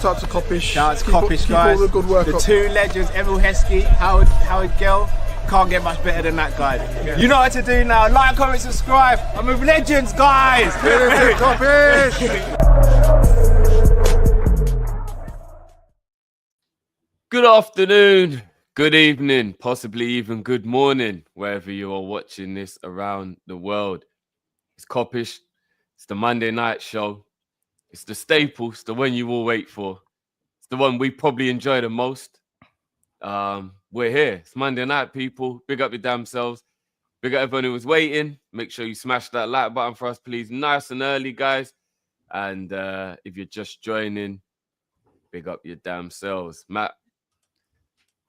out to Kop-Ish. Shout out to Kopish, guys. Keep all the good work the up. two legends, Emil Heskey, Howard Gill. Can't get much better than that, guys. Yeah. You know what to do now. Like, comment, subscribe. I'm with legends, guys. Kop-Ish. Good afternoon, good evening, possibly even good morning, wherever you are watching this around the world. It's Kop-Ish. It's the Monday night show. It's the staple. It's the one you all wait for. It's the one we probably enjoy the most. We're here. It's Monday night, people. Big up your damn selves. Big up everyone who was waiting. Make sure you smash that like button for us, please. Nice and early, guys. And if you're just joining, big up your damn selves. Matt,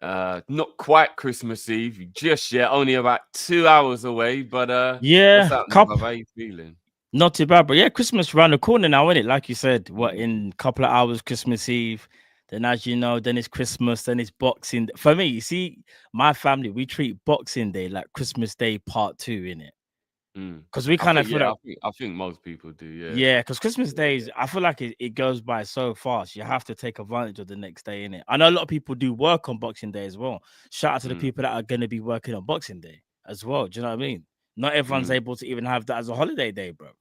not quite Christmas Eve just yet, only about 2 hours away, but yeah, what's happening, how are you feeling? Not too bad, but yeah, Christmas around the corner now, isn't it? Like you said, what, in a couple of hours, Christmas Eve. Then, as you know, then it's Christmas, then it's Boxing. For me, you see, my family, we treat Boxing Day like Christmas Day Part 2, innit? Because we kind of feel like... I think most people do, yeah. Yeah, because Christmas Days, I feel like it goes by so fast. You have to take advantage of the next day, innit? I know a lot of people do work on Boxing Day as well. Shout out to the people that are going to be working on Boxing Day as well. Do you know what I mean? Not everyone's able to even have that as a holiday day, bro. Do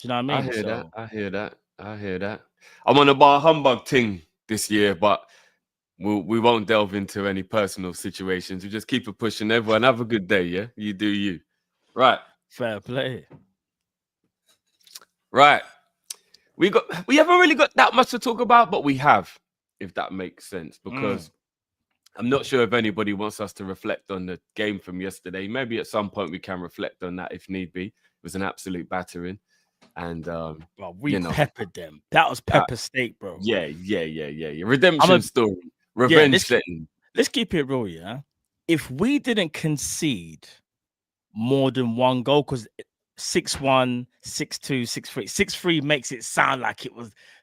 you know what I mean? I hear that. I'm on a bar humbug thing this year, but we won't delve into any personal situations. We just keep it pushing. Everyone have a good day, yeah? You do you. Right. Fair play. Right. We haven't really got that much to talk about, but we have, if that makes sense, because I'm not sure if anybody wants us to reflect on the game from yesterday. Maybe at some point we can reflect on that if need be. It was an absolute battering. And well, we peppered them. That was pepper steak, bro. Yeah. Redemption story. Revenge setting. Let's keep it real, yeah. If we didn't concede more than one goal, because 6-1, 6-2, 6-3. 6-3 makes it sound like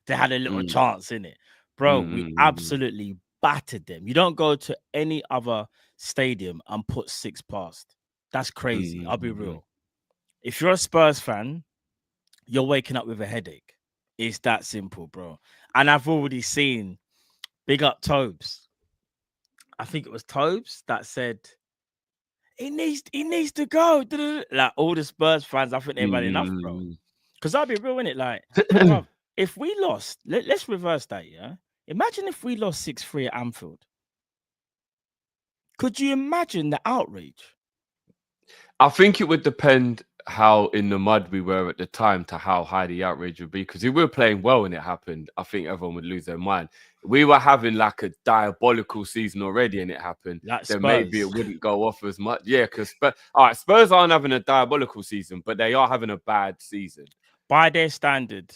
they had a little chance in it. Bro, we absolutely battered them. You don't go to any other stadium and put 6 past. That's crazy. I'll be real. If you're a Spurs fan, you're waking up with a headache. It's that simple, bro. And I've already seen, big up Tobes. I think it was Tobes that said, he needs to go. Like all the Spurs fans, I think they've had enough, bro. Because I'll be real, innit? Like, bro, if we lost, let's reverse that, yeah? Imagine if we lost 6-3 at Anfield. Could you imagine the outrage? I think it would depend how in the mud we were at the time to how high the outrage would be. Because if we were playing well when it happened, I think everyone would lose their mind. We were having like a diabolical season already and it happened. Like then Spurs. Maybe it wouldn't go off as much. Yeah, because Spurs aren't having a diabolical season, but they are having a bad season. By their standard,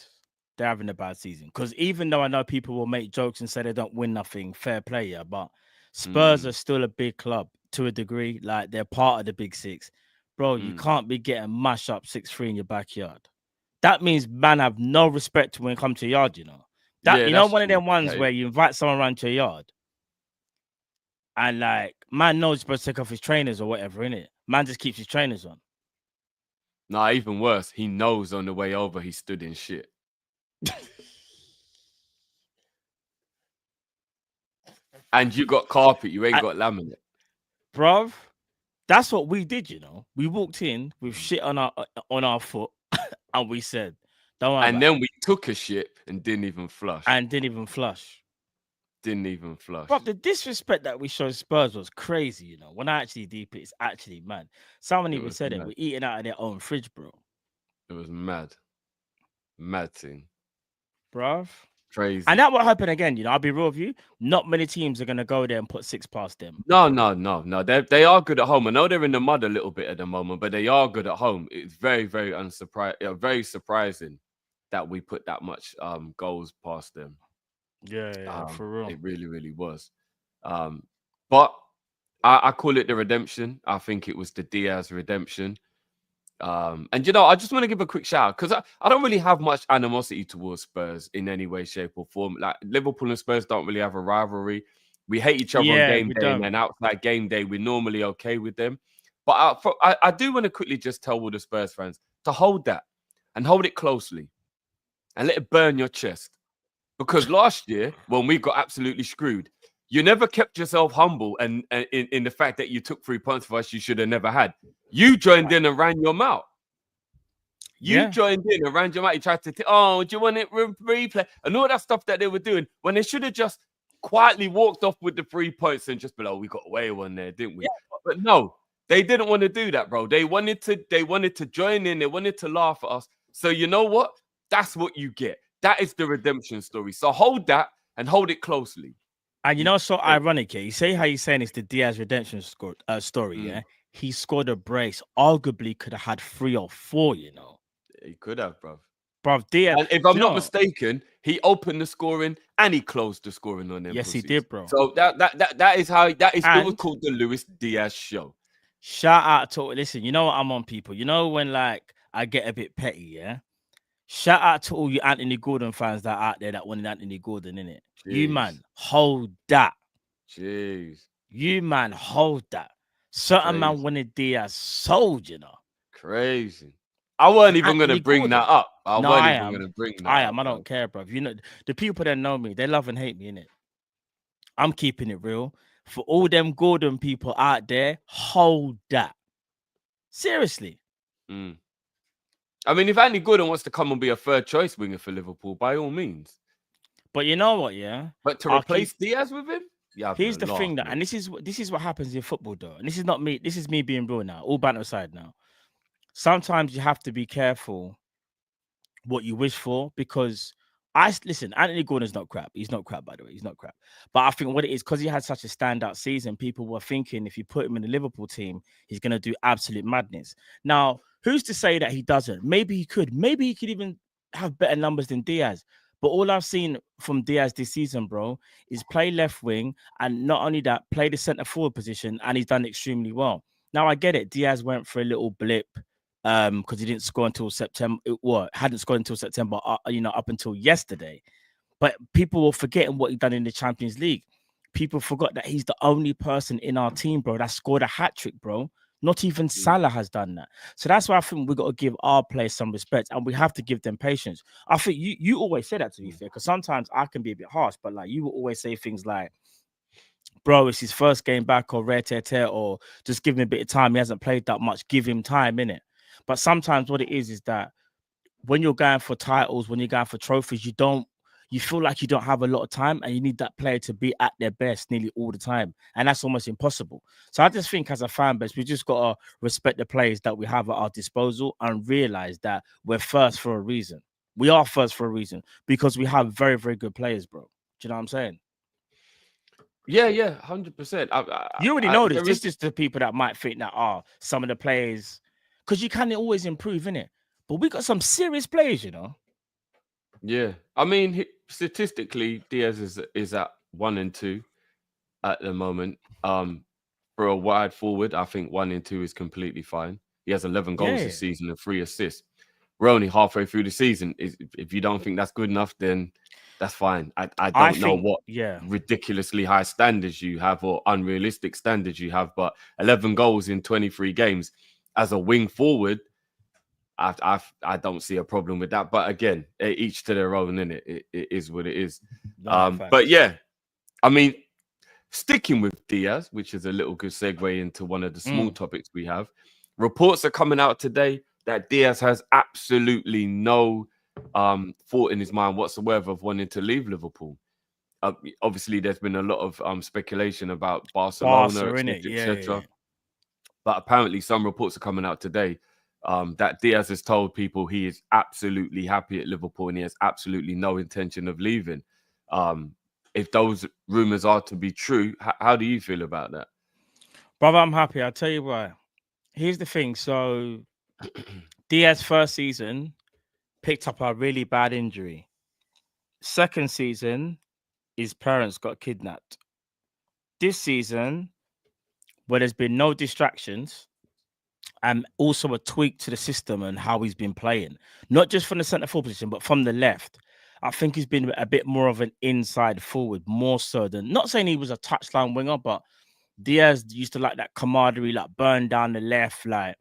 they're having a bad season. Because even though I know people will make jokes and say they don't win nothing, fair play, yeah, but Spurs are still a big club to a degree. Like, they're part of the Big Six. Bro, you can't be getting mashed up 6-3 in your backyard. That means man have no respect when it comes to your yard, you know. That, you know, one of them ones where you invite someone around to your yard and like man knows he's supposed to take off his trainers or whatever, innit? Man just keeps his trainers on. Nah, even worse, he knows on the way over he stood in shit. And you got carpet, you ain't got laminate. Bruv, that's what we did, you know. We walked in with shit on our foot and we said, don't worry. And then we took a shit and didn't even flush. Didn't even flush. But the disrespect that we showed Spurs was crazy, you know. When I actually deep it, it's actually mad. Someone even said it. We're eating out of their own fridge, bro. It was mad. Mad thing. Bruv. Crazy. And that will happen again, you know. I'll be real with you. Not many teams are going to go there and put 6 past them. No. They are good at home. I know they're in the mud a little bit at the moment, but they are good at home. It's very, very very surprising that we put that much goals past them. Yeah, for real. It really, really was. But I call it the redemption. I think it was the Diaz redemption. And you know, I just want to give a quick shout out because I don't really have much animosity towards Spurs in any way, shape, or form. Like Liverpool and Spurs don't really have a rivalry. We hate each other on game day, and then outside game day, we're normally okay with them. But I do want to quickly just tell all the Spurs fans to hold that and hold it closely and let it burn your chest. Because last year, when we got absolutely screwed, you never kept yourself humble and in the fact that you took 3 points for us you should have never had. You joined in and ran your mouth. You joined in and ran your mouth. You tried to, do you want it replay? And all that stuff that they were doing when they should have just quietly walked off with the 3 points and just be like, we got away one there, didn't we? Yeah. But no, they didn't want to do that, bro. They wanted to join in. They wanted to laugh at us. So you know what? That's what you get. That is the redemption story. So hold that and hold it closely. And you know, so ironic, yeah. You say how you're saying it's the Diaz redemption story, yeah. He scored a brace. Arguably, could have had 3 or 4. You know, he could have, bro. Diaz. And if I'm not mistaken, he opened the scoring and he closed the scoring on them. Yes, he did, bro. So that is how it was called the Luis Diaz show. Shout out to listen. You know what I'm on, people. You know when like I get a bit petty, yeah. Shout out to all you Anthony Gordon fans that are out there that wanted Anthony Gordon, innit? You man, hold that. Jeez. You man, hold that. Certain man wanted Diaz sold, you know. Crazy. I weren't even going to bring that up. I don't care, bro. You know, the people that know me, they love and hate me, innit? I'm keeping it real. For all them Gordon people out there, hold that. Seriously. I mean, if Andy Gordon wants to come and be a third choice winger for Liverpool, by all means. But you know what, yeah? But to replace Diaz with him? Yeah. Here's the thing, and this is what happens in football, though. And this is not me. This is me being real now. All banter aside now. Sometimes you have to be careful what you wish for, because listen, Anthony Gordon's not crap. He's not crap, by the way. He's not crap. But I think what it is, because he had such a standout season, people were thinking if you put him in the Liverpool team, he's going to do absolute madness. Now, who's to say that he doesn't? Maybe he could. Maybe he could even have better numbers than Diaz. But all I've seen from Diaz this season, bro, is play left wing, and not only that, play the centre forward position, and he's done extremely well. Now, I get it. Diaz went for a little blip because he didn't score until September. Hadn't scored until September, up until yesterday. But people were forgetting what he done in the Champions League. People forgot that he's the only person in our team, bro, that scored a hat-trick, bro. Not even Salah has done that. So that's why I think we got to give our players some respect, and we have to give them patience. I think you always say that, to be fair, because sometimes I can be a bit harsh, but like you will always say things like, bro, it's his first game back, or rare tear, or just give him a bit of time. He hasn't played that much. Give him time, innit? But sometimes what it is that when you're going for titles, when you're going for trophies, you feel like you don't have a lot of time, and you need that player to be at their best nearly all the time. And that's almost impossible. So I just think as a fan base, we just got to respect the players that we have at our disposal and realize that we're first for a reason. We are first for a reason because we have very, very good players, bro. Do you know what I'm saying? Yeah, 100%. You already know this. This is the people that might think that, some of the players, because you can always improve, innit? But we got some serious players, you know? Yeah. I mean, statistically, Diaz is at 1 and 2 at the moment. For a wide forward, I think 1 and 2 is completely fine. He has 11 goals this season and 3 assists. We're only halfway through the season. If you don't think that's good enough, then that's fine. I don't know what ridiculously high standards you have or unrealistic standards you have, but 11 goals in 23 games as a wing forward, I don't see a problem with that. But again, each to their own, innit? It is what it is. But yeah, I mean, sticking with Diaz, which is a little good segue into one of the small topics we have. Reports are coming out today that Diaz has absolutely no thought in his mind whatsoever of wanting to leave Liverpool. Obviously, there's been a lot of speculation about Barcelona, etc. But apparently, some reports are coming out today that Diaz has told people he is absolutely happy at Liverpool and he has absolutely no intention of leaving. If those rumors are to be true, how do you feel about that? Brother, I'm happy. I'll tell you why. Here's the thing. So Diaz first season picked up a really bad injury. Second season, his parents got kidnapped. This season, where there's been no distractions and also a tweak to the system and how he's been playing, not just from the centre forward position, but from the left, I think he's been a bit more of an inside forward, more so than, not saying he was a touchline winger, but Diaz used to like that camaraderie, like burn down the left, like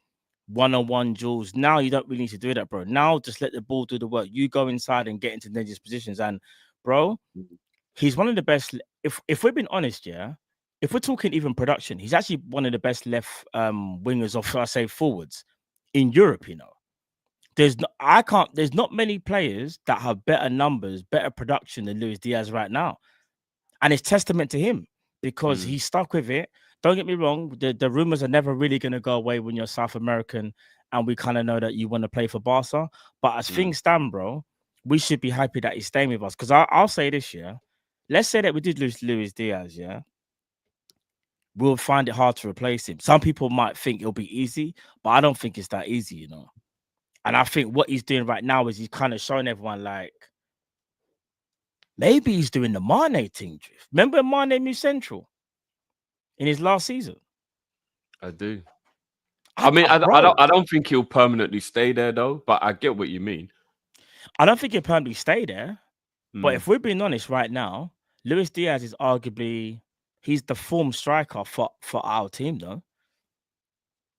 one-on-one duels. Now you don't really need to do that, bro. Now just let the ball do the work. You go inside and get into dangerous positions. And bro. He's one of the best. If we're being honest, yeah, if we're talking even production, he's actually one of the best left wingers, or should I say forwards, in Europe. You know, there's not many players that have better numbers, better production than Luis Diaz right now, and it's testament to him because he's stuck with it. Don't get me wrong, the rumors are never really going to go away when you're South American, and we kind of know that you want to play for Barca. But as things stand, bro, we should be happy that he's staying with us. Because I'll say this, yeah. Let's say that we did lose Luis Diaz, yeah. We'll find it hard to replace him. Some people might think it'll be easy, but I don't think it's that easy, you know. And I think what he's doing right now is he's kind of showing everyone, like, maybe he's doing the Mane thing. Remember Mane moved central in his last season? I do. I mean, I don't think he'll permanently stay there though, but I get what you mean. I don't think he'll permanently stay there. But if we're being honest right now, Luis Diaz is arguably he's the form striker for our team, though.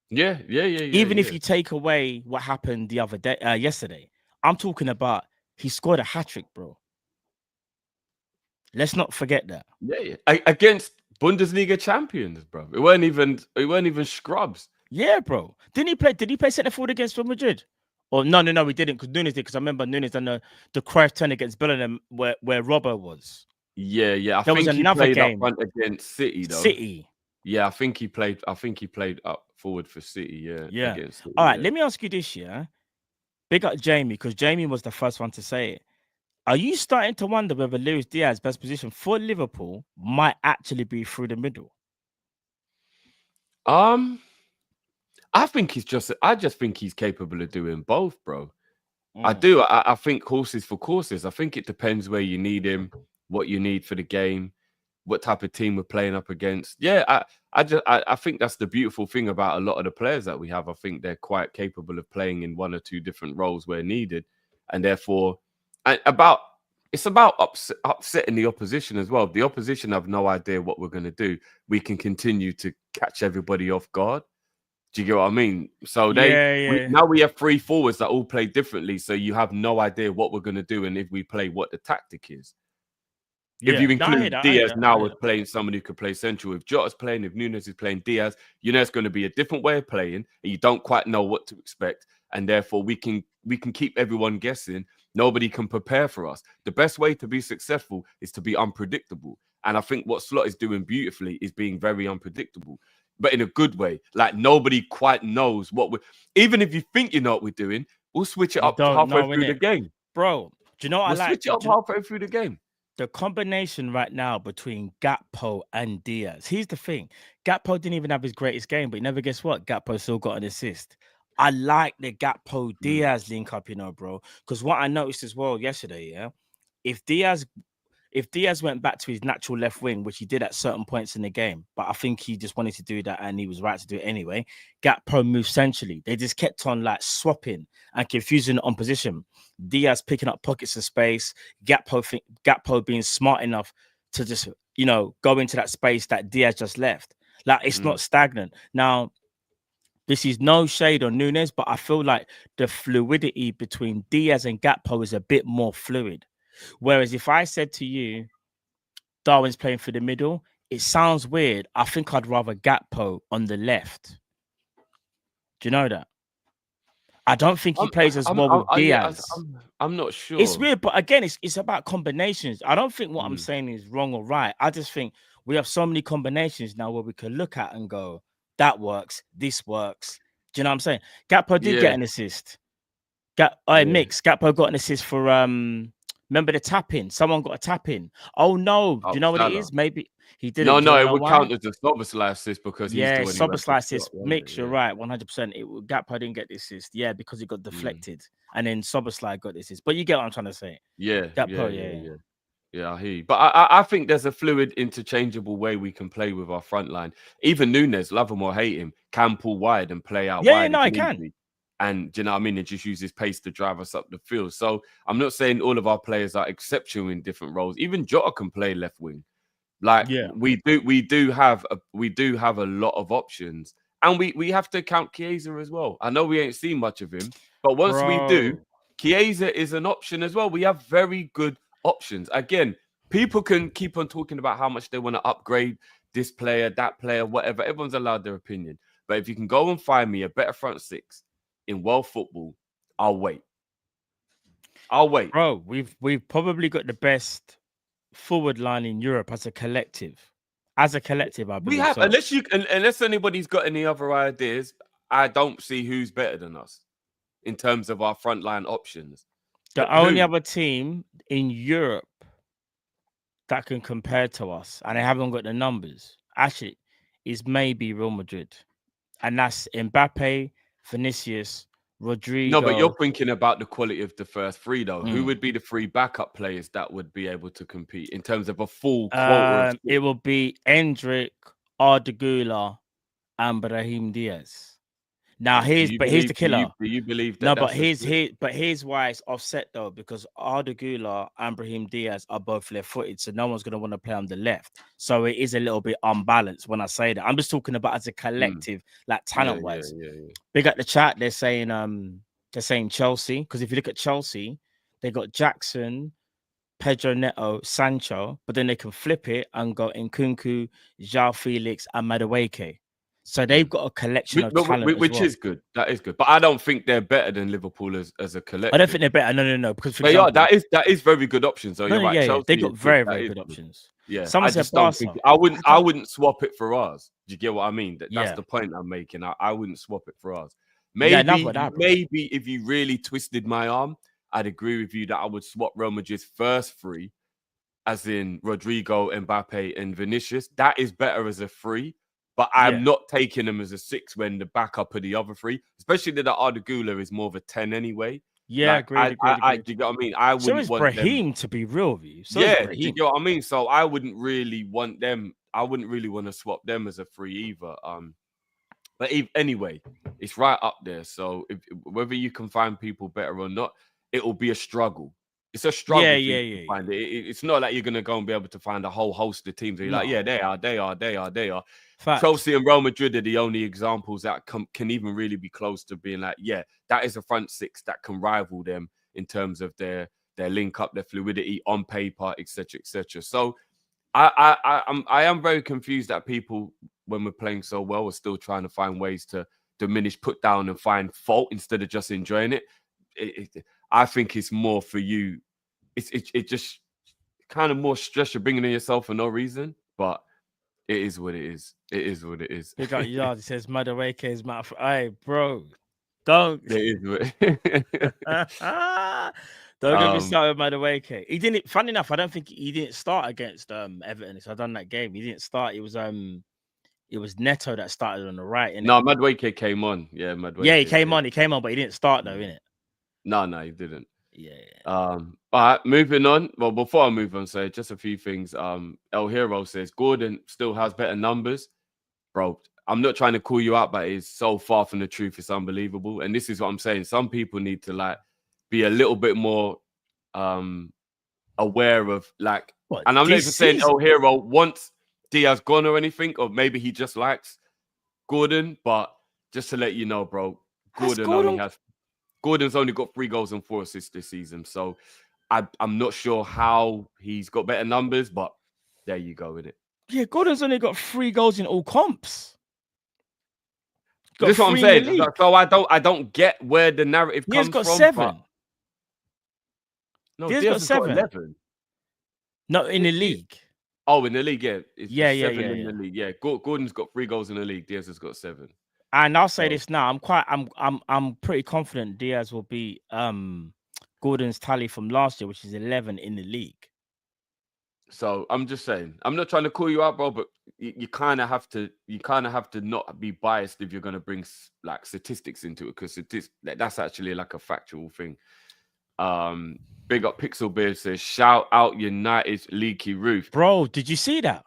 Yeah. Even if you take away what happened the other day, yesterday, I'm talking about he scored a hat-trick, bro. Let's not forget that. Yeah. Against Bundesliga champions, bro. It weren't even scrubs. Yeah, bro. Did he play centre forward against Real Madrid? Or no, we didn't, because Nunes did, because I remember Nunes done the Cruyff turn against Bellingham where Robbo was. Yeah. There was another game up front against City, though. City. Yeah, I think he played up forward for City, yeah. City, all right, let me ask you this, yeah. Big up Jamie, because Jamie was the first one to say it. Are you starting to wonder whether Luis Diaz's best position for Liverpool might actually be through the middle? I just think he's capable of doing both, bro. I do. I think horses for courses. I think it depends where you need him, what you need for the game, what type of team we're playing up against. Yeah, I think that's the beautiful thing about a lot of the players that we have. I think they're quite capable of playing in one or two different roles where needed, and therefore, it's about upsetting the opposition as well. If the opposition have no idea what we're going to do, we can continue to catch everybody off guard. Do you get what I mean? So now we have three forwards that all play differently, so you have no idea what we're going to do and if we play what the tactic is. Yeah. If you include Diaz now with playing someone who could play central, if Jota's playing, if Nunes is playing Diaz, you know it's going to be a different way of playing, and you don't quite know what to expect, and therefore we can keep everyone guessing. Nobody can prepare for us. The best way to be successful is to be unpredictable, and I think what Slot is doing beautifully is being very unpredictable, but in a good way. Like nobody quite knows what we're. Even if you think you know what we're doing, we'll switch it up halfway through the game, bro. Do you know what I like? Switch it up halfway through the game. The combination right now between Gakpo and Diaz. Here's the thing. Gakpo didn't even have his greatest game, but never guess what? Gakpo still got an assist. I like the Gakpo-Diaz link up, you know, bro. Because what I noticed as well yesterday, yeah, if Diaz went back to his natural left wing, which he did at certain points in the game, but I think he just wanted to do that and he was right to do it anyway, Gakpo moved centrally. They just kept on like swapping and confusing on position. Diaz picking up pockets of space, Gakpo being smart enough to just, you know, go into that space that Diaz just left. Like it's not stagnant. Now, this is no shade on Nunes, but I feel like the fluidity between Diaz and Gakpo is a bit more fluid. Whereas if I said to you, Darwin's playing for the middle, it sounds weird. I think I'd rather Gakpo on the left. Do you know that? I don't think he plays as well with Diaz. I'm not sure. It's weird, but again, it's about combinations. I don't think what I'm saying is wrong or right. I just think we have so many combinations now where we can look at and go, that works, this works. Do you know what I'm saying? Gakpo did get an assist. Gakpo got an assist for remember the tap in? Someone got a tap in. Oh no, do you know what it is? Maybe he didn't. No, it would count as a Szoboszlai assist because he's doing Szoboszlai assist. Mix, you're right, 100%. Gakpo didn't get the assist, because he got deflected, and then Szoboszlai got this assist. But you get what I'm trying to say. Gakpo, yeah, I hear you. But I think there's a fluid, interchangeable way we can play with our front line. Even Nunes, love him or hate him, can pull wide and play out wide. I can. And do you know what I mean? It just uses pace to drive us up the field. So I'm not saying all of our players are exceptional in different roles. Even Jota can play left wing. Like we do have a lot of options, and we have to count Chiesa as well. I know we ain't seen much of him, but once we do, Chiesa is an option as well. We have very good options. Again, people can keep on talking about how much they want to upgrade this player, that player, whatever. Everyone's allowed their opinion. But if you can go and find me a better front six in world football, I'll wait. I'll wait. Bro, we've probably got the best forward line in Europe as a collective. As a collective, I believe. We have, so. unless anybody's got any other ideas, I don't see who's better than us in terms of our frontline options. The only other team in Europe that can compare to us, and they haven't got the numbers, actually, is maybe Real Madrid. And that's Mbappe, Vinicius, Rodrigo. No, but you're thinking about the quality of the first three, though. Who would be the three backup players that would be able to compete in terms of a full quota? It will be Endrick, Ardagula, and Brahim Diaz. Now here's the killer. Do you believe that? No, but here's why it's offset though, because Ardagula and Brahim Diaz are both left-footed, so no one's gonna want to play on the left. So it is a little bit unbalanced when I say that. I'm just talking about as a collective, like talent-wise. Yeah. Big at the chat, they're saying Chelsea, because if you look at Chelsea, they got Jackson, Pedro Neto, Sancho, but then they can flip it and go Nkunku, João Felix, and Madueke. So they've got a collection of talent, which is good. That is good, but I don't think they're better than Liverpool as a collective. I don't think they're better. No. Because for example, that is very good options. So you're right. Yeah, they got very good options. Yeah, someone said Barca. I wouldn't swap it for ours. Do you get what I mean? That's the point I'm making. I wouldn't swap it for ours. Maybe if you really twisted my arm, I'd agree with you that I would swap Real Madrid's first three, as in Rodrigo, Mbappe, and Vinicius. That is better as a three. But I'm not taking them as a 6 when the backup of the other 3, especially that Ardagula is more of a 10 anyway. Yeah, agreed. Do you get what I mean? I wouldn't want Brahim them to be real with you. Do you get what I mean? So I wouldn't really want them. I wouldn't really want to swap them as a 3 either. But anyway, it's right up there. So whether you can find people better or not, it will be a struggle. It's a struggle. To find it. It's not like you're gonna go and be able to find a whole host of teams. Where you're like, they are. Facts. Chelsea and Real Madrid are the only examples that can even really be close to being like, that is a front 6 that can rival them in terms of their link up, their fluidity on paper, etc., etc. So I am very confused that people, when we're playing so well, are still trying to find ways to diminish, put down, and find fault instead of just enjoying it. I think it's more for you. It just kind of more stress you're bringing on yourself for no reason, but it is what it is. It is what it is. Big up Yard. He says Madueke is matter. Hey, bro, don't. It is what. Don't get me started with Madueke. He didn't. Funny enough, I don't think he didn't start against Everton. So I done that game. He didn't start. It was Neto that started on the right. No, Madueke came on. Yeah, Madueke. Yeah, he came on, but he didn't start though, innit? No, he didn't. Yeah. All right, moving on. Well, before I move on, so just a few things. El Hero says Gordon still has better numbers. Bro, I'm not trying to call you out, but it's so far from the truth. It's unbelievable. And this is what I'm saying. Some people need to be a little bit more aware of and I'm not even saying El Hero wants Diaz gone or anything, or maybe he just likes Gordon, but just to let you know, bro, Gordon's only got 3 goals and 4 assists this season. So I'm not sure how he's got better numbers, but there you go with it. Yeah, Gordon's only got 3 goals in all comps. That's what I'm saying. So I don't get where the narrative comes from. He's got 7. No, Diaz got 7. 11. No, in the league. Oh, in the league, yeah. It's 7 in the league. Yeah, Gordon's got 3 goals in the league. Diaz has got 7. And I'll say this now: I'm pretty confident Diaz will beat Gordon's tally from last year, which is 11 in the league. So I'm just saying, I'm not trying to call you out, bro, but you kind of have to not be biased if you're going to bring statistics into it, because that's actually like a factual thing. Big up Pixel Beard says, shout out United's leaky roof. Bro, did you see that?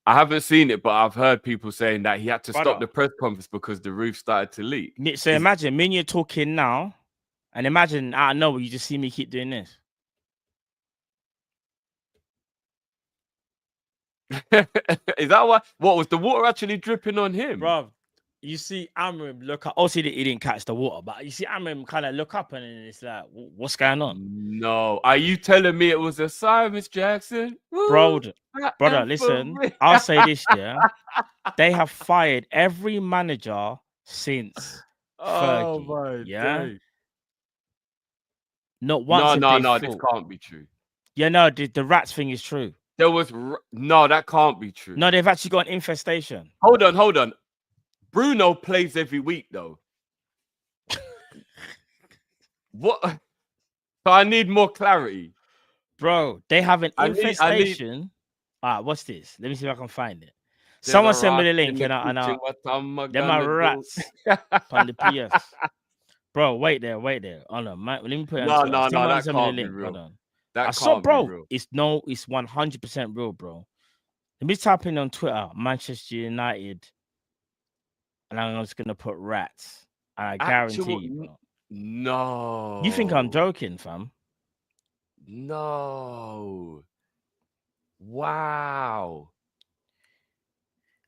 I haven't seen it, but I've heard people saying that he had to stop the press conference because the roof started to leak. So imagine me and you're talking now, and imagine out of nowhere you just see me keep doing this. Is that what was the water actually dripping on him? Bro, you see Amram look up. Obviously, he didn't catch the water, but you see Amram kind of look up and it's like, what's going on? No. Are you telling me it was a sign, Miss Jackson? Bro, Woo, brother, and for listen, real. I'll say this, yeah. They have fired every manager since Oh Fergie, my yeah? day. Not once No, have they this thought. can't be true. Yeah, no, the rats thing is true. There was no, that can't be true. No, they've actually got an infestation. Hold on. Bruno plays every week though. What? So I need more clarity. Bro, they have an I need- infestation. What's this? Let me see if I can find it. There's Someone a send me the rat link in the and kitchen, what am I them are gonna do? rats on the PS. Bro, wait there. Hold on, man. Let me put it on Twitter. No, Someone that send me the can't be link. real. Hold on. That I saw, can't bro. be real. It's 100% real, bro. Let me type in on Twitter Manchester United, and I'm just gonna put rats. And I guarantee you, bro. No. You think I'm joking, fam? No. Wow.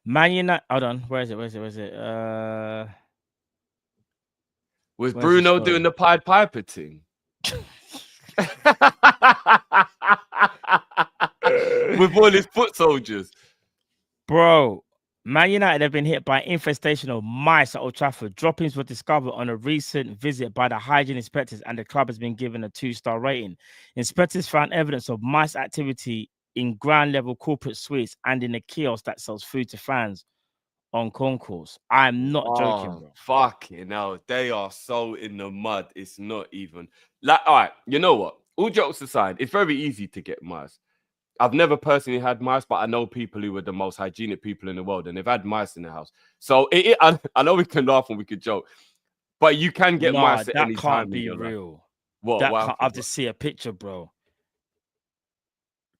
Man United. Hold on. Where is it? Was where's the Bruno story? doing the Pied Piper thing? With all his foot soldiers. Bro, Man United have been hit by infestation of mice at Old Trafford. Droppings were discovered on a recent visit by the hygiene inspectors, and the club has been given a 2-star rating. Inspectors found evidence of mice activity in ground level corporate suites and in a kiosk that sells food to fans on concourse. I'm not joking, bro. Fucking hell, they are so in the mud. It's not even like, all right, you know what? All jokes aside, it's very easy to get mice. I've never personally had mice, but I know people who are the most hygienic people in the world, and they've had mice in the house. So I know we can laugh and we can joke, but you can get mice at any time. That can't be real. What? I have to see a picture, bro.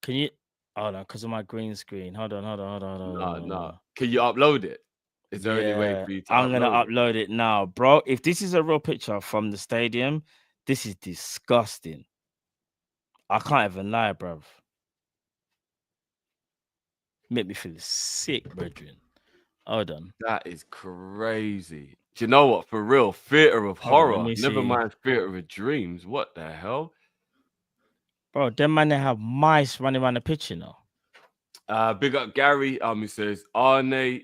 Can you? Hold on, because of my green screen. Hold on. No. Can you upload it? Is there any way for you to I'm gonna upload it now, bro. If this is a real picture from the stadium, this is disgusting. I can't even lie, bro. Make me feel sick, brethren. Hold on. That is crazy. Do you know what? For real, theater of horror. Never mind theater of dreams. What the hell? Bro, them man, they have mice running around the pitch, you know. Big up Gary. He says, Arne,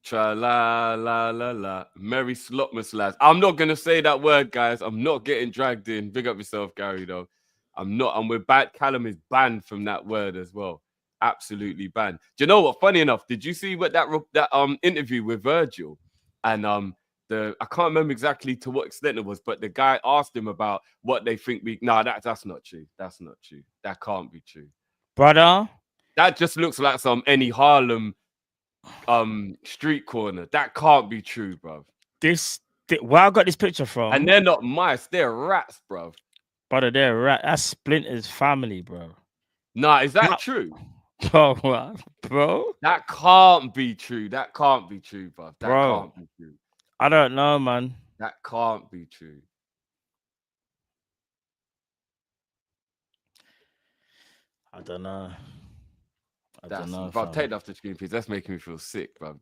tra la la la la, Merry Slotmas lads. I'm not gonna say that word, guys. I'm not getting dragged in. Big up yourself, Gary, though. I'm not, and we're bad. Callum is banned from that word as well. Absolutely banned. Do you know what? Funny enough, did you see what that interview with Virgil? And I can't remember exactly to what extent it was, but the guy asked him about what they think that's not true. That's not true. That can't be true. Brother. That just looks like some any Harlem street corner. That can't be true, bro. Where I got this picture from. And they're not mice, they're rats, bro. Brother, they're rats. That's Splinter's family, bro. Nah, is that true? Bro, what? Bro? That can't be true. That can't be true, bro. That can't be true. I don't know, man. That can't be true. I don't know. Bro, take that off the screen, please. That's making me feel sick, bro.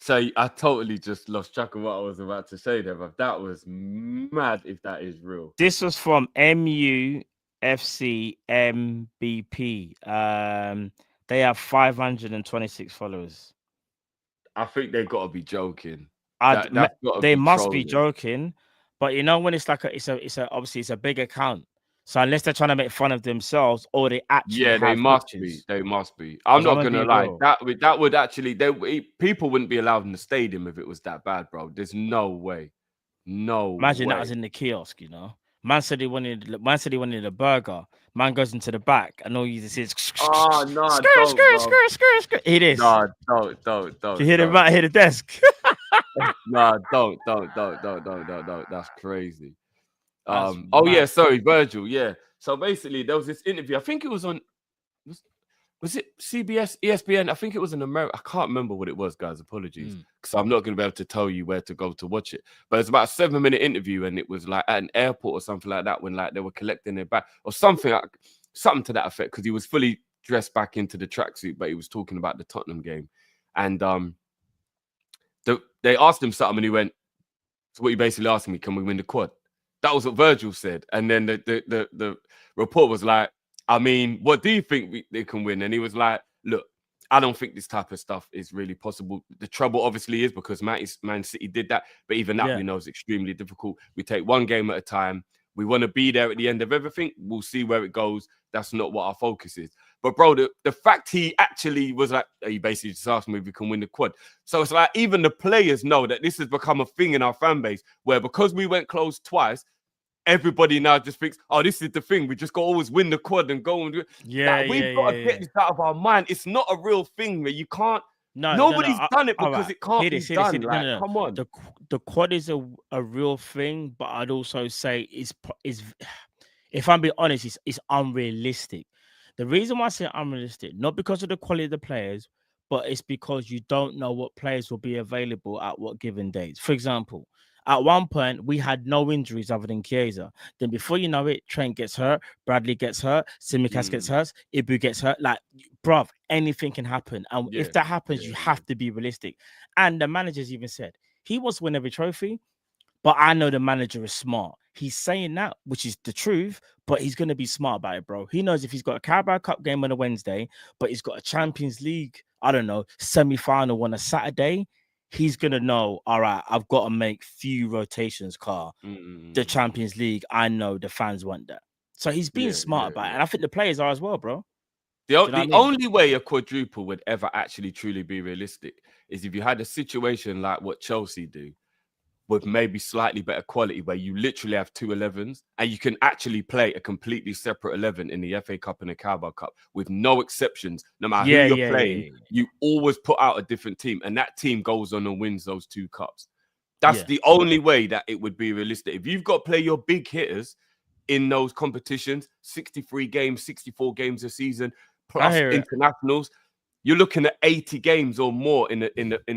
So I totally just lost track of what I was about to say there, but that was mad if that is real. This was from MUFC MBP. They have 526 followers. I think they've got to be joking. They must be joking, but you know when it's like obviously it's a big account. So unless they're trying to make fun of themselves, or they actually they must be. They must be. I'm not gonna lie. That would actually people wouldn't be allowed in the stadium if it was that bad, bro. There's no way. No. Imagine that was in the kiosk, you know. Man said he wanted a burger. Man goes into the back and all you see is oh no, skirt. It is. No, don't. You hear the man hit the desk. No, don't. That's crazy. Sorry, Virgil. Yeah. So basically, there was this interview. I think it was on. Was it CBS, ESPN? I think it was in America. I can't remember what it was, guys. Apologies, because I'm not going to be able to tell you where to go to watch it. But it's about a 7-minute interview, and it was like at an airport or something like that when like they were collecting their bag or something to that effect. Because he was fully dressed back into the tracksuit, but he was talking about the Tottenham game. And they asked him something and he went, so what you basically asking me, can we win the quad? That was what Virgil said. And then the report was like, I mean, what do you think they can win? And he was like, look, I don't think this type of stuff is really possible. The trouble obviously is because Man City did that, but even that we know is extremely difficult. We take one game at a time. We want to be there at the end of everything. We'll see where it goes. That's not what our focus is. But bro, the fact he actually was like, he basically just asked me if we can win the quad. So it's like even the players know that this has become a thing in our fan base where because we went close twice, everybody now just thinks, oh, this is the thing. We just got to always win the quad and go and do it. We've got to get this out of our mind. It's not a real thing where you can't. Nobody's done it because it can't be done. Like, come on. The quad is a real thing, but I'd also say is if I'm being honest, it's unrealistic. The reason why I say unrealistic, not because of the quality of the players, but it's because you don't know what players will be available at what given dates. For example, at one point, we had no injuries other than Chiesa. Then before you know it, Trent gets hurt, Bradley gets hurt, Tsimikas gets hurt, Ibu gets hurt. Like, bruv, anything can happen. And if that happens, you have to be realistic. And the manager's even said, he wants to win every trophy, but I know the manager is smart. He's saying that, which is the truth, but he's going to be smart about it, bro. He knows if he's got a Carabao Cup game on a Wednesday, but he's got a Champions League, I don't know, semi-final on a Saturday, he's going to know, all right, I've got to make few rotations, the Champions League, I know the fans want that. So he's being smart about it. And I think the players are as well, bro. The only way a quadruple would ever actually truly be realistic is if you had a situation like what Chelsea do, with maybe slightly better quality, where you literally have 2 11s and you can actually play a completely separate 11 in the FA Cup and the Carabao Cup with no exceptions. No matter who you're playing, you always put out a different team and that team goes on and wins those 2 cups. That's the only way that it would be realistic. If you've got to play your big hitters in those competitions, 63 games, 64 games a season, plus internationals, you're looking at 80 games or more in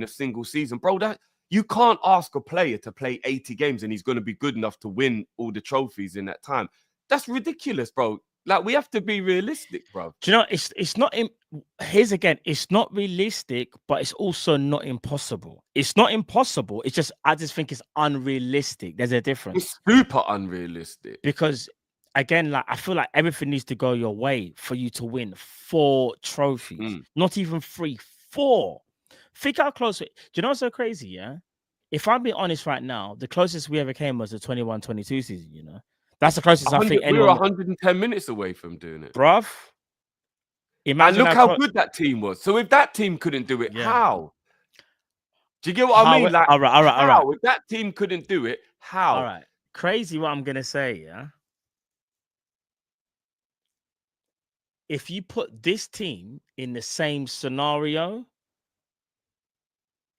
a single season. Bro, that you can't ask a player to play 80 games and he's going to be good enough to win all the trophies in that time. That's ridiculous, bro. Like, we have to be realistic, bro. Do you know, it's not, here's again, it's not realistic, but it's also not impossible. It's not impossible. It's just, I just think it's unrealistic. There's a difference. It's super unrealistic. Because, again, like, I feel like everything needs to go your way for you to win 4 trophies. Not even 3, 4. Think how close. Do you know what's so crazy? Yeah, if I'm being honest right now, the closest we ever came was the 21-22 season. You know, that's the closest I think. We were 110 minutes away from doing it, bruv. Imagine and look how good that team was. So if that team couldn't do it, how? Do you get what I mean? Like, all right. If that team couldn't do it, how? All right, crazy. What I'm gonna say, yeah. If you put this team in the same scenario,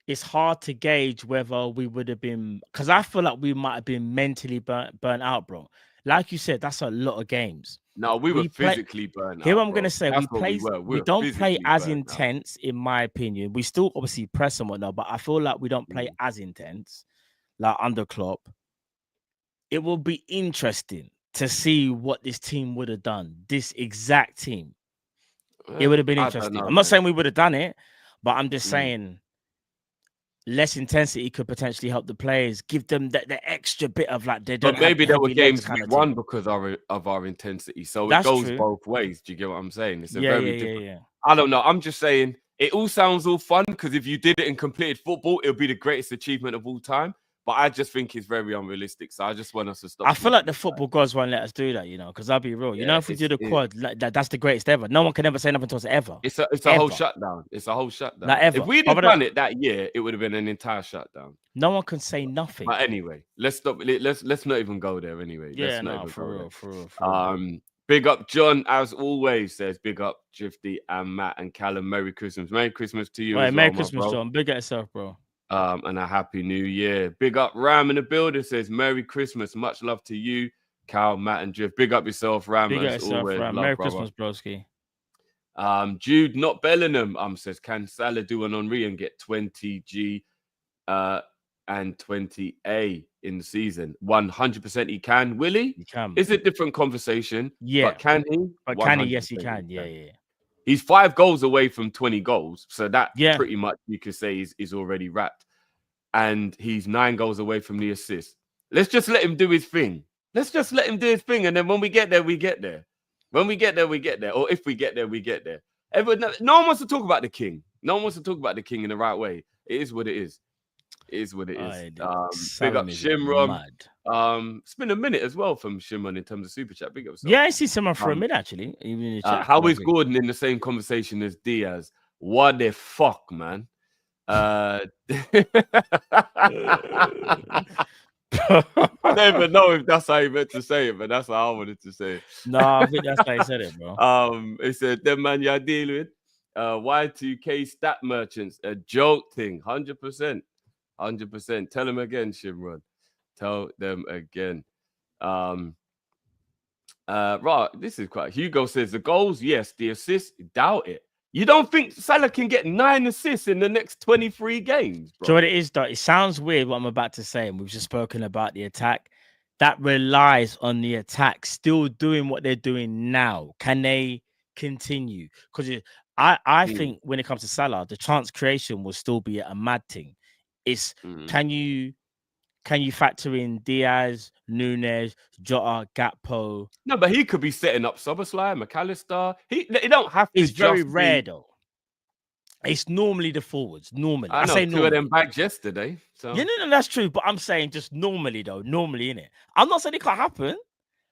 it's hard to gauge whether we would have been, because I feel like we might have been mentally burnt out, bro. Like you said, that's a lot of games. No, we were physically burnt out. Here I'm going to say, we don't play as intense, in my opinion. We still obviously press and whatnot, but I feel like we don't play as intense, like under Klopp. It will be interesting to see what this team would have done, this exact team. It would have been interesting. I'm not saying we would have done it, but I'm just saying, less intensity could potentially help the players, give them the extra bit of like they don't. But maybe there were games we won because of our intensity, so it goes both ways. Do you get what I'm saying? It's a very different. I don't know. I'm just saying it all sounds all fun because if you did it in completed football, it would be the greatest achievement of all time. But I just think it's very unrealistic. So I just want us to stop. I feel like the football gods won't let us do that, you know, because I'll be real. You know, if we do the quad, that's the greatest ever. No one can ever say nothing to us ever. It's a whole shutdown. It's a whole shutdown. Not ever. If we'd have done it that year, it would have been an entire shutdown. No one can say nothing. But anyway, let's stop. Let's not even go there anyway. Yeah, for real. Big up John, as always, says big up Drifty and Matt and Callum. Merry Christmas. Merry Christmas to you. Merry Christmas, John. Big up yourself, bro. And a happy new year. Big up Ram in the building, says Merry Christmas. Much love to you, Cal, Matt, and Drift. Big up yourself, Ram. Big up yourself, Ram. Merry Christmas, broski. Jude, not Bellingham, says, can Salah do an Henri and get 20G and 20A in the season? 100% he can. Will he? He can. It's a different conversation. Yeah. But can he? But can he? Yes, he can. Yeah. He's 5 goals away from 20 goals. So that Yeah. pretty much you could say is already wrapped. And he's 9 goals away from the assist. Let's just let him do his thing. Let's just let him do his thing. And then when we get there, we get there. When we get there, we get there. Or if we get there, we get there. No one wants to talk about the king. No one wants to talk about the king in the right way. It is what it is. It is what it is. Big up Shimron. It's been a minute as well from Shimron in terms of super chat. Big up. Yeah, I see someone for a minute actually. Even in the chat. How is Gordon in the same conversation as Diaz? What the fuck, man? I don't even know if that's how you meant to say it, but that's how I wanted to say it. No, I think that's how you said it, bro. It said them man you're dealing with. Y2K stat merchants, a joke thing, 100%. 100%. Tell them again, Shimron. Tell them again. Right, this is quite. Hugo says the goals, yes. The assists, doubt it. You don't think Salah can get 9 assists in the next 23 games, bro? So what it is, though, it sounds weird what I'm about to say, and we've just spoken about the attack. That relies on the attack still doing what they're doing now. Can they continue? Because I think when it comes to Salah, the chance creation will still be a mad thing. It's can you factor in Diaz, Nunes, Jota, Gakpo? No, but he could be setting up Soboslai, McAllister. He don't have to. It's very rare though. It's normally the forwards. Normally, I know, say 2 of them bags yesterday. So yeah, no, that's true. But I'm saying just normally though. Normally, innit? I'm not saying it can't happen.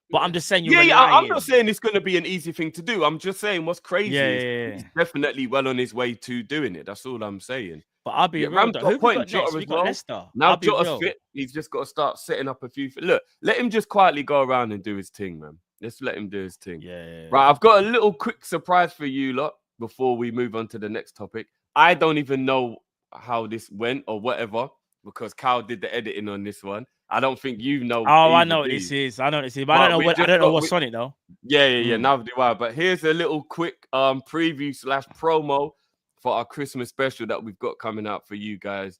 But I'm just saying I'm not saying it's going to be an easy thing to do. I'm just saying what's crazy is he's definitely well on his way to doing it. That's all I'm saying. But I'll be real. Who we got next? We got Leicester. Now Jota's fit. He's just got to start setting up a few. Look, let him just quietly go around and do his thing, man. Let's let him do his thing. Yeah. Right, I've got a little quick surprise for you lot before we move on to the next topic. I don't even know how this went or whatever because Kyle did the editing on this one. I don't think you know. Oh, I know what this is. I know what this is, but I don't know what's on it though. Yeah. Neither do I. But here's a little quick preview / promo for our Christmas special that we've got coming out for you guys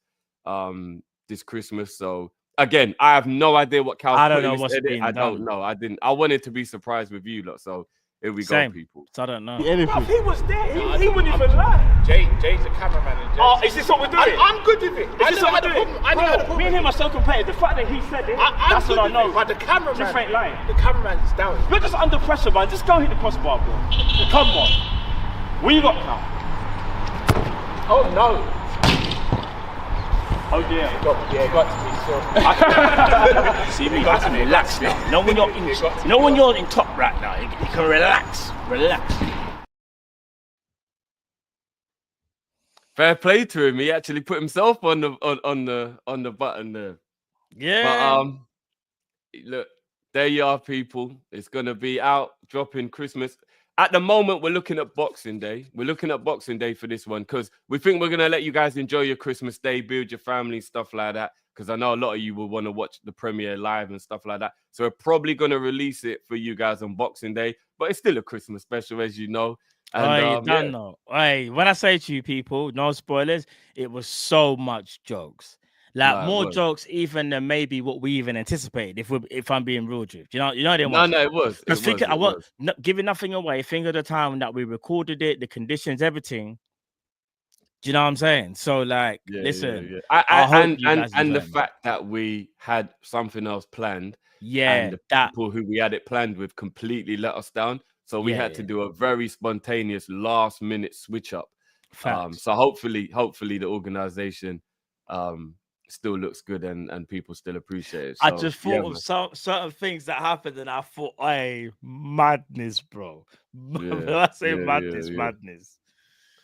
this Christmas. So again, I have no idea what Cal's I don't know what's being I done. don't know. I wanted to be surprised with you lot. So here we go, people. So I don't know. If he was there, he wouldn't even lie. Jay's the cameraman. Is this what we're doing? I'm good with it. Is this what we're doing? Me and him are so competitive. The fact that he said it, that's what I know. But the cameraman, just ain't lying. The cameraman's down. You're just under pressure, man. Just go hit the crossbar, bro. Come on. What you got now? Oh no. Oh dear. It got to me, so. See me, got to me. Relax now. When you're in top right now, you can relax. Fair play to him. He actually put himself on the button there. Yeah. But look, there you are, people. It's gonna be out dropping Christmas. At the moment, we're looking at Boxing Day. We're looking at Boxing Day for this one because we think we're gonna let you guys enjoy your Christmas day, build your family, stuff like that. Because I know a lot of you will want to watch the premiere live and stuff like that. So we're probably gonna release it for you guys on Boxing Day, but it's still a Christmas special, as you know. And, when I say to you people, no spoilers, it was so much jokes. Like more jokes even than maybe what we even anticipated. If I'm being real, Drift, you know, they no, it was. I was giving nothing away. Think of the time that we recorded it, the conditions, everything. Do you know what I'm saying? So, like, listen, and the fact that we had something else planned, and the people who we had it planned with completely let us down. So we had to do a very spontaneous last minute switch up. So hopefully the organization still looks good and people still appreciate it. So, I just thought of certain things that happened and I thought, hey, madness, bro. When I say madness.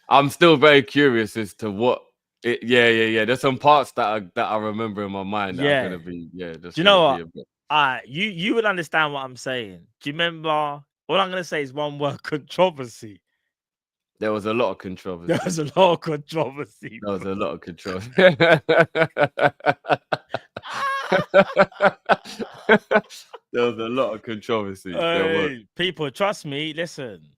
I'm still very curious as to what it. There's some parts that I remember in my mind that are gonna be Do you know what? You would understand what I'm saying. Do you remember? All I'm gonna say is one word: controversy. There was a lot of controversy. There was a lot of controversy. Hey, people, trust me. Listen,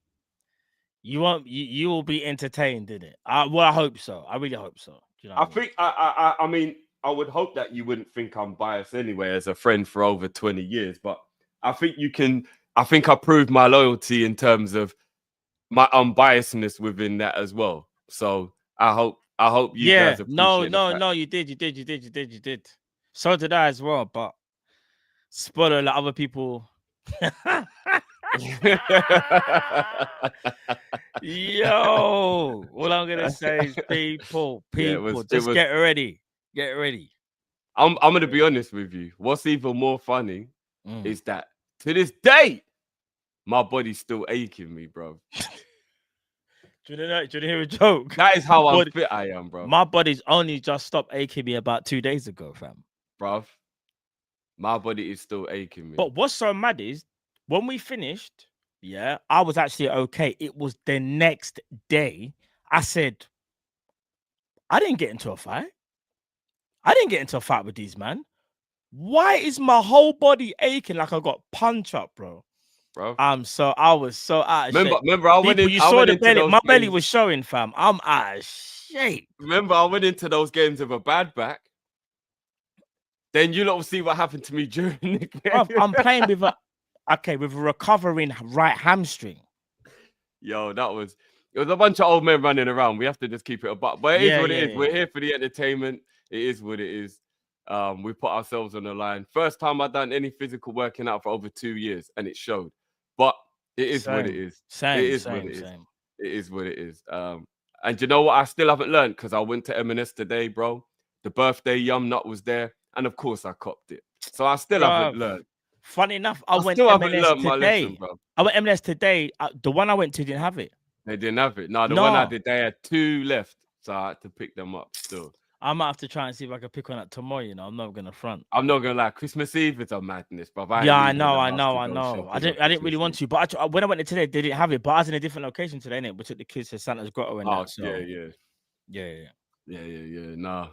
you will be entertained in it. I hope so. I really hope so. You know I mean, I would hope that you wouldn't think I'm biased anyway as a friend for over 20 years, but I think you can. I think I proved my loyalty in terms of my unbiasedness within that as well. So I hope you guys appreciate the fact. No, you did. So did I as well, but spoiler alert, other people. Yo, all I'm gonna say is people, just get ready. Get ready. I'm gonna be honest with you. What's even more funny is that to this day, my body's still aching me, bro. Do you want to hear a joke? That is how unfit I am, bro. My body's only just stopped aching me about 2 days ago, fam. Bruv, my body is still aching me. But what's so mad is when we finished, I was actually okay. It was the next day. I said, I didn't get into a fight. I didn't get into a fight with these man. Why is my whole body aching like I got punch up, bro? Bro, I was so out of shape. Remember, I went in. You saw the belly. My belly was showing, fam. I'm out of shape. Remember, I went into those games with a bad back. Then you lot will see what happened to me during the game. Bro, I'm playing with a recovering right hamstring. Yo, it was a bunch of old men running around. We have to just keep it above. But it is what it is. We're here for the entertainment. It is what it is. We put ourselves on the line. First time I've done any physical working out for over 2 years, and it showed. But it is what it is. It is what it is. It is what it is. And you know what? I still haven't learned because I went to M&S today, bro. The birthday yum nut was there, and of course I copped it. So I still haven't learned. Funny enough, I went M&S today. I went M&S today. The one I went to didn't have it. They didn't have it. No, the one I did, they had 2 left, so I had to pick them up still. I might have to try and see if I can pick one up tomorrow. You know, I'm not gonna front. I'm not gonna lie. Christmas Eve is a madness, but I know. I didn't really want to, but actually, when I went to today, they didn't have it. But I was in a different location today, innit? We took the kids to Santa's Grotto and that. So. Yeah. No,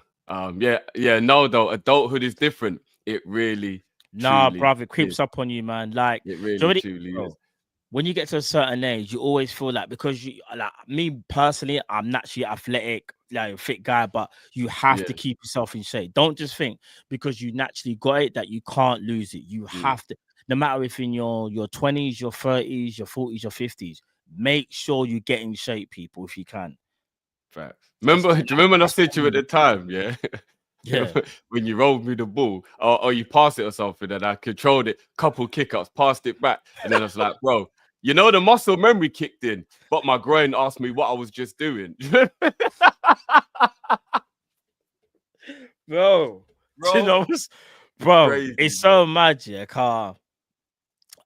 no. Though adulthood is different. It really. Nah, bruv, it creeps up on you, man. Like it really, truly is. When you get to a certain age, you always feel like because you like me personally, I'm naturally athletic, like fit guy, but you have to keep yourself in shape. Don't just think because you naturally got it that you can't lose it. You have to, no matter if in your 20s, your 30s, your 40s, your 50s, make sure you get in shape, people, if you can. Facts. Do you remember when I said to you at the time? Yeah. When you rolled me the ball or you passed it or something and I controlled it, couple kick-ups, passed it back, and then I was like, bro, you know the muscle memory kicked in, but my groin asked me what I was just doing. bro, you know, bro, crazy, it's so mad, car.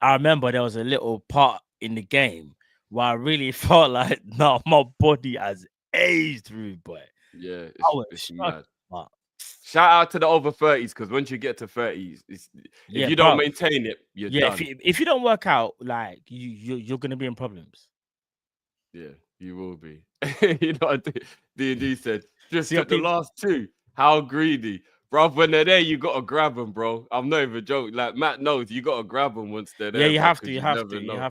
I remember there was a little part in the game where I really felt like, my body has aged, rude boy. Yeah, it's mad. Shout out to the over 30s because once you get to 30s, if you don't maintain it, you're done. If you don't work out, like you're gonna be in problems. Yeah, you will be. You know what D&D said? Just the last 2. How greedy. Bro, when they're there, you gotta grab them, bro. I'm not even joking. Like Matt knows, you gotta grab them once they're there. Yeah, you have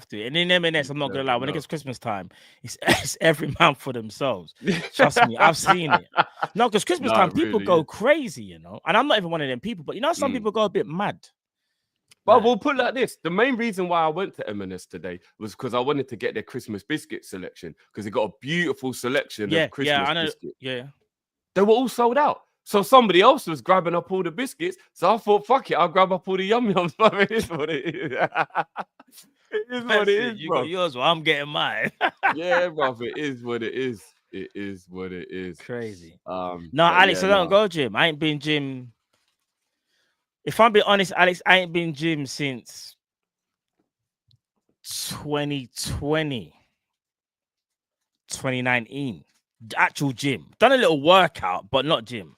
to. And in M&S, I'm not gonna lie. When it gets Christmas time, it's every man for themselves. Trust me, I've seen it. No, because Christmas time, people go crazy, you know. And I'm not even one of them people, but you know, some people go a bit mad. But we'll put it like this: the main reason why I went to M&S today was because I wanted to get their Christmas biscuit selection because they got a beautiful selection of Christmas biscuits. Yeah, they were all sold out. So somebody else was grabbing up all the biscuits. So I thought, fuck it, I'll grab up all the yum-yums. It is what it is. It is what it is, you got yours, well, I'm getting mine. Yeah, bro, it is what it is. It is what it is. Crazy. No, Alex, I don't go gym. I ain't been gym. If I'm being honest, Alex, I ain't been gym since 2020, 2019. Actual gym. Done a little workout, but not gym.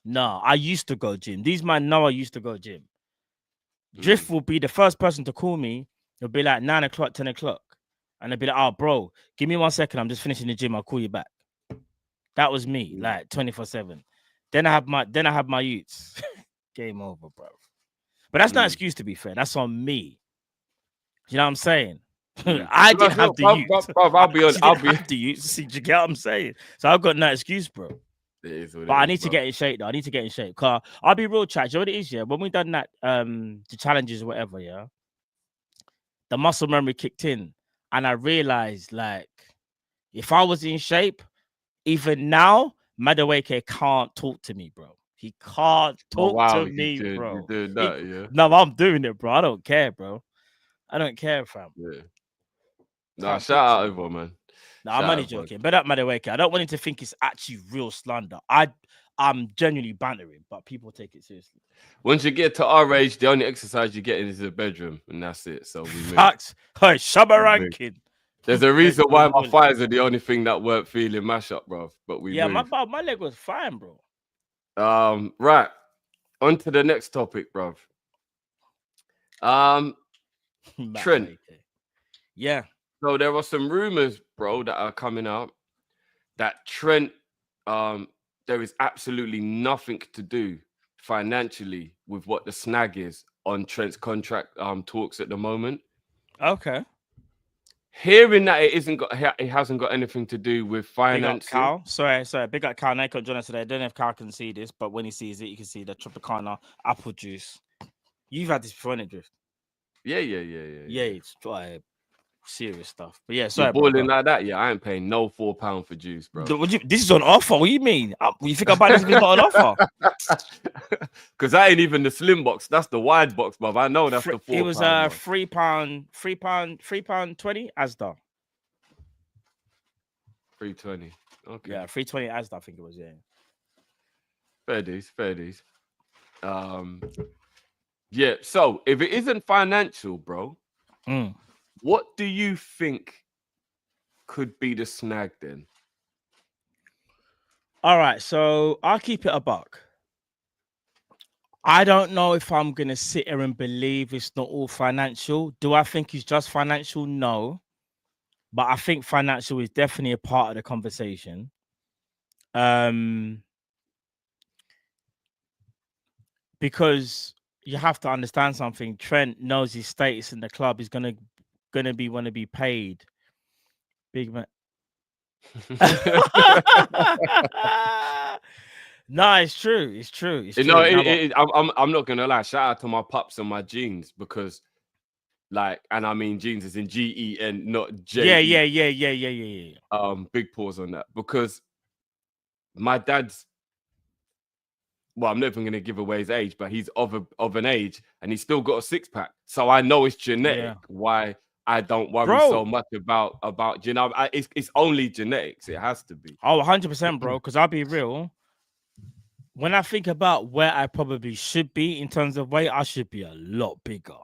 No, I used to go gym. These man know I used to go gym. Drift will be the first person to call me. It'll be like 9 o'clock, 10 o'clock. And they'll be like, oh, bro, give me 1 second. I'm just finishing the gym. I'll call you back. That was me, like 24/7. Then I have my youths. Game over, bro. But that's not an excuse, to be fair. That's on me. You know what I'm saying? I didn't have the youths. I'll be honest. I'll be the youths. See, do you get what I'm saying? So I've got no excuse, bro. But I need to get in shape, though. I need to get in shape. Cause I'll be real, chat. You know what it is, yeah? When we done that, the challenges or whatever, yeah, the muscle memory kicked in, and I realized, like, If I was in shape, even now, Madueke can't talk to me, bro. He can't Oh talk wow, to me, you're bro. doing that, yeah. No, I'm doing it, bro. I don't care, bro. I don't care, fam. Yeah. Nah, Can't shout talk to out me. everyone, man. No, Shout I'm out only everyone. joking. But that Madueke, I don't want him to think it's actually real slander. I'm genuinely bantering, but people take it seriously. Once you get to our age, the only exercise you get in is the bedroom, and that's it. So we move. Facts. Hey, Shabba We move. ranking. There's a reason Let's why move my on. thighs are the only thing that weren't feeling mashup, bro. But we Yeah, move. my leg was fine, bro. Right. On to the next topic, bro. Trent. Madueke. Yeah. So there are some rumors, bro, that are coming out that Trent, there is absolutely nothing to do financially with what the snag is on Trent's contract talks at the moment. Okay. Hearing that it hasn't got anything to do with Big up finances. Cal. Sorry. Big up Cal. Nico Jonas today. I don't know if Cal can see this, but when he sees it, you can see the Tropicana apple juice. You've had this before, innit, Drift? Yeah. Yeah, it's serious stuff. But yeah, You're sorry, balling bro. like that, yeah. I ain't paying no £4 for juice, bro. This is on offer. What do you mean? You think I buy this if it's not on offer? Because that ain't even the slim box. That's the wide box, bruv. I know that's the £4. It was £3, £3.20 Asda. 320. Okay. Yeah, 320 Asda. I think it was. Yeah. Fair dues. Yeah. So if it isn't financial, bro, what do you think could be the snag then? All right, so I'll keep it a buck. I don't know if I'm gonna sit here and believe it's not all financial. Do I think it's just financial? No, but I think financial is definitely a part of the conversation. Because you have to understand something. Trent knows his status in the club. He's gonna want to be paid. Big man. No, it's true. It's true. It's true. No, I'm not gonna lie. Shout out to my pups and my jeans because, like, and I mean jeans as in GEN, not J. Yeah. Big pause on that because my dad's. Well, I'm never going to give away his age, but he's of an age and he's still got a six pack. So I know it's genetic. Yeah. Why I don't worry so much about you know, it's only genetics. It has to be. Oh, 100%, bro. Because I'll be real. When I think about where I probably should be in terms of weight, I should be a lot bigger.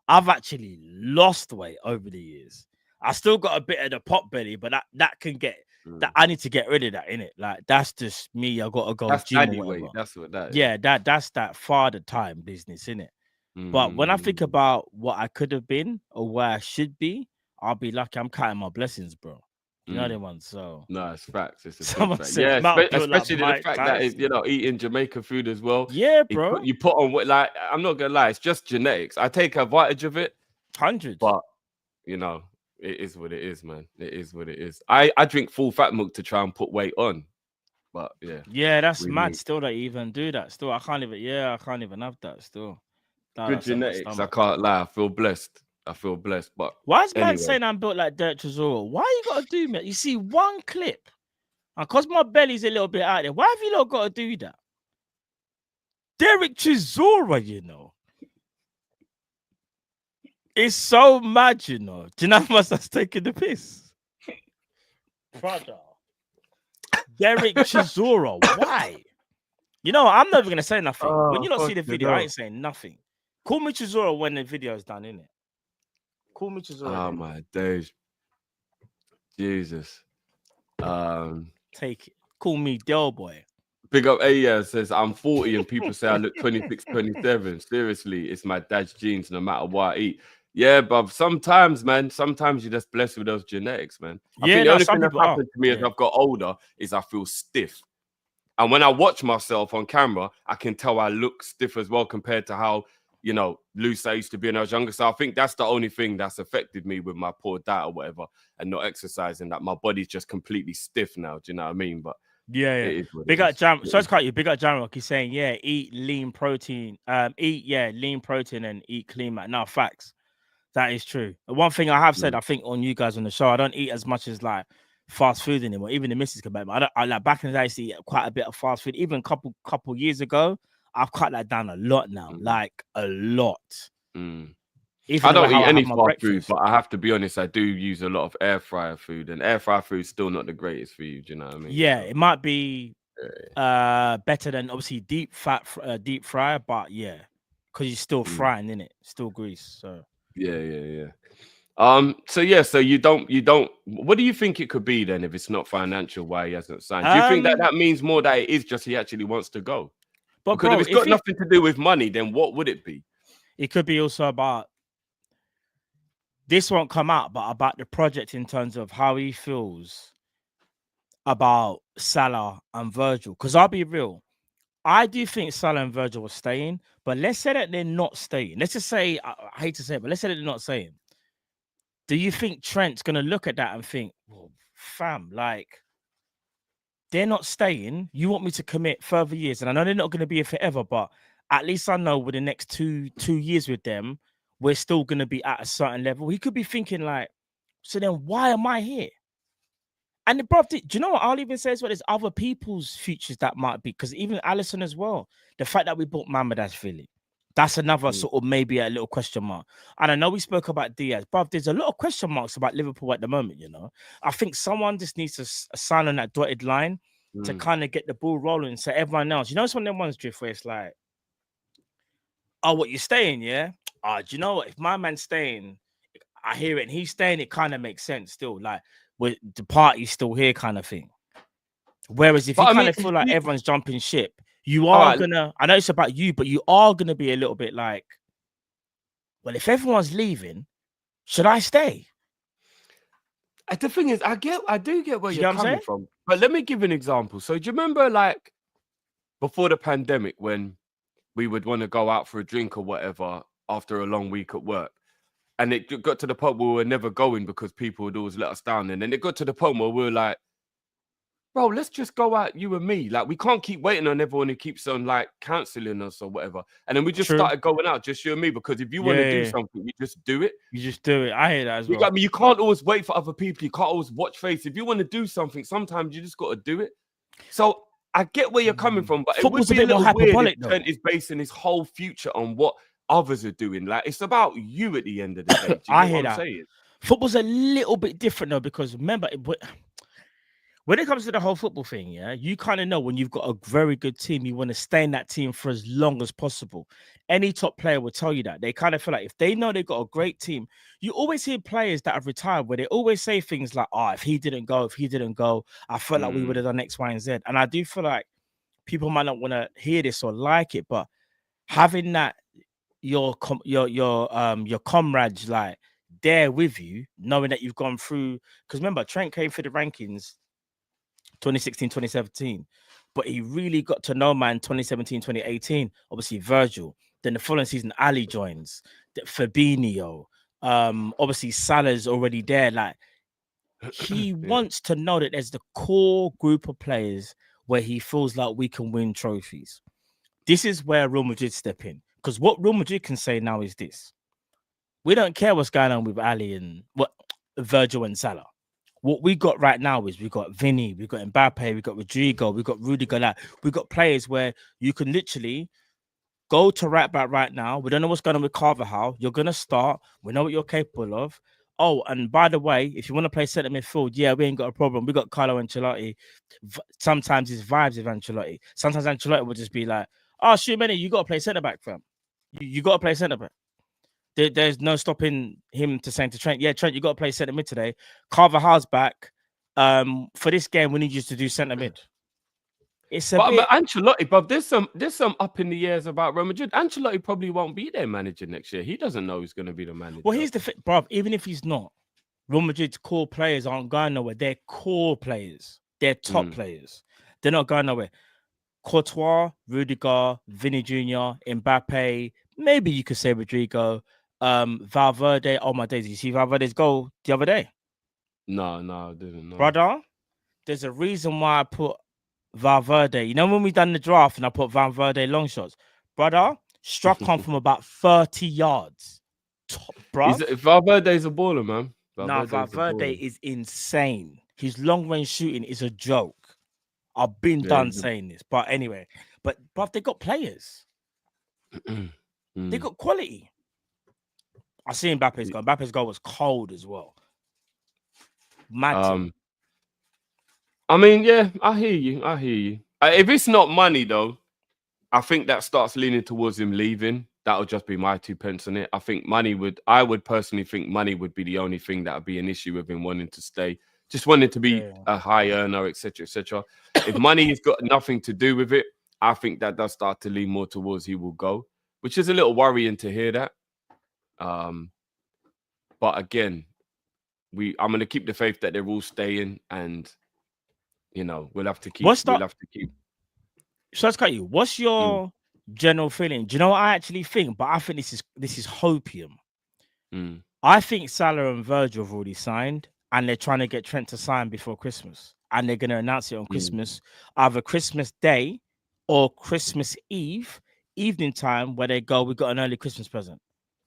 I've actually lost weight over the years. I still got a bit of the pot belly, but that can get that. I need to get rid of that, innit? Like that's just me. I gotta go That's gym daddy or whatever. weight. That's what that is. Yeah, that's that father time business, innit? But when I think about what I could have been or where I should be, I'll be lucky. I'm counting my blessings, bro. You know them ones. So no, it's facts. It's a someone fact. said, Yeah, especially like the Mike fact Tyson. that you know eating Jamaican food as well. Yeah, bro. You put on like I'm not gonna lie, it's just genetics. I take advantage of it. 100. But you know, it is what it is, man. It is what it is. I drink full fat milk to try and put weight on. But yeah, that's mad. Still, that even do that. Still, I can't even have that. Still, good genetics. I can't lie. I feel blessed. But why is man saying I'm built like Derek Chisora? Why you gotta do me? You see one clip, and cause my belly's a little bit out there. Why have you not got to do that? Derek Chisora, you know. It's so mad, you know. Do you know how much that's taking the piss? Brother. Derek Chisora, why? You know, I'm never gonna say nothing. When you don't see the video, I ain't saying nothing. Call me Chisora when the video is done, innit? Call me Chisora. Oh my days. Jesus. Take it. Call me Del Boy. Big up Aya says I'm 40 and people say I look 26, 27. Seriously, it's my dad's genes no matter what I eat. Yeah, but sometimes, man, you're just blessed with those genetics, man. I think the only thing that happened to me as I've got older is I feel stiff. And when I watch myself on camera, I can tell I look stiff as well compared to how, you know, loose I used to be when I was younger. So I think that's the only thing that's affected me with my poor diet or whatever and not exercising, that my body's just completely stiff now. Do you know what I mean? But yeah. Big up Jam. So it's quite you. Big up Jamrock. He's saying, yeah, eat lean protein. Lean protein and eat clean. Now, facts. That is true. One thing I have said, I think on you guys on the show, I don't eat as much as like fast food anymore. Even the missus come back. I like back in the day, I used to eat quite a bit of fast food. Even a couple years ago, I've cut that down a lot now, like a lot. Even I don't eat how I any have my fast food, breakfast. but I have to be honest, I do use a lot of air fryer food, and air fryer food's still not the greatest for you. Do you know what I mean? Yeah, So, it might be better than obviously deep deep fryer, but yeah, because you're still frying in it, still grease. So yeah. So yeah, so you don't. What do you think it could be then if it's not financial? Why he hasn't signed? Do you think that means more that it is just he actually wants to go? But Because bro, if it's got nothing to do with money, then what would it be? It could be also about this won't come out, but about the project in terms of how he feels about Salah and Virgil. Because I'll be real, I do think Salah and Virgil are staying, but let's say that they're not staying. Let's just say, I hate to say it, but let's say that they're not staying. Do you think Trent's going to look at that and think, well, fam, like, they're not staying. You want me to commit further years? And I know they're not going to be here forever, but at least I know with the next two years with them, we're still going to be at a certain level. He could be thinking like, so then why am I here? And the bro, do you know what I'll even say as well? There's other people's futures that might be, because even Allison as well. The fact that we bought Mamadashvili, that's another sort of maybe a little question mark. And I know we spoke about Diaz, but there's a lot of question marks about Liverpool at the moment, you know. I think someone just needs to sign on that dotted line to kind of get the ball rolling. So everyone else, you know, it's one of them ones, Drift, where it's like, oh, what, you're staying, yeah? Do you know what? If my man's staying, I hear it, and he's staying, it kind of makes sense still. Like, with the party's still here kind of thing. Whereas if you kind of feel like everyone's jumping ship, you are gonna, I know it's about you, but you are gonna be a little bit like, well, if everyone's leaving, should I stay? The thing is, I do get where you're coming from. But let me give an example. So do you remember like before the pandemic when we would want to go out for a drink or whatever after a long week at work? And it got to the point where we were never going because people would always let us down. And then it got to the point where we were like, bro, let's just go out, you and me. Like, we can't keep waiting on everyone who keeps on like cancelling us or whatever. And then we just started going out, just you and me, because if you want to do something, you just do it. You just do it. I hear that as well. I mean, you can't always wait for other people. You can't always watch face. If you want to do something, sometimes you just got to do it. So I get where you're coming from, but football's it would be a little hyperbolic, weird if Trent is basing his whole future on what others are doing. Like, it's about you at the end of the day. Do you I know hear what I'm that. saying? Football's a little bit different though, because remember, when it comes to the whole football thing, yeah, you kind of know when you've got a very good team, you want to stay in that team for as long as possible. Any top player will tell you that. They kind of feel like if they know they've got a great team, you always hear players that have retired where they always say things like, oh, if he didn't go, I felt like we would have done X, Y, and Z. And I do feel like people might not want to hear this or like it, but having that your comrades like there with you, knowing that you've gone through, because remember, Trent came through the rankings 2016, 2017, but he really got to know man 2017, 2018. Obviously, Virgil. Then the following season, Ali joins. Fabinho. Obviously, Salah's already there. Like, he wants to know that there's the core group of players where he feels like we can win trophies. This is where Real Madrid step in. Because what Real Madrid can say now is this: we don't care what's going on with Ali and Virgil and Salah. What we got right now is we got Vinny, we got Mbappe, we got Rodrigo, we got Rudiger. Like, we got players where you can literally go to right back right now. We don't know what's going on with Carvajal. You're going to start. We know what you're capable of. Oh, and by the way, if you want to play centre midfield, yeah, we ain't got a problem. We got Carlo Ancelotti. Sometimes it's vibes with Ancelotti. Sometimes Ancelotti will just be like, oh, shoot, man, you got to play centre back, fam. You got to play centre back. There's no stopping him to saying to Trent, yeah, Trent, you got to play centre mid today. Carvajal's back. For this game, we need you to do centre mid. It's but Ancelotti, but there's some up in the airs about Real Madrid. Ancelotti probably won't be their manager next year. He doesn't know who's going to be the manager. Well, here's the thing, bro. Even if he's not, Real Madrid's core players aren't going nowhere. They're core players. They're top players. They're not going nowhere. Courtois, Rudiger, Vinny Jr., Mbappe, maybe you could say Rodrigo, Valverde. Oh my days! You see Valverde's goal the other day? No, I didn't know. Brother, there's a reason why I put Valverde. You know when we done the draft and I put Valverde long shots, brother, struck on from about 30 yards. Top, bro. Valverde's a baller, man. Valverde is insane. his long range shooting is a joke. I've been done saying this, but anyway, but they got players. They got quality. I see Mbappe's goal. Mbappe's goal was cold as well. Mad. I mean, yeah, I hear you. If it's not money though, I think that starts leaning towards him leaving. That'll just be my 2 pence on it. I think I would personally think money would be the only thing that would be an issue with him wanting to stay. Just wanting to be a high earner, etc., etc. If money has got nothing to do with it, I think that does start to lean more towards he will go, which is a little worrying to hear that. But again, I'm going to keep the faith that they're all staying, and we'll have to keep. So let's cut you. What's your general feeling? Do you know what I actually think? But I think this is hopium. I think Salah and Virgil have already signed, and they're trying to get Trent to sign before Christmas, and they're going to announce it on Christmas, either Christmas Day or Christmas Eve evening time, where they go, "We got an early Christmas present."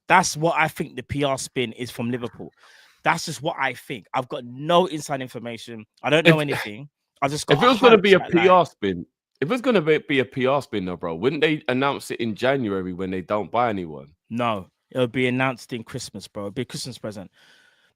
That's what I think the PR spin is from Liverpool. That's just what I think. I've got no inside information. I don't know anything. I just got. If it was going to be a PR spin. If it's going to be a PR spin, though, bro, wouldn't they announce it in January when they don't buy anyone? No, it'll be announced in Christmas, bro. It'll be a Christmas present.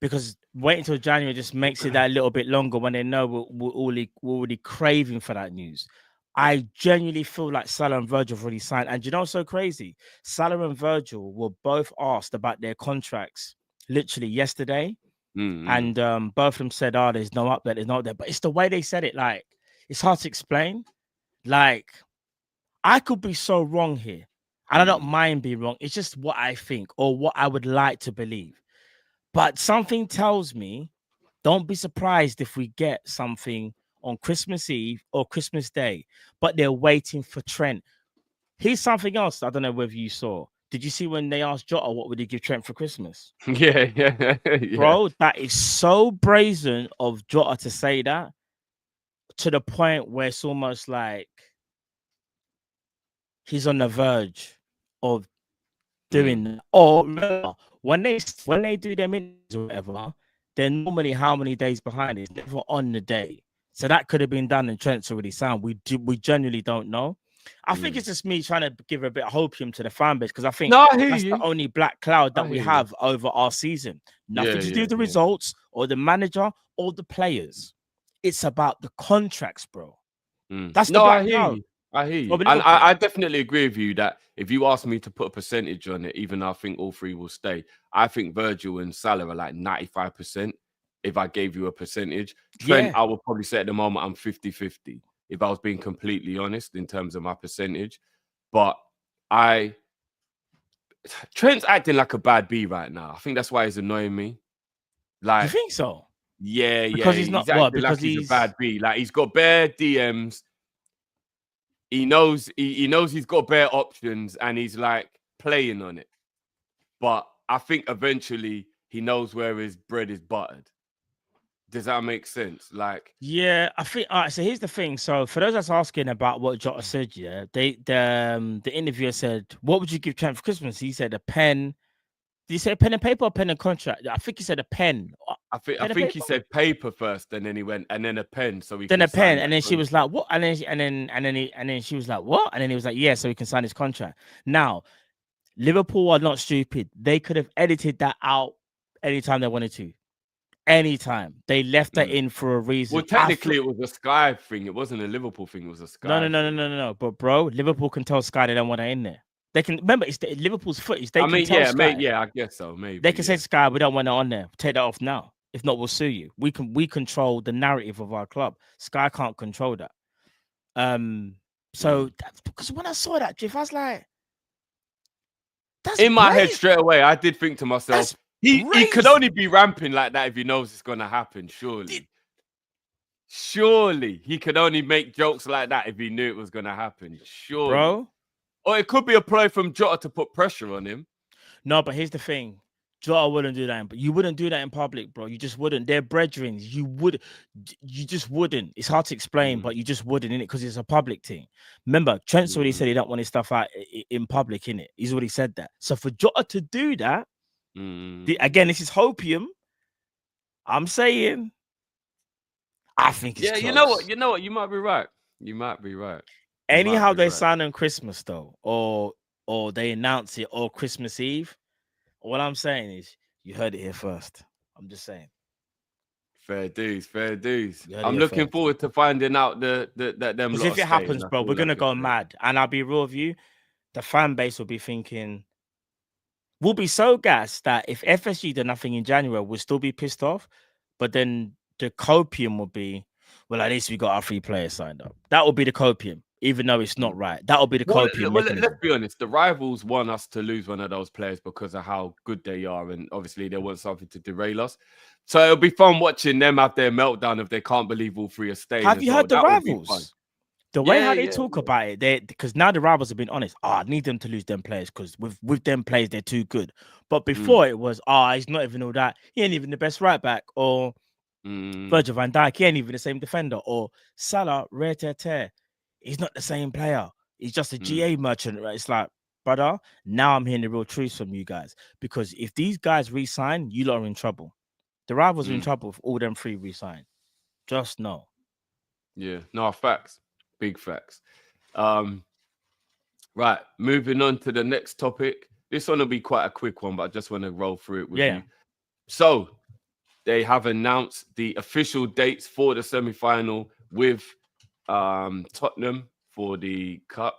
Because waiting until January just makes it that little bit longer when they know we're already craving for that news. I genuinely feel like Salah and Virgil have already signed. And you know what's so crazy? Salah and Virgil were both asked about their contracts literally yesterday. And both of them said, there's no update, there's no update. But it's the way they said it, like, it's hard to explain. Like, I could be so wrong here, and I don't mind being wrong. It's just what I think or what I would like to believe. But something tells me, don't be surprised if we get something on Christmas Eve or Christmas Day, but they're waiting for Trent. Here's something else. I don't know whether you saw. Did you see when they asked Jota what would he give Trent for Christmas? Yeah. Bro, that is so brazen of Jota to say that, to the point where it's almost like he's on the verge of doing that. Or remember, when they do their minutes or whatever, they're normally how many days behind? It's never on the day. So that could have been done and Trent's already signed. We genuinely don't know. I think it's just me trying to give a bit of hopium to the fan base, because I think that's the only black cloud that we have over our season. Nothing to do with the results or the manager or the players. It's about the contracts, bro. That's the black cloud. I hear you. And I definitely agree with you that if you ask me to put a percentage on it, even though I think all three will stay, I think Virgil and Salah are like 95%. If I gave you a percentage, Trent, I would probably say at the moment I'm 50-50. If I was being completely honest in terms of my percentage. But Trent's acting like a bad B right now. I think that's why he's annoying me. Like, you think so? Yeah. Because he's not what? Because he's a bad B. Like, he's got bare DMs. He knows he's got bare options and he's like playing on it. But I think eventually he knows where his bread is buttered. Does that make sense? Like, yeah, I think. All right, so here's the thing. So for those that's asking about what Jota said, the interviewer said, "What would you give Trent for Christmas?" He said a pen. Did he say pen and paper or pen and contract? I think he said a pen. I think he said paper first, and then he went and then a pen. So he then a pen, and then she was like, "What?" And then she was like, "What?" And then he was like, "Yeah," so he can sign his contract. Now, Liverpool are not stupid. They could have edited that out anytime they wanted to. Anytime. They left that in for a reason. Well, technically, it was a Sky thing. It wasn't a Liverpool thing. It was a Sky. No. But bro, Liverpool can tell Sky they don't want it in there. They can remember it's Liverpool's footage. They can tell Sky. I guess so. Maybe they can say to Sky, we don't want it on there. Take that off now. If not, we'll sue you. We control the narrative of our club. Sky can't control that. So because when I saw that, Jeff, I was like, that's in my head straight away. I did think to myself, he could only be ramping like that if he knows it's gonna happen. Surely he could only make jokes like that if he knew it was gonna happen. Surely, bro. Or it could be a ploy from Jota to put pressure on him. No, but here's the thing. Jota wouldn't do that. But you wouldn't do that in public, bro. You just wouldn't. They're brethren. You just wouldn't. It's hard to explain, but you just wouldn't, innit? Because it's a public thing. Remember, Trent's already said he don't want his stuff out in public, innit? He's already said that. So for Jota to do that, again, this is hopium. I'm saying I think it's Yeah, close. you know what, you might be right. You might be right. Anyhow, they right. sign on Christmas though, or they announce it, or Christmas Eve. What I'm saying is, you heard it here first. I'm just saying. Fair dues, fair dues. You heard it I'm here looking first. forward to finding out that them Because lot if are it staying. happens, That's bro, we're all I gonna can go say. mad. And I'll be real with you. The fan base will be thinking, we'll be so gassed that if FSG did nothing in January, we'll still be pissed off. But then the copium will be, well, at least we got our 3 players signed up. That will be the copium, even though it's not right. That will be the copium mechanism. Let's be honest. The rivals want us to lose one of those players because of how good they are, and obviously they want something to derail us. So it'll be fun watching them have their meltdown if they can't believe all 3 are staying. Have you heard the That would be fun. rivals? The way how they talk about it, because now the rivals have been honest. I need them to lose them players because with them players they're too good. But before it was, he's not even all that. He ain't even the best right back, or Virgil van Dijk. He ain't even the same defender, or Salah, rare tear. He's not the same player. He's just a GA merchant. Right? It's like, brother. Now I'm hearing the real truth from you guys, because if these guys resign, you lot are in trouble. The rivals are in trouble if all them 3 resign. Just know. Yeah, no facts. Big facts. Right, moving on to the next topic. This one will be quite a quick one, but I just want to roll through it with you. So they have announced the official dates for the semi-final with Tottenham for the Cup.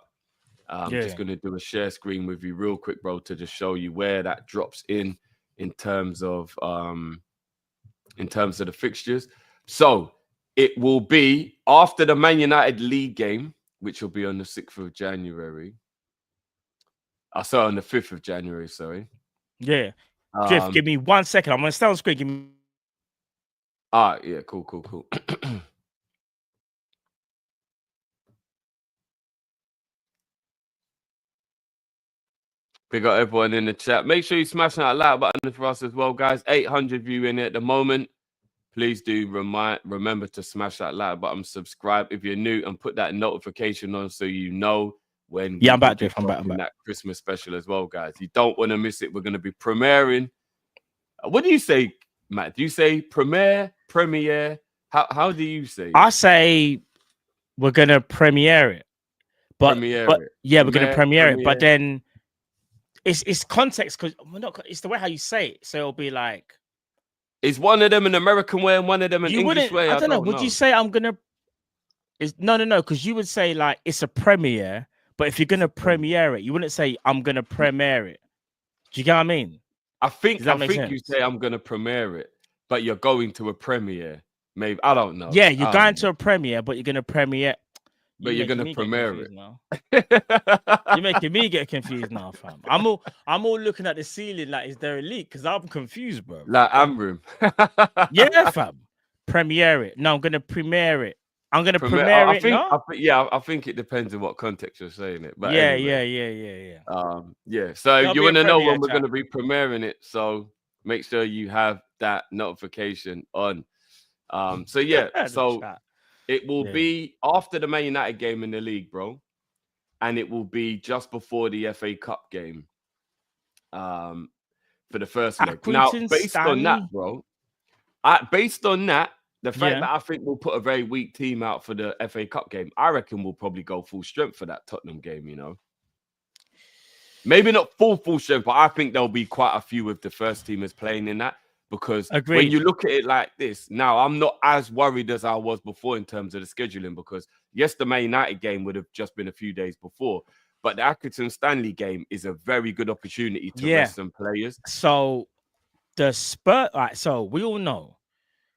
I'm just going to do a share screen with you real quick, bro, to just show you where that drops in terms of the fixtures. So it will be after the Man United League game, which will be on the 6th of January. Sorry, on the 5th of January, sorry. Yeah. Drift, give me 1 second. I'm going to stay on screen. Give me... Yeah, cool. We got everyone in the chat. Make sure you smash that like button for us as well, guys. 800 viewing at the moment. Please do remember to smash that like button, subscribe if you're new, and put that notification on so you know when I'm back, Drift. I'm back. That Christmas special as well, guys. You don't want to miss it. We're going to be premiering. What do you say, Matt? Do you say premiere? How do you say it? I say we're going to premiere it. We're going to premiere it. But then it's context, because it's the way how you say it. So it'll be like, is one of them an American way and one of them an English way? I don't know. Would you say I'm going to... No, because you would say like it's a premiere, but if you're going to premiere it, you wouldn't say I'm going to premiere it. Do you get what I mean? I think you say I'm going to premiere it, but you're going to a premiere. Maybe, I don't know. Yeah, you're going to a premiere, but you're going to premiere. But you're going to premiere it. Now. You're making me get confused now, fam. I'm all looking at the ceiling like, is there a leak? Because I'm confused, bro. Like Amroom. Yeah, fam. Premiere it. No, I'm going to premiere it. I'm going to premiere it. I think it depends on what context you're saying it. But yeah. So you want to know when we're going to be premiering it. So make sure you have that notification on. It will be after the Man United game in the league, bro. And it will be just before the FA Cup game for the first leg. Now, based on that, bro, the fact that I think we'll put a very weak team out for the FA Cup game, I reckon we'll probably go full strength for that Tottenham game, you know. Maybe not full strength, but I think there'll be quite a few of the first teamers playing in that. Because when you look at it like this, now I'm not as worried as I was before in terms of the scheduling, because yes, the Man United game would have just been a few days before, but the Accrington Stanley game is a very good opportunity to rest some players. So the Spurs, so we all know.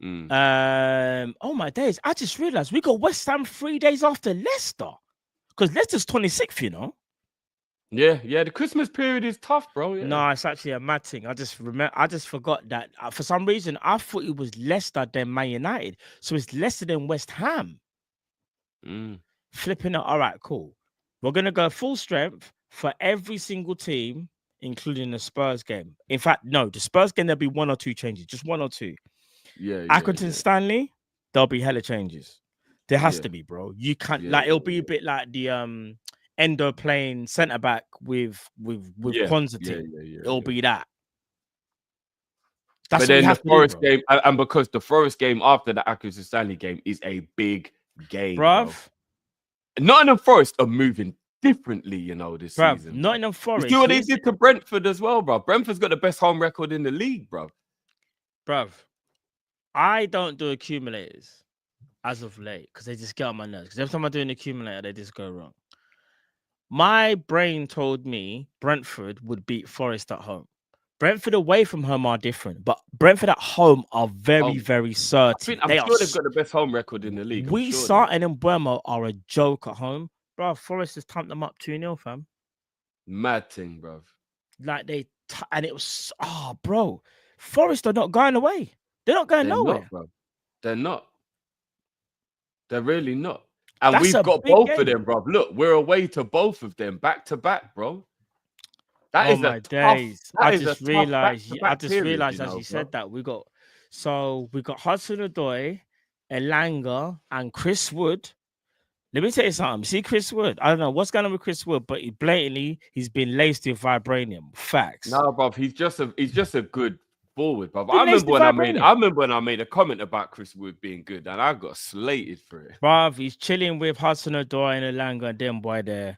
Oh my days! I just realized we got West Ham 3 days after Leicester, because Leicester's 26th, you know. Yeah, the Christmas period is tough, bro. Yeah. No, it's actually a mad thing. I just forgot that. For some reason, I thought it was Leicester than Man United. So it's Leicester than West Ham. Flipping it. All right, cool. We're going to go full strength for every single team, including the Spurs game. In fact, no, the Spurs game, there'll be 1 or 2 changes. Just 1 or 2. Accrington Stanley, there'll be hella changes. There has to be, bro. You can't, it'll be a bit like the... Endo playing centre back with quantity. It'll be that. That's But what you then the have to do, Forest bro. game, and because the Forest game after the Accrington Stanley game is a big game, bro. Bruv, Nottingham Forest are moving differently, you know, this season. Bro. Nottingham You Forest. see what they did to Brentford as well, bro. Brentford's got the best home record in the league, bro. Bruv, I don't do accumulators as of late because they just get on my nerves. Because every time I do an accumulator, they just go wrong. My brain told me Brentford would beat Forest at home. Brentford away from home are different, but Brentford at home are very, very certain. I'm sure they've got the best home record in the league. We saw and Mbeumo are a joke at home. Bro, Forest has tamped them up 2-0, fam. Mad thing, bro. Like and it was, bro. Forest are not going away. They're not going nowhere. Not, bro. They're not. They're really not. And That's we've got both game. of them, bro. Look, we're away to both of them back to back, bro. That is my days. I just realized as you said that we got Hudson-Odoi, Elanga, and Chris Wood. Let me tell you something. See Chris Wood. I don't know what's going on with Chris Wood, but he's been laced with vibranium. Facts. No, bro. He's just a good forward, bro. I remember when I made a comment about Chris Wood being good, and I got slated for it. Bruv, he's chilling with Hudson-Odoi and Elanga and them boy there.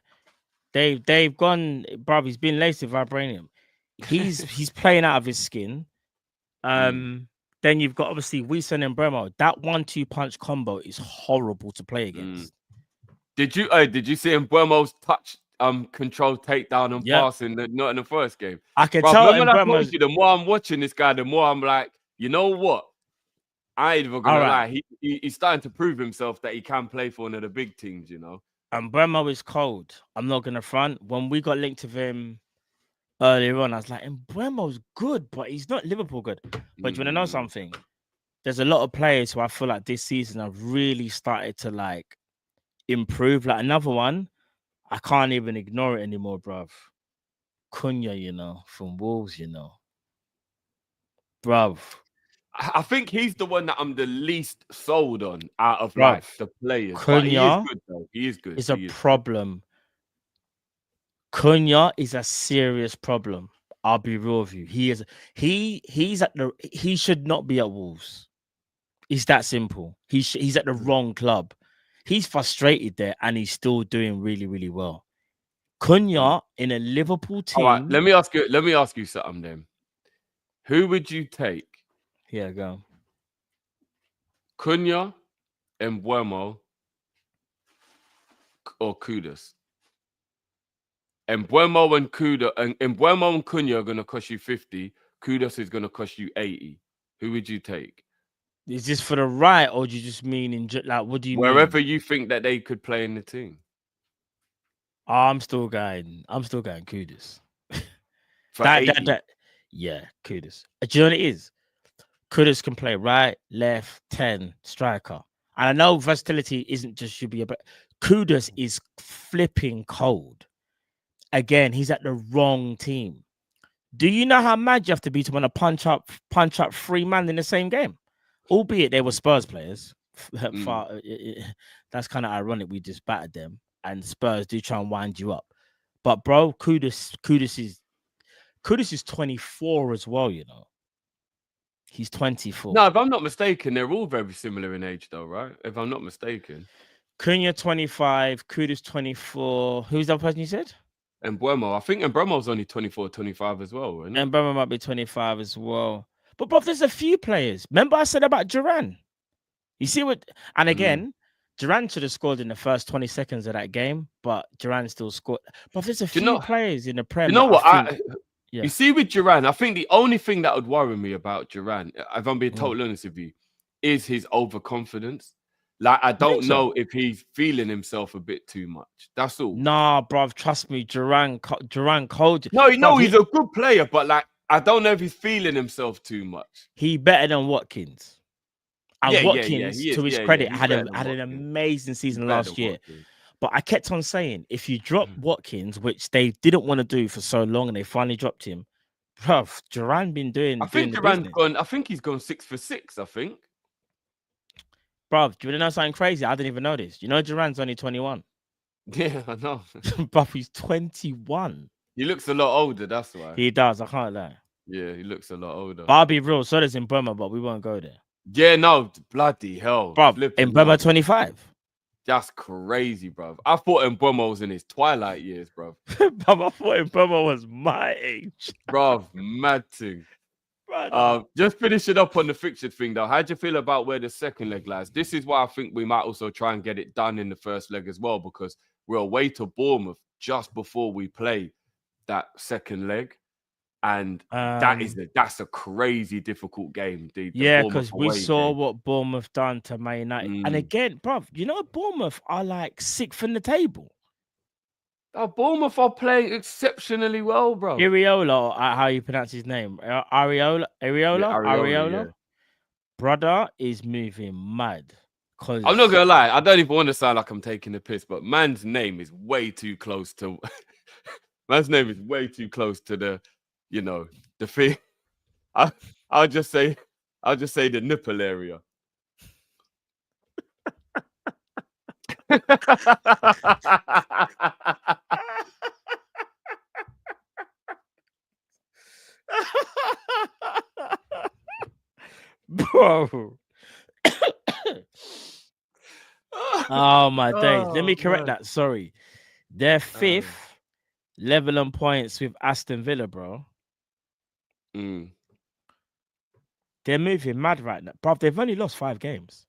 They've gone, bruv. He's been laced with vibranium. He's playing out of his skin. Then you've got obviously Wilson and Mbeumo. That 1-2 punch combo is horrible to play against. Did you see Mbeumo's touch control takedown and pass not in the first game? I can tell. The more I'm watching this guy, the more I'm like, you know what? I ain't even gonna lie. He's starting to prove himself that he can play for one of the big teams, you know. And Mbeumo is cold. I'm not gonna front. When we got linked with him earlier on, I was like, Mbeumo's good, but he's not Liverpool good. But you wanna know something? There's a lot of players who I feel like this season have really started to like improve. Like another one, I can't even ignore it anymore, bruv. Cunha, you know, from Wolves, you know. Bruv. I think he's the one that I'm the least sold on out of like the players. Cunha, but he is good though. He is good. It's a problem. Cunha is a serious problem. I'll be real with you. He should not be at Wolves. It's that simple. He's at the wrong club. He's frustrated there and he's still doing really, really well. Cunha in a Liverpool team. All right, let me ask you something then. Who would you take? Here, go. Cunha, Mbeumo, or Kudus? Mbeumo and Cunha are going to cost you 50. Kudus is going to cost you 80. Who would you take? Is this for the right, or do you just mean like what do you Wherever mean? you think that they could play in the team? I'm still going Kudus. Yeah, Kudus. Do you know what it is? Kudus can play right, left, 10, striker. And I know versatility should be but Kudus is flipping cold. Again, he's at the wrong team. Do you know how mad you have to be to want to punch up 3 men in the same game? Albeit they were Spurs players. That's kind of ironic. We just battered them, and Spurs do try and wind you up. But bro, Kudus is 24 as well. You know, he's 24. No, if I'm not mistaken, they're all very similar in age, though, right? If I'm not mistaken, Cunha 25, Kudus 24. Who's that person you said? Mbeumo. I think Mbeumo's only 24, 25 as well, isn't it? And Mbeumo might be 25 as well. But bro, there's a few players. Remember I said about Duran? You see what? And again, Duran should have scored in the first 20 seconds of that game, but Duran still scored. But there's a few players in the Prem. You know what? You see with Duran, I think the only thing that would worry me about Duran, if I'm being totally honest with you, is his overconfidence. Like, I don't know if he's feeling himself a bit too much. That's all. Nah, bruv, trust me, Duran cold. No, he's a good player, but like, I don't know if he's feeling himself too much. He better than Watkins. And Watkins, to his credit, had an amazing season last year. But I kept on saying, if you drop Watkins, which they didn't want to do for so long, and they finally dropped him, bruv, Duran been doing. I think Duran's gone. I think he's gone 6 for 6. I think. Bruv, do you want to know something crazy? I didn't even know this. You know, Duran's only 21. Yeah, I know. Bruv, he's 21. He looks a lot older. That's why he does. I can't lie. Yeah, he looks a lot older. But I'll be real, so does in Burma, but we won't go there. Yeah, no, bloody hell. Bro, Flipping in Burma hell. 25. That's crazy, bro. I thought Mbeumo was in his twilight years, bro. But I thought in Burma was my age. Bro, mad thing. Brother. Just finishing up on the fixture thing, though. How do you feel about where the second leg lies? This is why I think we might also try and get it done in the first leg as well, because we're away to Bournemouth just before we play that second leg. And that's a crazy difficult game. Yeah, Bournemouth because we away saw game. what Bournemouth done to Man United. And again, bruv, you know Bournemouth are like sixth in the table. Oh, Bournemouth are playing exceptionally well, bro. Iriola, or how you pronounce his name? Ariola? Yeah. Brother is moving mad. I'm not gonna lie, I don't even want to sound like I'm taking the piss, but man's name is way too close to man's name is way too close to the, you know, the thing. I'll just say the nipple area. Bro. Oh my days. Let me correct that. Sorry. They're fifth, level on points with Aston Villa, bro. They're moving mad right now. Bro, they've only lost 5 games.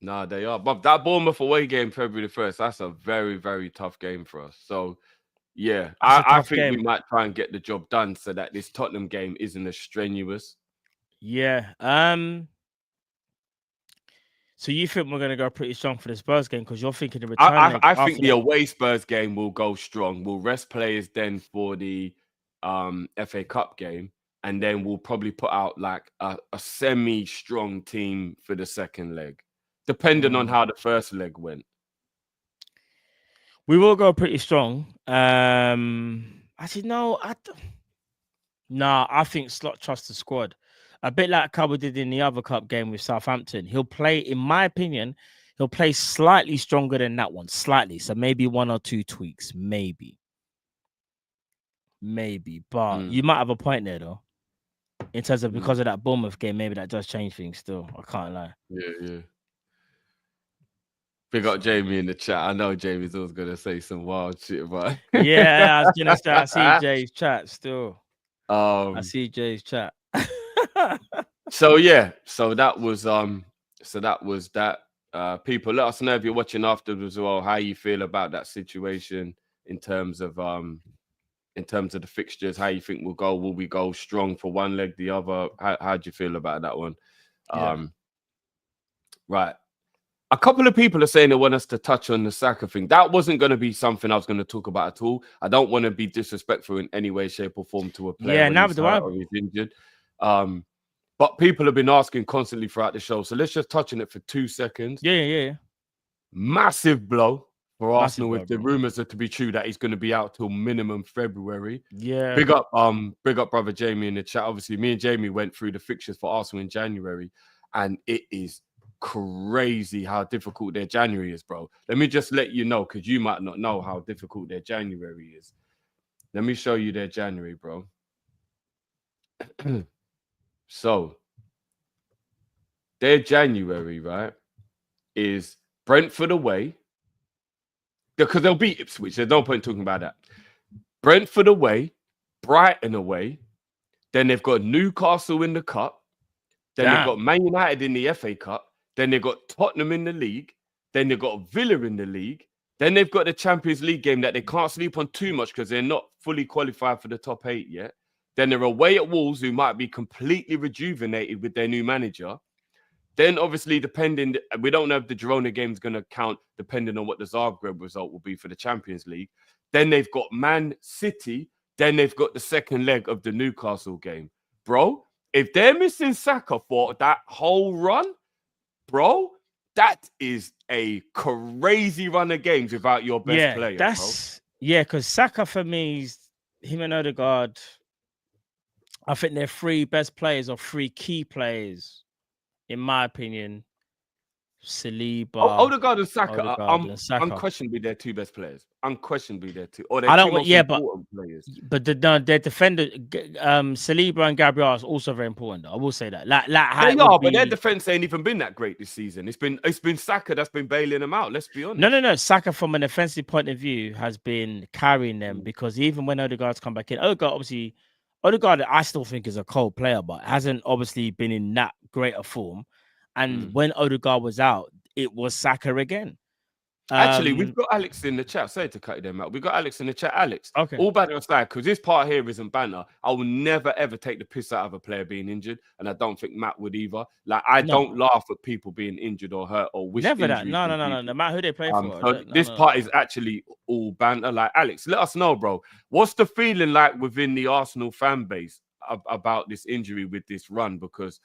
Nah, they are. But that Bournemouth away game, February the 1st, that's a very, very tough game for us. So, yeah, I think we might try and get the job done so that this Tottenham game isn't as strenuous. Yeah. So you think we're going to go pretty strong for the Spurs game because you're thinking the return leg? I think the away Spurs game will go strong. We'll rest players then for the FA Cup game. And then we'll probably put out like a semi-strong team for the second leg, depending on how the first leg went. We will go pretty strong. Actually, no. I think Slot trusts the squad. A bit like how we did in the other cup game with Southampton. He'll play, in my opinion, he'll play slightly stronger than that one. Slightly. So maybe 1 or 2 tweaks. Maybe. But you might have a point there, though. In terms of because of that Bournemouth game, maybe that does change things still. I can't lie. Yeah. Big up Jamie in the chat. I know Jamie's always going to say some wild shit, but... Yeah, I was going to say, I see Jay's chat still. I see Jay's chat. So that was that. People, let us know if you're watching afterwards as well how you feel about that situation in terms of the fixtures, how you think we'll go. Will we go strong for one leg, the other? How do you feel about that one? Right. A couple of people are saying they want us to touch on the Saka thing. That wasn't going to be something I was going to talk about at all. I don't want to be disrespectful in any way, shape, or form to a player. Yeah, now do I. Or he's injured. But people have been asking constantly throughout the show. So let's just touch on it for 2 seconds. Yeah. Massive blow for Arsenal if the rumours are to be true that he's going to be out till minimum February. Yeah. Big up brother Jamie in the chat. Obviously, me and Jamie went through the fixtures for Arsenal in January, and it is crazy how difficult their January is, bro. Let me just let you know, because you might not know how difficult their January is. Let me show you their January, bro. So, their January, right, is Brentford away. Because they'll beat Ipswich. There's no point talking about that. Brentford away, Brighton away. Then they've got Newcastle in the Cup. Then they've got Man United in the FA Cup. Then they've got Tottenham in the league. Then they've got Villa in the league. Then they've got the Champions League game that they can't sleep on too much because they're not fully qualified for the top 8 yet. Then they're away at Wolves, who might be completely rejuvenated with their new manager. Then, obviously, depending, we don't know if the Girona game is going to count, depending on what the Zagreb result will be for the Champions League. Then they've got Man City. Then they've got the second leg of the Newcastle game. Bro, if they're missing Saka for that whole run, bro, that is a crazy run of games without your best player. Because Saka for me is him and Odegaard. I think they're 3 best players or 3 key players, in my opinion. Saliba, Odegaard and Saka Odegaard are and Saka. unquestionably their two best players. Unquestionably their two, or I their don't two want- most yeah, but- important players. But their defender, Saliba and Gabriel is also very important. I will say that. Like how They it are, would but their be- defense ain't even been that great this season. It's been Saka that's been bailing them out. Let's be honest. No. Saka, from an offensive point of view, has been carrying them because even when Odegaard's come back in, Odegaard, I still think is a cold player, but hasn't obviously been in that great a form. And when Odegaard was out, it was Saka again. Actually, we've got Alex in the chat. Sorry to cut them out. We've got Alex in the chat. Alex, Okay. All banter aside, because this part here isn't banter. I will never ever take the piss out of a player being injured, and I don't think Matt would either. Like I don't laugh at people being injured or hurt or wish Never that. injuries No. on people. No matter who they play for. So this part is actually all banter. Like Alex, let us know, bro. What's the feeling like within the Arsenal fan base about this injury with this run? Because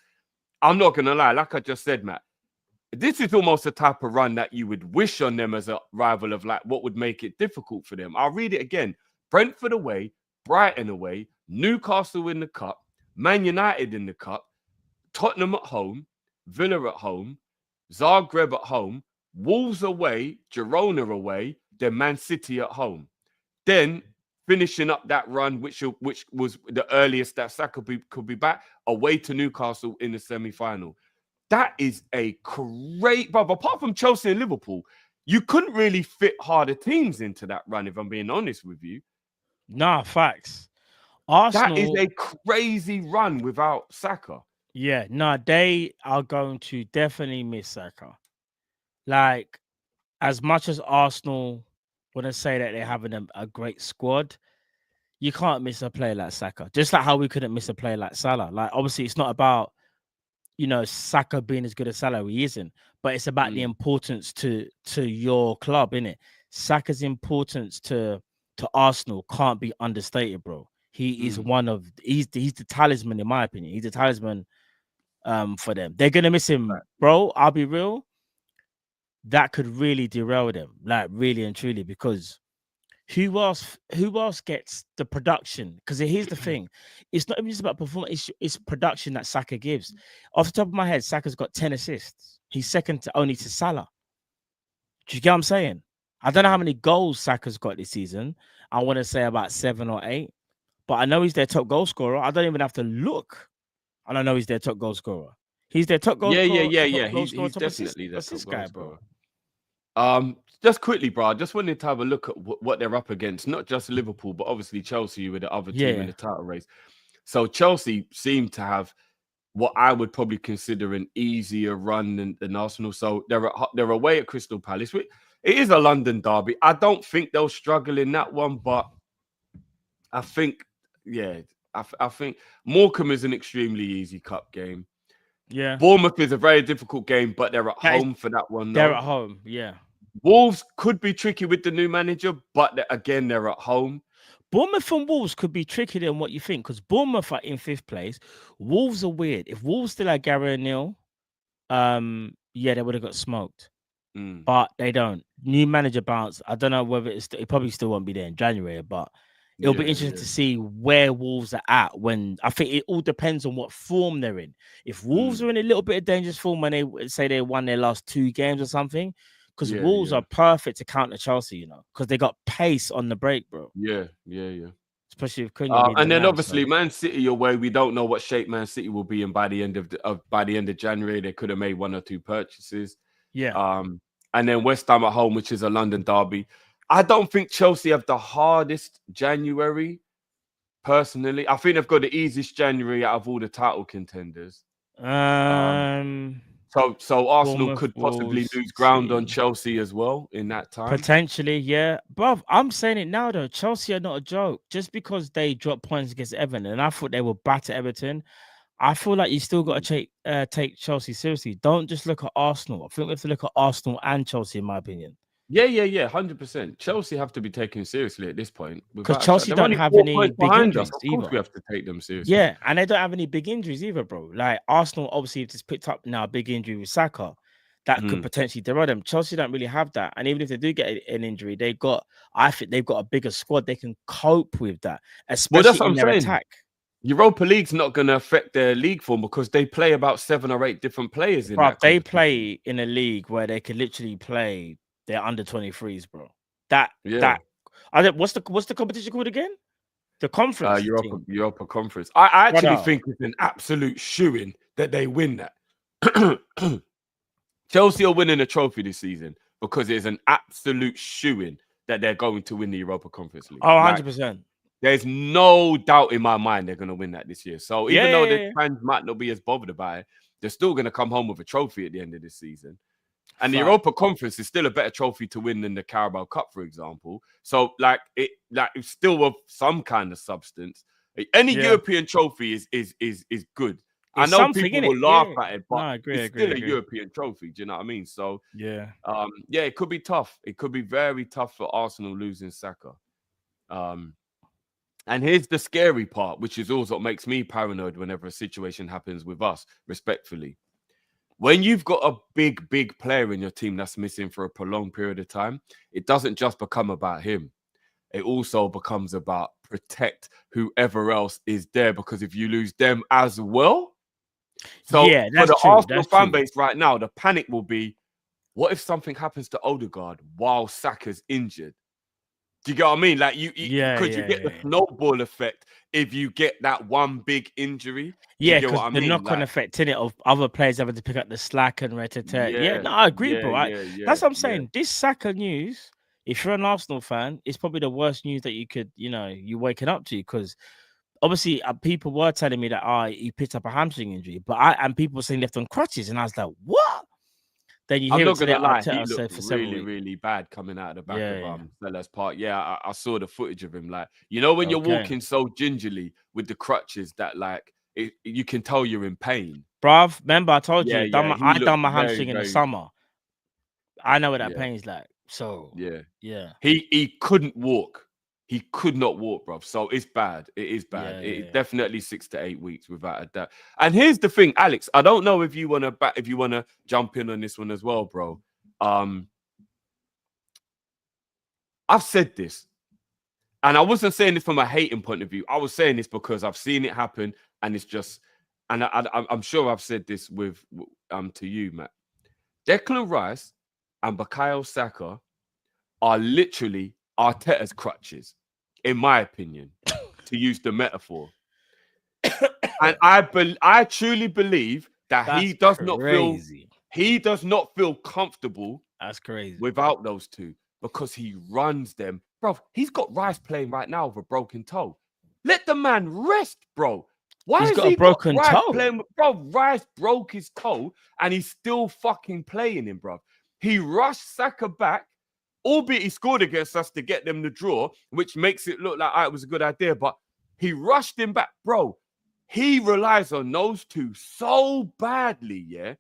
I'm not gonna lie, like I just said, Matt. This is almost the type of run that you would wish on them as a rival of like what would make it difficult for them. I'll read it again. Brentford away, Brighton away, Newcastle in the cup, Man United in the cup, Tottenham at home, Villa at home, Zagreb at home, Wolves away, Girona away, then Man City at home. Then finishing up that run, which was the earliest that Saka could be back, away to Newcastle in the semi-final. That is a great, but apart from Chelsea and Liverpool, you couldn't really fit harder teams into that run, if I'm being honest with you. Nah, facts. Arsenal, that is a crazy run without Saka. Yeah, no, they are going to definitely miss Saka. Like, as much as Arsenal want to say that they're having a great squad, you can't miss a player like Saka. Just like how we couldn't miss a player like Salah. Like, obviously, it's not about Saka being as good as Salah, he isn't. But it's about the importance to your club, innit? Saka's importance to Arsenal can't be understated, bro. He is he's the talisman, in my opinion. He's the talisman for them. They're gonna miss him, bro. I'll be real. That could really derail them, like really and truly, because who else gets the production? Because here's the thing, it's not even just about performance, it's production that Saka gives. Off the top of my head, Saka's got 10 assists. He's second only to Salah. Do you get what I'm saying? I don't know how many goals Saka's got this season. I want to say about 7 or 8, but I know he's their top goal scorer. I don't even have to look. I don't know he's their top goal scorer. He's their top goal scorer. Yeah. He's definitely their top goal scorer. Just quickly, bro, I just wanted to have a look at what they're up against. Not just Liverpool, but obviously Chelsea with the other team in the title race. So Chelsea seem to have what I would probably consider an easier run than Arsenal. So they're away at Crystal Palace. It is a London derby. I don't think they'll struggle in that one, but I think, I think Morecambe is an extremely easy cup game. Yeah. Bournemouth is a very difficult game, but they're at home for that one. They're at home, yeah. Wolves could be tricky with the new manager, but again, they're at home. Bournemouth and Wolves could be trickier than what you think, because Bournemouth are in 5th place. Wolves are weird. If Wolves still had Gary O'Neill, they would have got smoked. But they don't. New manager bounce. I don't know whether it probably still won't be there in January, but it'll be interesting to see where Wolves are at when. I think it all depends on what form they're in. If Wolves are in a little bit of dangerous form when they say they won their last 2 games or something, because Wolves are perfect to counter Chelsea, because they got pace on the break, bro. Yeah. Especially if Cunha. And then obviously Man City away. We don't know what shape Man City will be in by the end of January. They could have made 1 or 2 purchases. Yeah. And then West Ham at home, which is a London derby. I don't think Chelsea have the hardest January. Personally, I think they've got the easiest January out of all the title contenders. So Arsenal could possibly lose ground on Chelsea as well in that time. Potentially, yeah. Bruv, I'm saying it now though. Chelsea are not a joke. Just because they dropped points against Everton, and I thought they would batter Everton, I feel like you still got to take Chelsea seriously. Don't just look at Arsenal. I think we have to look at Arsenal and Chelsea, in my opinion. Yeah, 100%. Chelsea have to be taken seriously at this point. Because Chelsea don't have any big injuries either. Of course we have to take them seriously. Yeah, and they don't have any big injuries either, bro. Like, Arsenal obviously just picked up now a big injury with Saka. That could potentially derail them. Chelsea don't really have that. And even if they do get an injury, I think they've got a bigger squad. They can cope with that, especially in their attack. Europa League's not going to affect their league form because they play about 7 or 8 different players in Bro, that they competition. play in a league where they could literally play their under 23s, bro. That I don't, what's the competition called again? The conference team. Europa Conference. I actually Brother. think it's an absolute shoo-in that they win that. Chelsea are winning a trophy this season because it's an absolute shoo-in that they're going to win the Europa Conference League. Oh, 100%. There's no doubt in my mind they're going to win that this year. So even though the fans might not be as bothered about it, they're still going to come home with a trophy at the end of this season. And the Europa Conference is still a better trophy to win than the Carabao Cup, for example. So it's still of some kind of substance. Any European trophy is good. I know people will laugh at it, but it's still a European trophy. Do you know what I mean? So it could be tough. It could be very tough for Arsenal losing Saka. And here's the scary part, which is also what makes me paranoid whenever a situation happens with us, respectfully. When you've got a big player in your team that's missing for a prolonged period of time, it doesn't just become about him. It also becomes about protect whoever else is there, because if you lose them as well. So for the Arsenal fan base right now, the panic will be, what if something happens to Odegaard while Saka's injured? Do you get what I mean? Like you get the snowball effect if you get that one big injury. Yeah, because the knock-on effect in it of other players having to pick up the slack and I agree, bro. That's what I'm saying. This Saka news, if you're an Arsenal fan, it's probably the worst news that you could, you're waking up to, because obviously people were telling me that he picked up a hamstring injury, and people were saying left on crutches, and I was like, what? Then you hear I'm not gonna lie, he looked looked really bad coming out of the back of Salah's part. Yeah, I saw the footage of him. Like, when you're walking so gingerly with the crutches that you can tell you're in pain. Bruv, remember I told you, I done my hamstring in the summer. I know what that pain's like. So yeah. He couldn't walk. He could not walk, bro. So it's bad. It is bad. It's definitely 6 to 8 weeks without a doubt. And here's the thing, Alex. I don't know if you wanna jump in on this one as well, bro. I've said this, and I wasn't saying this from a hating point of view. I was saying this because I've seen it happen, and it's just, and I'm sure I've said this with to you, Matt. Declan Rice and Bukayo Saka are literally Arteta's crutches, in my opinion, to use the metaphor. And I truly believe that he does not feel comfortable. That's crazy without those two, because he runs them, bro. He's got Rice playing right now with a broken toe. Let the man rest, bro. Why he's has got he a broken got Rice toe? Playing, bro, Rice broke his toe and he's still fucking playing him, bro. He rushed Saka back, albeit he scored against us to get them the draw, which makes it look like it was a good idea, but he rushed him back, bro. He relies on those two so badly,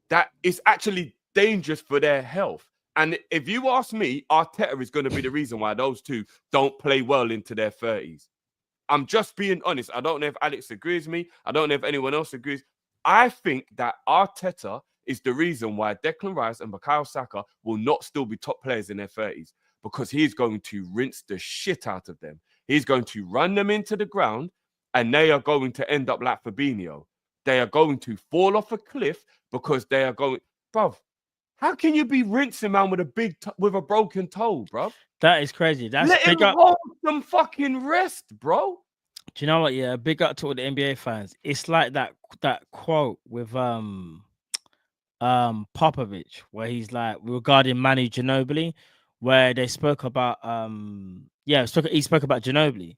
that it's actually dangerous for their health. And if you ask me, Arteta is going to be the reason why those two don't play well into their 30s. I'm just being honest. I don't know if Alex agrees with me. I don't know if anyone else agrees. I think that Arteta is the reason why Declan Rice and Bukayo Saka will not still be top players in their 30s, because he's going to rinse the shit out of them. He's going to run them into the ground, and they are going to end up like Fabinho. They are going to fall off a cliff because they are going, bruv. How can you be rinsing man with a broken toe, bruv? That is crazy. That's let him hold some fucking rest, bro. Do you know what? Yeah, big up to all the NBA fans. It's like that quote with Popovich, where he's like, regarding Manu Ginobili, where they spoke about he spoke about Ginobili.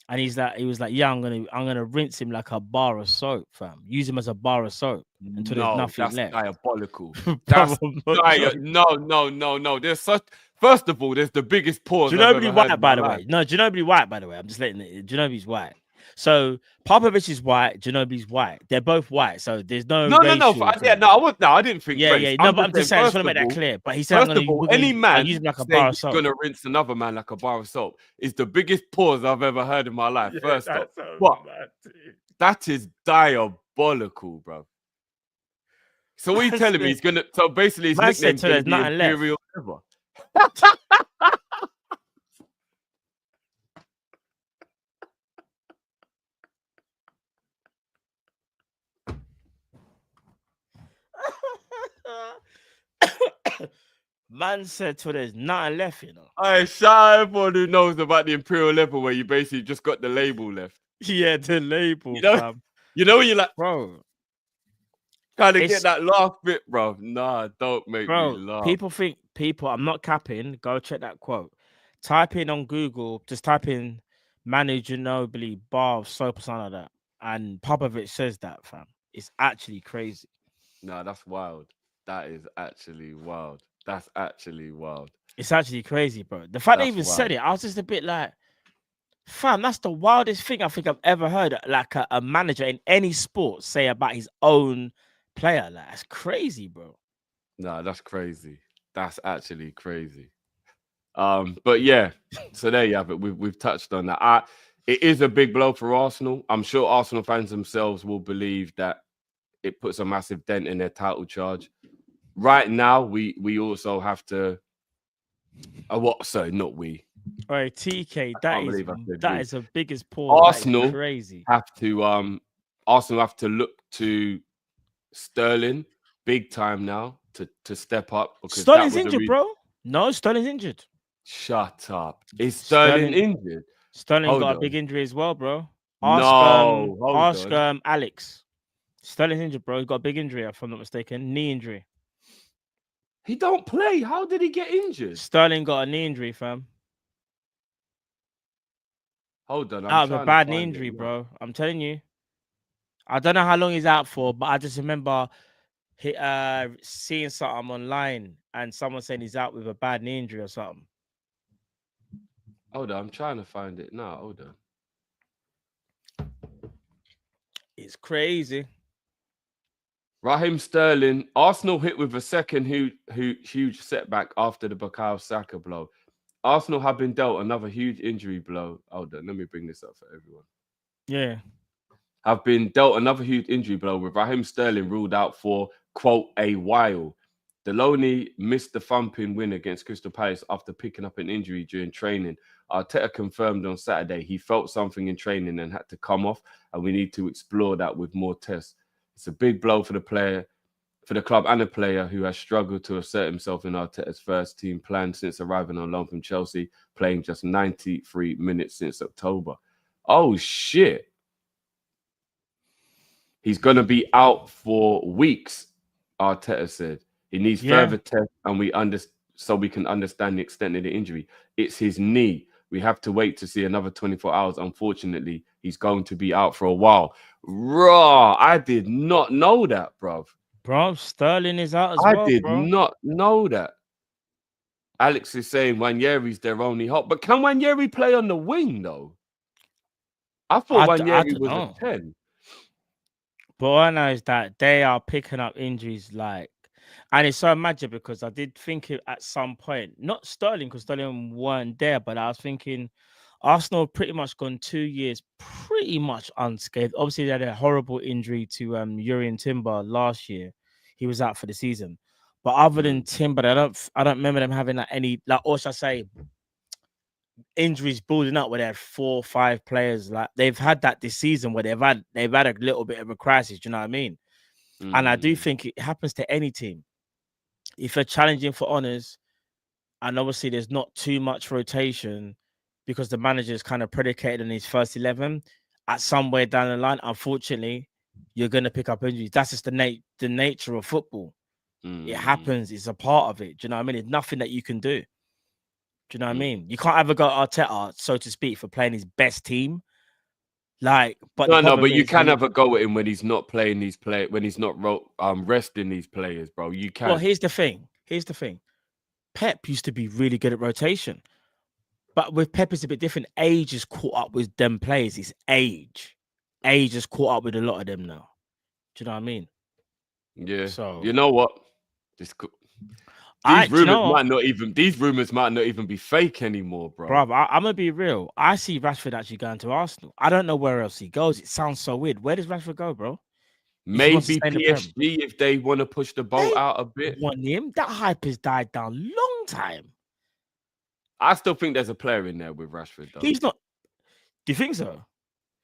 And he was like, yeah, I'm gonna rinse him like a bar of soap, fam. Use him as a bar of soap until there's nothing left. Diabolical. That's no. There's such. First of all, there's the biggest pause. Ginobili white, by the way. No, Ginobili white, by the way. I'm just letting it. Ginobili's white. So Popovich is white. Ginobili's white. They're both white. So there's no. No. I didn't think. Yeah. No, but I'm just saying. I just want to make that clear. But he said, first of all, any man use him like a bar of soap. Gonna rinse another man like a bar of soap is the biggest pause I've ever heard in my life. First off, that is diabolical, bro. So what are you telling me? He's gonna. So basically, his nickname's gonna be Imperial Ever. Man said to there's nothing left, you know. Hey, shout out everyone who knows about the Imperial level where you basically just got the label left. Yeah, the label, You know, fam. you're like, Bro, trying to it's- get that last bit, bro. Nah, don't make me laugh. people, I'm not capping. Go check that quote. Type in on Google, just type in Manu Ginobili bar of soap or something like that. And Popovich says that, fam. It's actually crazy. Nah, that's wild. That is actually wild. That's actually wild. It's actually crazy, bro. The fact they That's even wild. said it, I was just a bit like, fam, that's the wildest thing I think I've ever heard. Like a manager in any sport say about his own player. Like, that's crazy, bro. Nah, that's crazy. That's actually crazy. But yeah, so there you have it. We've touched on that. It is a big blow for Arsenal. I'm sure Arsenal fans themselves will believe that it puts a massive dent in their title charge. Right now, we also have to. What? Sorry, not we. All right, TK, can't believe I said that we. is the biggest pause. Arsenal Crazy. have to. Arsenal have to look to Sterling big time now to step up because Sterling's that was injured, bro. No, Sterling's injured. Shut up. Is Sterling injured? Sterling Hold got on. a big injury as well, bro. Hold Ask on. Alex. Sterling's injured, bro. He got a big injury, if I'm not mistaken. Knee injury. He don't play. How did he get injured? Sterling got a knee injury, fam. Hold on. Out of a bad knee injury, bro. I'm telling you. I don't know how long he's out for, but I just remember seeing something online and someone saying he's out with a bad knee injury or something. Hold on. I'm trying to find it now. Hold on. It's crazy. Raheem Sterling. Arsenal hit with a second huge setback after the Bukayo Saka blow. Arsenal have been dealt another huge injury blow. Hold on. Let me bring this up for everyone. Yeah. Have been dealt another huge injury blow with Raheem Sterling ruled out for, quote, a while. Delaney missed the thumping win against Crystal Palace after picking up an injury during training. Arteta confirmed on Saturday he felt something in training and had to come off, and we need to explore that with more tests. It's a big blow for the player, for the club and the player who has struggled to assert himself in Arteta's first team plan since arriving on loan from Chelsea, playing just 93 minutes since October. Oh, shit. He's going to be out for weeks, Arteta said. He needs further tests and so we can understand the extent of the injury. It's his knee. We have to wait to see another 24 hours. Unfortunately, he's going to be out for a while. Raw. I did not know that, bruv. Bro, Sterling is out as well, I did bro. not know that. Alex is saying Wanyeri's their only hope. But can Wanyeri play on the wing, though? I thought Wanyeri was a 10. But all I know is that they are picking up injuries like, and it's so magic because I did think it at some point, not Sterling because Sterling weren't there, but I was thinking Arsenal pretty much gone 2 years pretty much unscathed. Obviously, they had a horrible injury to Urian Timber last year. He was out for the season. But other than Timber, I don't remember them having like any, like, or should I say, injuries building up where they had 4 or 5 players. Like they've had that this season where they've had a little bit of a crisis. Do you know what I mean? And I do think it happens to any team. If you're challenging for honors, and obviously there's not too much rotation because the manager is kind of predicated on his first 11, at somewhere down the line, unfortunately, you're going to pick up injuries. That's just the nature of football. It happens. It's a part of it. Do you know what I mean? It's nothing that you can do. Do you know what I mean? You can't ever go Arteta, so to speak, for playing his best team. Like, but but you can have a go at him when he's not playing these players, when he's not resting these players, bro. You can. Well, here's the thing. Pep used to be really good at rotation, but with Pep it's a bit different. Age has caught up with them players. It's age. Age has caught up with a lot of them now. Do you know what I mean? Yeah. So you know what? These rumors might not even be fake anymore, bro. Bro, I'm gonna be real. I see Rashford actually going to Arsenal. I don't know where else he goes. It sounds so weird. Where does Rashford go, bro? Maybe PSG if they want to push the boat out a bit. Want him? That hype has died down long time. I still think there's a player in there with Rashford, though. He's not. Do you think so?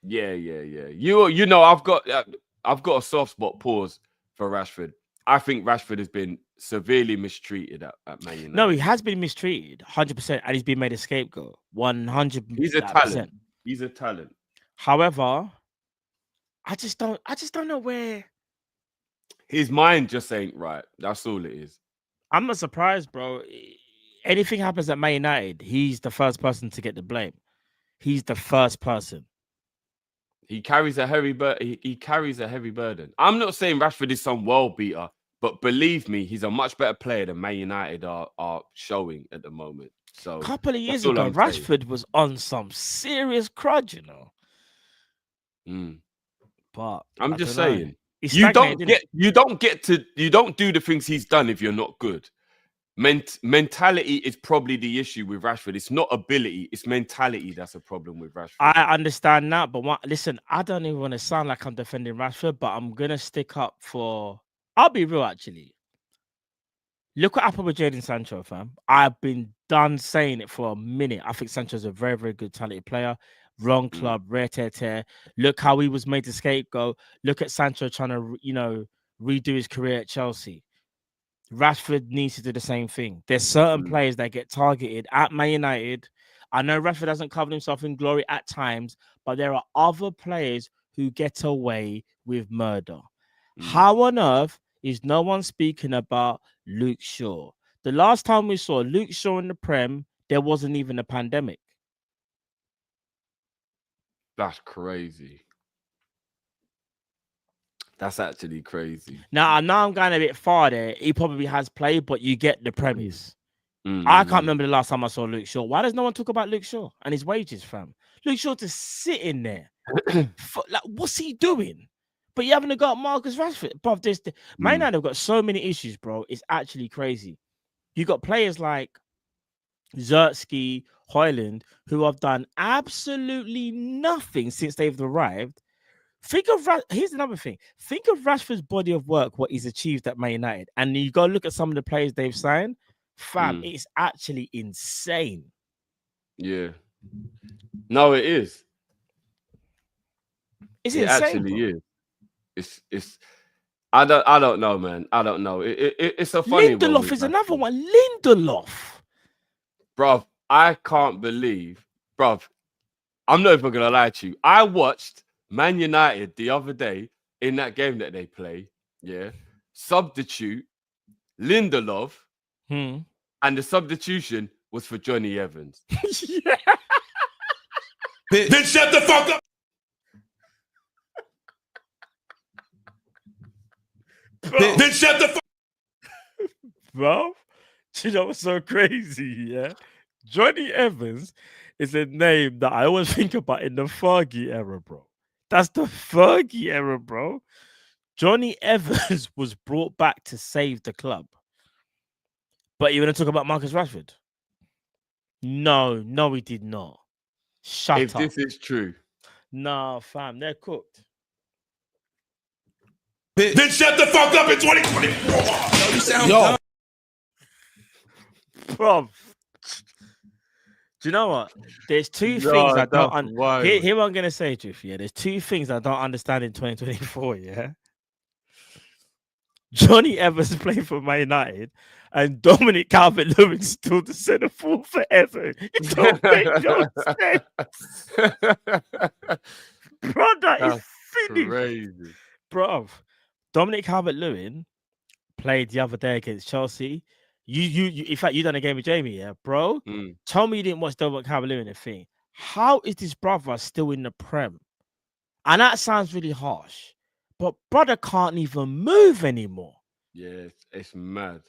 Yeah. You know, I've got a soft spot. Pause for Rashford. I think Rashford has been severely mistreated at Man United. No, he has been mistreated 100%, and he's been made a scapegoat 100%. He's a talent. He's a talent. However, I just don't know where. His mind just ain't right. That's all it is. I'm not surprised, bro. Anything happens at Man United, he's the first person to get the blame. He's the first person. He carries a heavy he carries a heavy burden. I'm not saying Rashford is some world beater, but believe me, he's a much better player than Man United are showing at the moment. So a couple of years ago, Rashford was on some serious crud, you know. But I'm just saying, you don't do the things he's done if you're not good. Mentality is probably the issue with Rashford. It's not ability, it's mentality that's a problem with Rashford. I understand that, but listen, I don't even want to sound like I'm defending Rashford, but I'm gonna stick up for. I'll be real, actually. Look what happened with Jadon Sancho, fam. I've been done saying it for a minute. I think Sancho's a very, very good, talented player. Wrong club, rare tear. Look how he was made the scapegoat. Look at Sancho trying to, redo his career at Chelsea. Rashford needs to do the same thing. There's certain players that get targeted at Man United. I know Rashford hasn't covered himself in glory at times, but there are other players who get away with murder. How on earth is no one speaking about Luke Shaw? The last time we saw Luke Shaw in the Prem, there wasn't even a pandemic. That's crazy. That's actually crazy. Now, I know I'm going a bit far there. He probably has played, but you get the premise. I can't remember the last time I saw Luke Shaw. Why does no one talk about Luke Shaw and his wages, fam? Luke Shaw just sitting there. Like, what's he doing? But you haven't got Marcus Rashford. Bro, Man United have got so many issues, bro. It's actually crazy. You got players like Zertsky, Højlund, who have done absolutely nothing since they've arrived. Here's another thing. Think of Rashford's body of work, what he's achieved at Man United, and you go look at some of the players they've signed. Fam, it's actually insane. Yeah. No, it is. It's it insane, actually bro. is. It's. I don't know, man. I don't know. It's a funny one. Lindelof is another one. Lindelof, bruv. I can't believe, bruv. I'm not even gonna lie to you. I watched Man United the other day in that game that they play. Yeah, substitute Lindelof, and the substitution was for Johnny Evans. Yeah. Then shut the fuck up. Then shut the fuck. Bro, do you know what's so crazy? Yeah, Johnny Evans is a name that I always think about in the Fergie era, bro. That's the Fergie era, bro. Johnny Evans was brought back to save the club. But you want to talk about Marcus Rashford? No, he did not. Shut up. If this is true. No, fam, they're cooked. Then shut the fuck up in 2024. You sound dumb. Bro. Do you know what? There's two things I don't understand. Here what I'm going to say, Drift. Yeah, there's two things I don't understand in 2024. Yeah, Johnny Evans playing for Man United, and Dominic Calvert-Lewin still the centre forward for Everton. It don't make no sense, bro. That is finished, crazy, bro. Dominic Calvert-Lewin played the other day against Chelsea. You in fact, you done a game with Jamie, yeah, bro. Tell me you didn't watch Dominic Calvert-Lewin the thing. How is this brother still in the Prem? And that sounds really harsh, but brother can't even move anymore. Yeah, it's mad.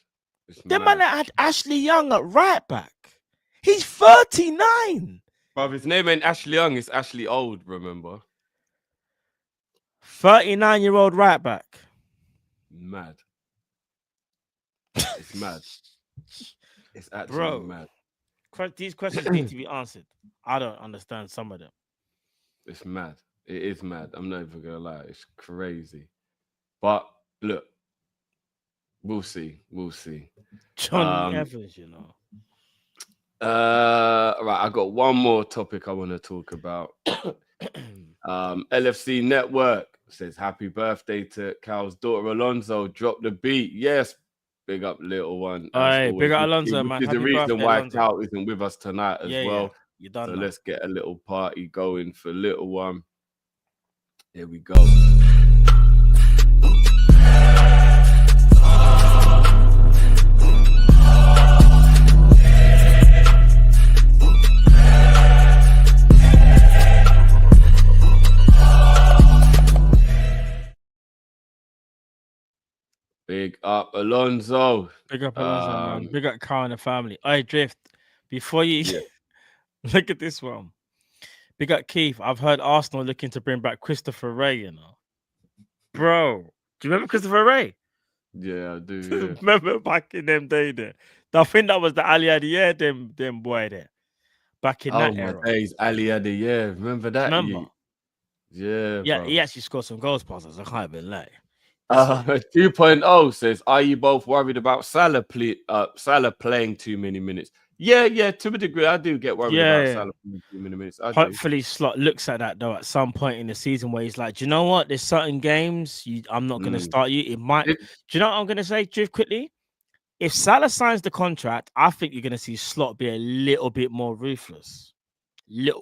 The man that had Ashley Young at right back. He's 39. But his name ain't Ashley Young, it's Ashley Old, remember? 39-year-old right back. Mad. It's mad. It's actually mad. These questions need to be answered. I don't understand some of them. It's mad. It is mad. I'm not even gonna lie. It's crazy. But look, we'll see. We'll see. Johnny Evans, you know. Right, I got one more topic I want to talk about. LFC Network says happy birthday to Cal's daughter Alonso. Drop the beat. Yes. Big up, little one. Hey, big up Which Alonso, man. is the Happy reason birthday, why Alonso. Cal isn't with us tonight as Yeah, well. you done So that. let's get a little party going for little one. Here we go. Big up Alonso. Big up Alonso, man. Big up Carl and the family. Hey, Drift, before you look at this one. Big up Keith. I've heard Arsenal looking to bring back Christopher Ray, you know. Bro, do you remember Christopher Ray? Yeah, I do. Yeah. Remember back in them day there? I think that was the Ali Adier, them boy there. Back in that era. Days, Ali Adier. Remember that? Remember? Yeah, Yeah, bro. he actually scored some goals passes. I can't even lie. 2.0 says, are you both worried about Salah playing too many minutes? Yeah, to a degree. I do get worried about Salah playing too many minutes. Hopefully Slot looks at that though at some point in the season where he's like, do you know what? There's certain games I'm not going to start you. It might. Do you know what I'm going to say, Drift, quickly? If Salah signs the contract, I think you're going to see Slot be a little bit more ruthless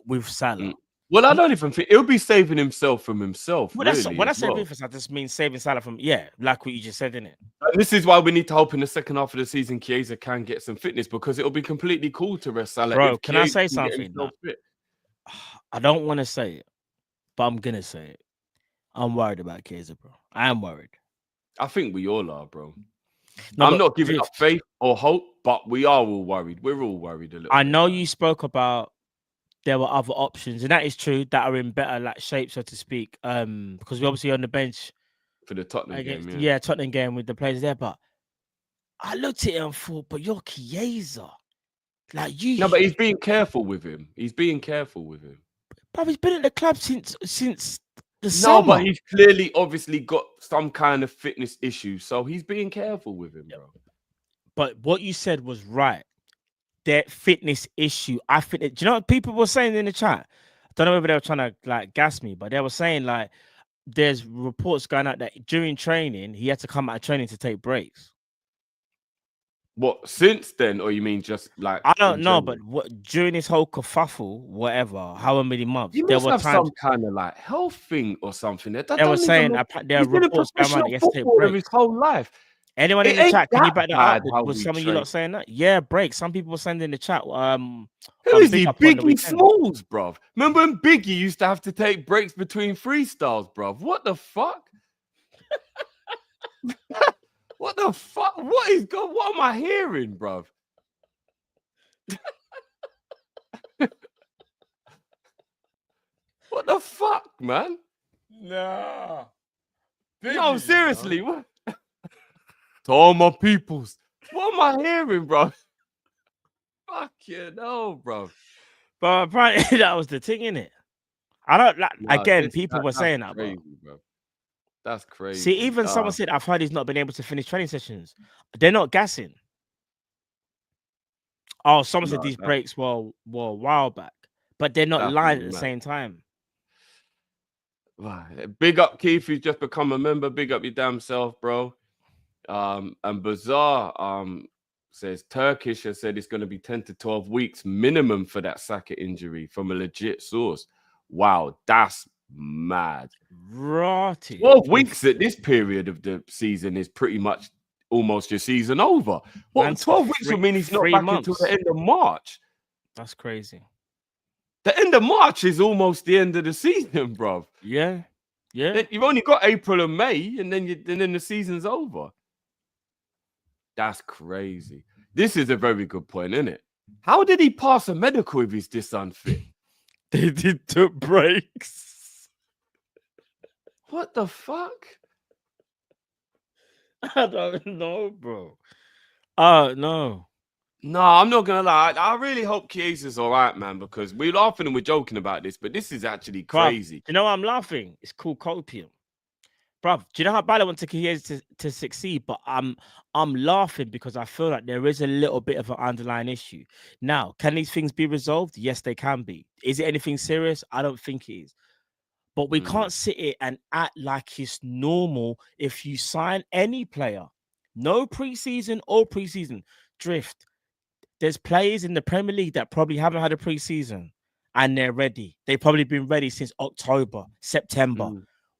with Salah. Well, I don't even think he'll be saving himself from himself. Well, really, when I say ruthless, I just mean saving Salah from, like what you just said, innit? This is why we need to hope in the second half of the season Chiesa can get some fitness, because it'll be completely cool to rest Salah. Bro, can I say something? I don't want to say it, but I'm going to say it. I'm worried about Chiesa, bro. I am worried. I think we all are, bro. No, I'm not giving up faith or hope, but we are all worried. We're all worried a little bit. I know you spoke about there were other options, and that is true, that are in better shape, so to speak. Because we're obviously on the bench for the Tottenham game. Yeah, Tottenham game with the players there. But I looked at it and thought, but you're Chiesa. Like you. No, but he's being careful with him. But he's been at the club since the summer. No, but he's clearly, obviously got some kind of fitness issue, so he's being careful with him, bro. But what you said was right. That fitness issue, I think. Do you know what people were saying in the chat? I don't know whether they were trying to gas me, but they were saying there's reports going out that during training he had to come out of training to take breaks. What, since then, or you mean just I don't know, but during this whole kerfuffle, whatever, however many months, he must have some kind of health thing or something. They were saying there are reports going out that he has to take breaks his whole life. Anyone in the chat, can you back that up? Was some of you lot saying that? Yeah, break. Some people were sending in the chat. Who is he? Biggie Smalls, bruv. Remember when Biggie used to have to take breaks between freestyles, bruv? What the fuck? What the fuck? What am I hearing, bruv? What the fuck, man? Nah. No, seriously. What? To all my peoples. What am I hearing, bro? Fuck you, no, bro. But apparently that was the thing, innit? I don't like. No, again, people were saying that, crazy, bro. That's crazy. See, even someone said, I've heard he's not been able to finish training sessions. They're not gassing. Oh, someone said these breaks were a while back, but they're not lying at the same time. Big up Keith, who's just become a member. Big up your damn self, bro. And Bazaar says Turkish has said it's going to be 10 to 12 weeks minimum for that Saka injury from a legit source. Wow, that's mad. Rotty. 12 weeks at this period of the season is pretty much almost your season over. What, 12 weeks would mean he's not back until the end of March. That's crazy. The end of March is almost the end of the season, bro. Yeah. Yeah. You've only got April and May, and then the season's over. That's crazy. This is a very good point, isn't it? How did he pass a medical if he's this unfit? They did took breaks. What the fuck? I don't know, bro. No. No, I'm not gonna lie. I really hope Chiesa's all right, man, because we're laughing and we're joking about this, but this is actually crazy. Bruv, you know why I'm laughing? It's called copium. Bruv, do you know how bad I want to Chiesa to succeed? But I'm laughing because I feel like there is a little bit of an underlying issue. Now, can these things be resolved? Yes, they can be. Is it anything serious? I don't think it is. But we can't sit here and act like it's normal if you sign any player, no preseason or preseason drift. There's players in the Premier League that probably haven't had a preseason and they're ready. They've probably been ready since October, September.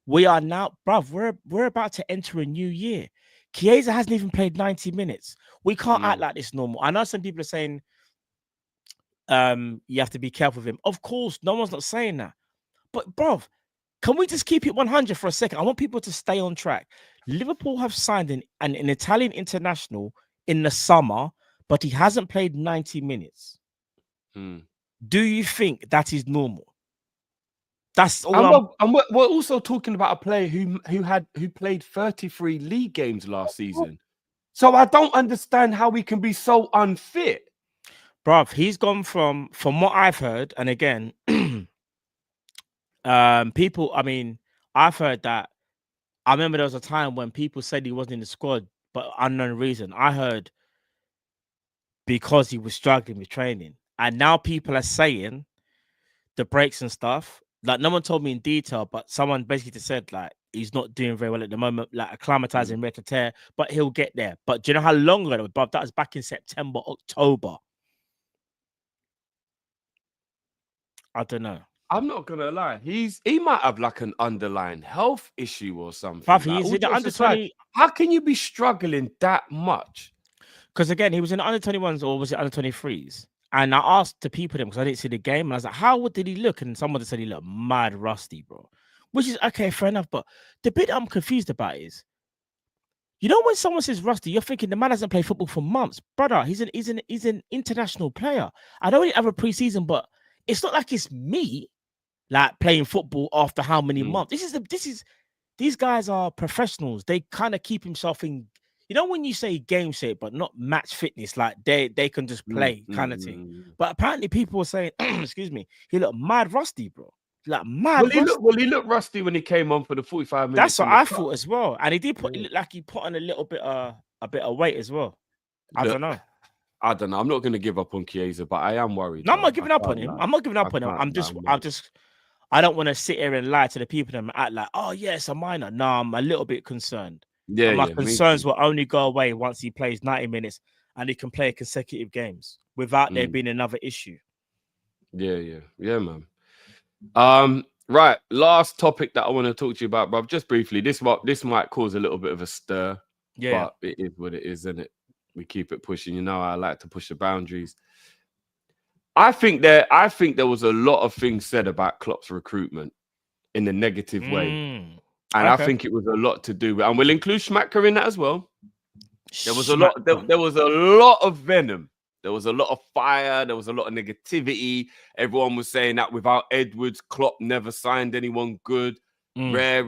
We are now, bruv, we're about to enter a new year. Chiesa hasn't even played 90 minutes. We can't act like this normal. I know some people are saying you have to be careful with him. Of course, no one's not saying that. But bruv, can we just keep it 100 for a second? I want people to stay on track. Liverpool have signed an Italian international in the summer, but he hasn't played 90 minutes. Do you think that is normal? That's all. And we're also talking about a player who played 33 league games last season. So I don't understand how we can be so unfit. Bruv, he's gone from what I've heard, and again, people, I mean, I've heard that. I remember there was a time when people said he wasn't in the squad, but unknown reason. I heard because he was struggling with training. And now people are saying the breaks and stuff. Like, no one told me in detail, but someone basically just said, like, he's not doing very well at the moment, like acclimatizing wear to tear, but he'll get there. But do you know how long ago? But that was back in September, October. I don't know. I'm not gonna lie. He might have like an underlying health issue or something. Bruv, Like, he's in the under 20. How can you be struggling that much? Because again, he was in the under 21s or was it under 23s? And I asked the people them because I didn't see the game, and I was like, "How did he look?" And someone said he looked mad rusty, bro. Which is okay, fair enough. But the bit I'm confused about is, you know, when someone says rusty, you're thinking the man hasn't played football for months, brother. He's an international player. I don't really have a preseason, but it's not like it's me, like playing football after how many months. These guys are professionals. They kind of keep himself in. You know, when you say game shape, but not match fitness, like they can just play kind of thing. But apparently people were saying, excuse me, he looked mad rusty, bro. Like mad he looked rusty when he came on for the 45 minutes. That's what I thought as well. And he did put it looked like he put on a little bit of weight as well. I don't know. I'm not going to give up on Chiesa, but I am worried. No, I'm not giving up on him. I'm not giving up on him. I don't want to sit here and lie to the people and act like, oh yeah, it's a minor. No, I'm a little bit concerned. Yeah, my concerns will only go away once he plays 90 minutes and he can play consecutive games without there being another issue. Yeah, man. Right, last topic that I want to talk to you about, bro. Just briefly, this might cause a little bit of a stir. Yeah, but it is what it is, isn't it? We keep it pushing. You know, I like to push the boundaries. I think there was a lot of things said about Klopp's recruitment in a negative way. And I think it was a lot to do with, and we'll include Schmacker in that as well. There was a lot. There was a lot of venom. There was a lot of fire. There was a lot of negativity. Everyone was saying that without Edwards, Klopp never signed anyone good. Rare.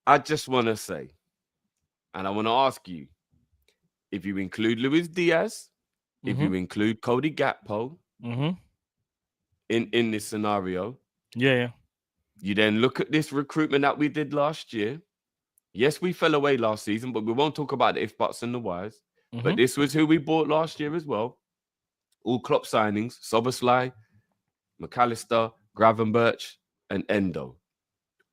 I just want to say, and I want to ask you, if you include Luis Diaz, if you include Cody Gakpo, in this scenario, you then look at this recruitment that we did last year. Yes, we fell away last season, but we won't talk about the if, buts, and the whys. But this was who we bought last year as well. All Klopp signings: Szoboszlai, McAllister, Gravenberch, and Endo.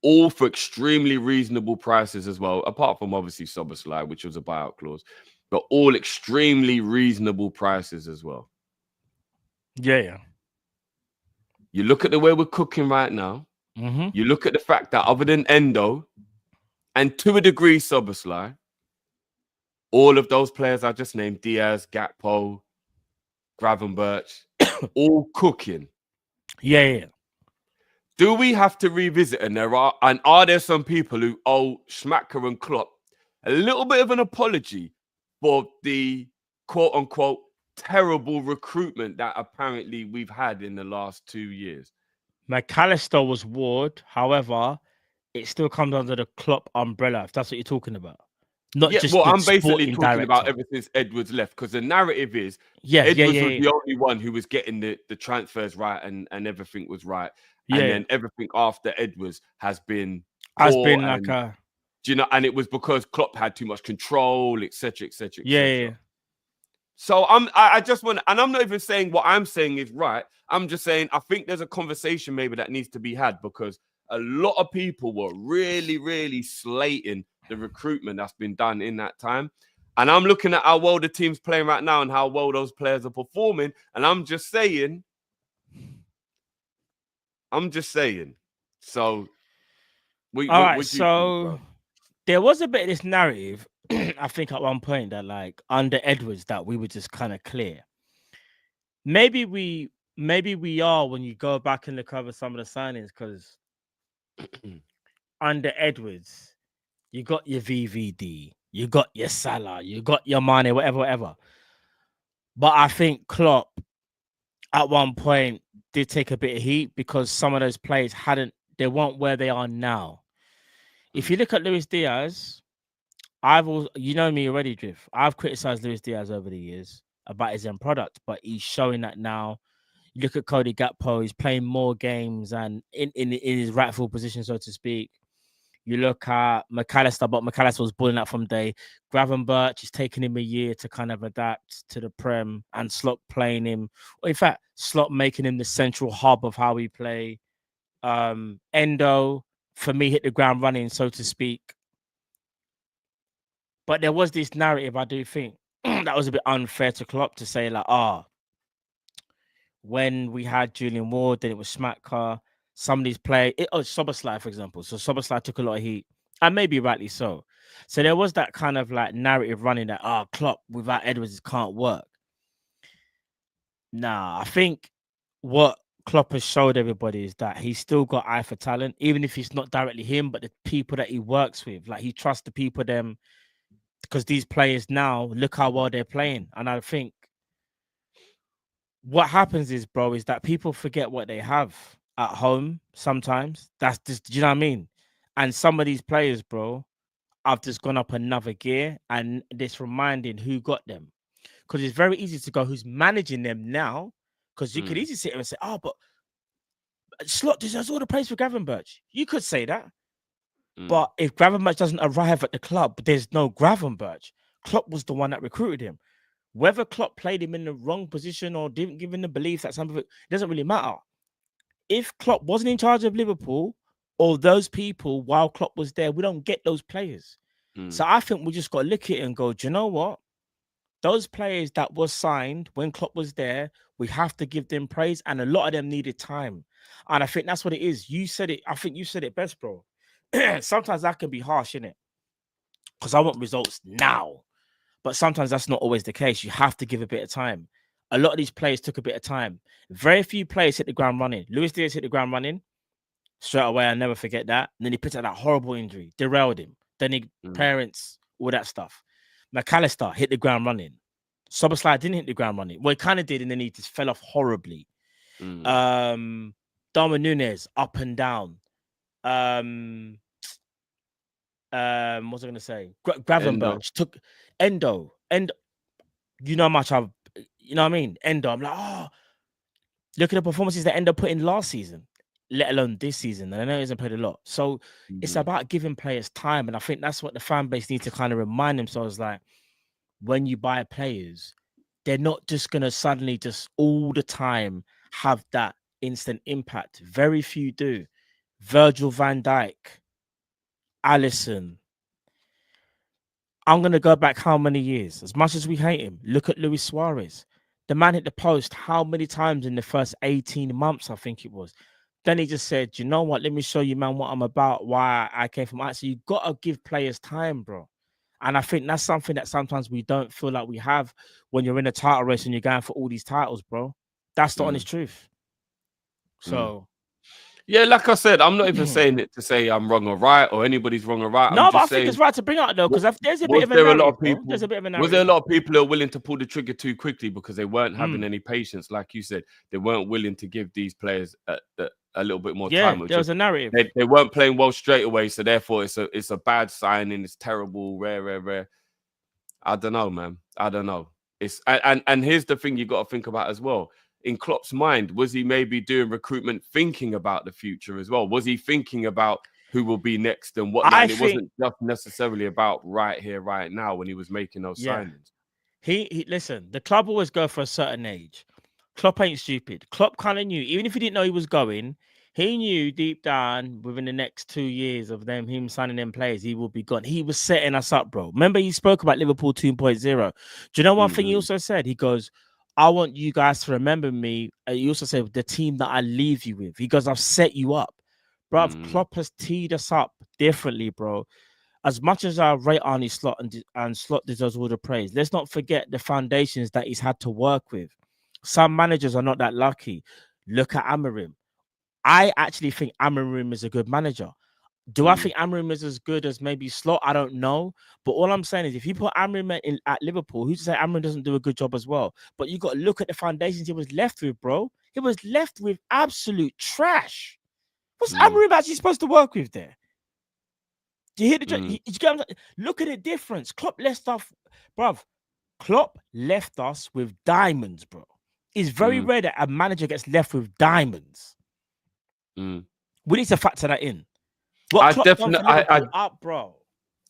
All for extremely reasonable prices as well, apart from obviously Szoboszlai, which was a buyout clause. But all extremely reasonable prices as well. Yeah. You look at the way we're cooking right now. You look at the fact that other than Endo and to a degree Szoboszlai, all of those players I just named, Diaz, Gakpo, Gravenberch, all cooking. Yeah. Do we have to revisit? And are there some people who owe Schmacker and Klopp a little bit of an apology for the quote unquote terrible recruitment that apparently we've had in the last 2 years? McAllister was Ward, however, it still comes under the Klopp umbrella, if that's what you're talking about. Not just well, the I'm basically talking director. about ever since Edwards left, because the narrative is Edwards was the only one who was getting the transfers right and everything was right. And then everything after Edwards has been like a... Do you know? And it was because Klopp had too much control, etc., etc. Yeah. So I just want, and I'm not even saying what I'm saying is right. I'm just saying I think there's a conversation maybe that needs to be had, because a lot of people were really, really slating the recruitment that's been done in that time. And I'm looking at how well the team's playing right now and how well those players are performing. And I'm just saying. So, All right, what do you think, so bro? there was a bit of this narrative, I think, at one point that like under Edwards that we were just kind of clear. Maybe we are when you go back and look over some of the signings, because under Edwards, you got your VVD, you got your Salah, you got your Mane, whatever. But I think Klopp at one point did take a bit of heat because some of those players they weren't where they are now. If you look at Luis Diaz, you know me already, Drift. I've criticized Luis Diaz over the years about his end product, but he's showing that now. You look at Cody Gakpo, he's playing more games and in his rightful position, so to speak. You look at McAllister, but McAllister was balling out from day. Gravenberch, it's taken him a year to kind of adapt to the Prem, and Slot playing him. Well, in fact, Slot making him the central hub of how we play. Endo, for me, hit the ground running, so to speak. But there was this narrative, I do think, that was a bit unfair to Klopp to say, like, when we had Julian Ward, then it was Smatka. Some of these players, Soboslai, for example. So Soboslai took a lot of heat, and maybe rightly so. So there was that kind of like narrative running that, Klopp without Edwards can't work. Nah, I think what Klopp has showed everybody is that he's still got eye for talent, even if it's not directly him, but the people that he works with. Like, he trusts the people, because these players now, look how well they're playing. And I think what happens is, bro, is that people forget what they have at home sometimes. That's just, do you know what I mean? And some of these players, bro, have just gone up another gear, and this reminding who got them. Because it's very easy to go, who's managing them now? Because you could easily sit here and say, but Slot deserves all the praise for Gravenberch. You could say that. But if Gravenberch doesn't arrive at the club, there's no Gravenberch. Klopp was the one that recruited him. Whether Klopp played him in the wrong position or didn't give him the belief that some of it doesn't really matter. If Klopp wasn't in charge of Liverpool or those people while Klopp was there, we don't get those players. So I think we just got to look at it and go, do you know what? Those players that were signed when Klopp was there, we have to give them praise. And a lot of them needed time. And I think that's what it is. You said it. I think you said it best, bro. Sometimes that can be harsh, innit? Because I want results now. But sometimes that's not always the case. You have to give a bit of time. A lot of these players took a bit of time. Very few players hit the ground running. Luis Diaz hit the ground running straight away. I'll never forget that. And then he picked up that horrible injury, derailed him. Then parents, all that stuff. McAllister hit the ground running. Soboslai didn't hit the ground running. Well, he kind of did, and then he just fell off horribly. Darwin Núñez, up and down. What was I going to say? Gravenberch took Endo. You know how much you know what I mean? Endo. I'm like, look at the performances that Endo put in last season, let alone this season. And I know he hasn't played a lot. So it's about giving players time. And I think that's what the fan base needs to kind of remind themselves. Like, when you buy players, they're not just going to suddenly just all the time have that instant impact. Very few do. Virgil van Dijk, Alisson. I'm going to go back how many years? As much as we hate him, look at Luis Suarez. The man hit the post how many times in the first 18 months, I think it was. Then he just said, you know what? Let me show you, man, what I'm about, why I came from. So you got to give players time, bro. And I think that's something that sometimes we don't feel like we have when you're in a title race and you're going for all these titles, bro. That's the honest truth. So... Yeah, like I said, I'm not even saying it to say I'm wrong or right or anybody's wrong or right. No, I'm but I just think saying, it's right to bring out though, because there's a bit of a narrative. There's a bit of a narrative. Was there a lot of people who are willing to pull the trigger too quickly because they weren't having any patience? Like you said, they weren't willing to give these players a little bit more time. Yeah, there was a narrative. They weren't playing well straight away, so therefore it's a bad signing. It's terrible, rare. I don't know, man. I don't know. And here's the thing you got to think about as well. In Klopp's mind, was he maybe doing recruitment thinking about the future as well? Was he thinking about who will be next and what? It wasn't just necessarily about right here, right now when he was making those signings. He listen, the club always go for a certain age. Klopp ain't stupid. Klopp kind of knew, even if he didn't know he was going, he knew deep down within the next 2 years of him signing them players, he will be gone. He was setting us up, bro. Remember, he spoke about Liverpool 2.0. Do you know one thing he also said? He goes, I want you guys to remember me. He also said, the team that I leave you with. He goes, I've set you up. Bro, Klopp has teed us up differently, bro. As much as I rate Arnie Slot and Slot deserves all the praise, let's not forget the foundations that he's had to work with. Some managers are not that lucky. Look at Amorim. I actually think Amorim is a good manager. Do I think Amorim is as good as maybe Slot? I don't know. But all I'm saying is if you put Amorim at Liverpool, who's to say Amorim doesn't do a good job as well? But you got to look at the foundations he was left with, bro. He was left with absolute trash. What's Amorim actually supposed to work with there? Do you hear the look at the difference? Klopp left off, bruv. Klopp left us with diamonds, bro. It's very rare that a manager gets left with diamonds. We need to factor that in. What Klopp done for Liverpool up, bro.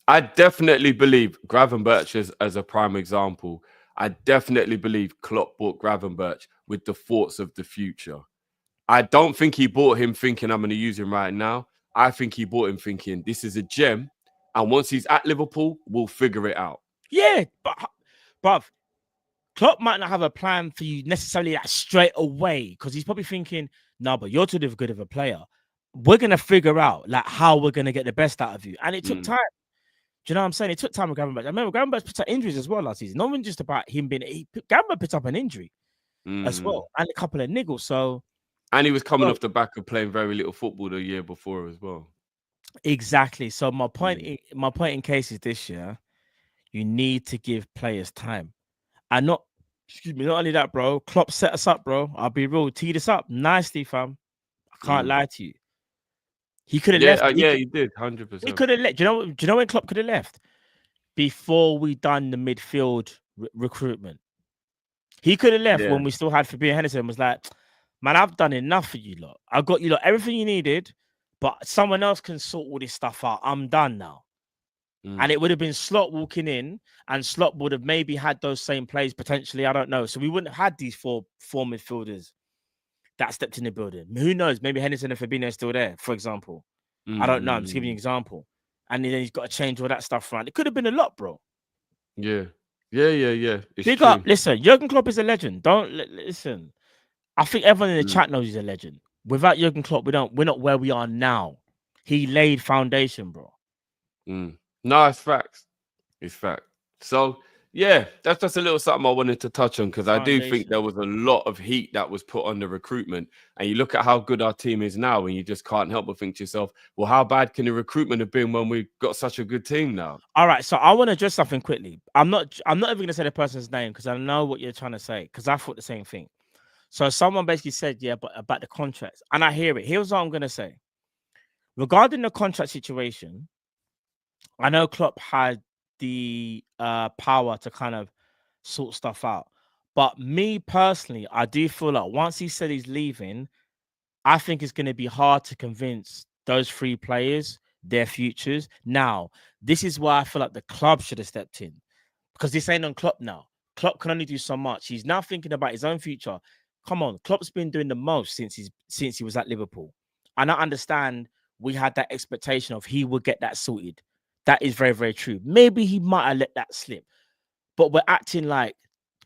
I definitely believe Gravenberch as a prime example. I definitely believe Klopp bought Gravenberch with the thoughts of the future. I don't think he bought him thinking I'm going to use him right now. I think he bought him thinking this is a gem, and once he's at Liverpool, we'll figure it out. Yeah, but bruv, Klopp might not have a plan for you necessarily straight away because he's probably thinking, no, but you're too good of a player. We're going to figure out like how we're going to get the best out of you. And it took time. Do you know what I'm saying? It took time with Gravenberch. I remember Gravenberch picked up injuries as well last season. Not even just about him being... Gravenberch picked up an injury as well and a couple of niggles. So... And he was coming off the back of playing very little football the year before as well. Exactly. So my point in case is this year, you need to give players time. And not only that, bro. Klopp set us up, bro. I'll be real. Teed us up nicely, fam. I can't lie to you. He could have left. He did, 100%. He could have left. Do you know when Klopp could have left? Before we done the midfield recruitment. He could have left when we still had Fabinho Henderson. Was like, man, I've done enough for you lot. I got you lot everything you needed, but someone else can sort all this stuff out. I'm done now. And it would have been Slot walking in, and Slot would have maybe had those same plays potentially. I don't know. So we wouldn't have had these four midfielders that stepped in the building. Who knows? Maybe Henderson and Fabinho are still there, for example. I don't know. I'm just giving you an example. And then he's got to change all that stuff around. It could have been a lot, bro. Yeah. Big up. Listen, Jurgen Klopp is a legend. Don't listen. I think everyone in the chat knows he's a legend. Without Jurgen Klopp, we're not where we are now. He laid foundation, bro. No, it's facts. It's fact. So yeah, that's just a little something I wanted to touch on because I do think there was a lot of heat that was put on the recruitment. And you look at how good our team is now, and you just can't help but think to yourself, well, how bad can the recruitment have been when we've got such a good team now? All right, so I want to address something quickly. I'm not even going to say the person's name because I know what you're trying to say because I thought the same thing. So someone basically said, yeah, but about the contracts. And I hear it. Here's what I'm going to say. Regarding the contract situation, I know Klopp had the power to kind of sort stuff out. But me personally, I do feel like once he said he's leaving, I think it's going to be hard to convince those three players their futures. Now, this is why I feel like the club should have stepped in because this ain't on Klopp now. Klopp can only do so much. He's now thinking about his own future. Come on, Klopp's been doing the most since he was at Liverpool. And I understand we had that expectation of he would get that sorted. That is very, very true. Maybe he might have let that slip. But we're acting like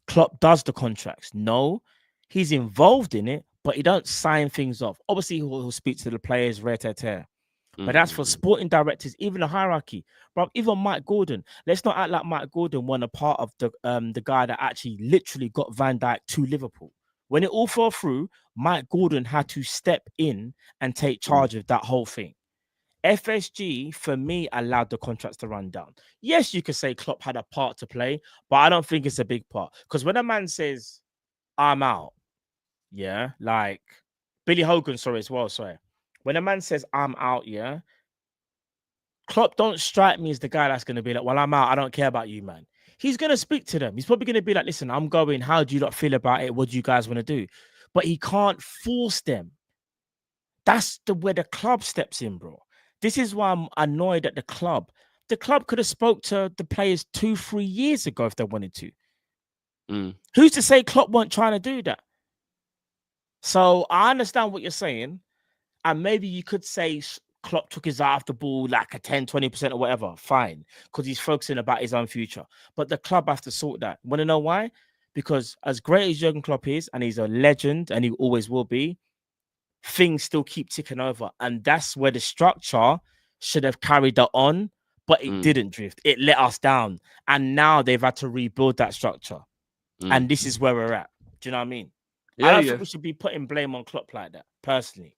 Klopp does the contracts. No, he's involved in it, but he don't sign things off. Obviously, he'll speak to the players, but that's for sporting directors, even the hierarchy. Bro, even Mike Gordon. Let's not act like Mike Gordon wasn't a part of the guy that actually literally got Van Dijk to Liverpool. When it all fell through, Mike Gordon had to step in and take charge of that whole thing. FSG, for me, allowed the contracts to run down. Yes, you could say Klopp had a part to play, but I don't think it's a big part. Because when a man says, I'm out, yeah, like Billy Hogan, sorry. When a man says, I'm out, yeah, Klopp don't strike me as the guy that's going to be like, well, I'm out. I don't care about you, man. He's going to speak to them. He's probably going to be like, listen, I'm going. How do you not feel about it? What do you guys want to do? But he can't force them. That's where the club steps in, bro. This is why I'm annoyed at the club. The club could have spoke to the players 2-3 years ago if they wanted to. Who's to say Klopp weren't trying to do that? So I understand what you're saying. And maybe you could say Klopp took his eye off the ball like a 10, 20% or whatever. Fine. Because he's focusing about his own future. But the club have to sort that. Want to know why? Because as great as Jurgen Klopp is, and he's a legend, and he always will be, things still keep ticking over. And that's where the structure should have carried that on, but it didn't drift. It let us down. And now they've had to rebuild that structure. And this is where we're at. Do you know what I mean? I don't think we should be putting blame on Klopp like that, personally.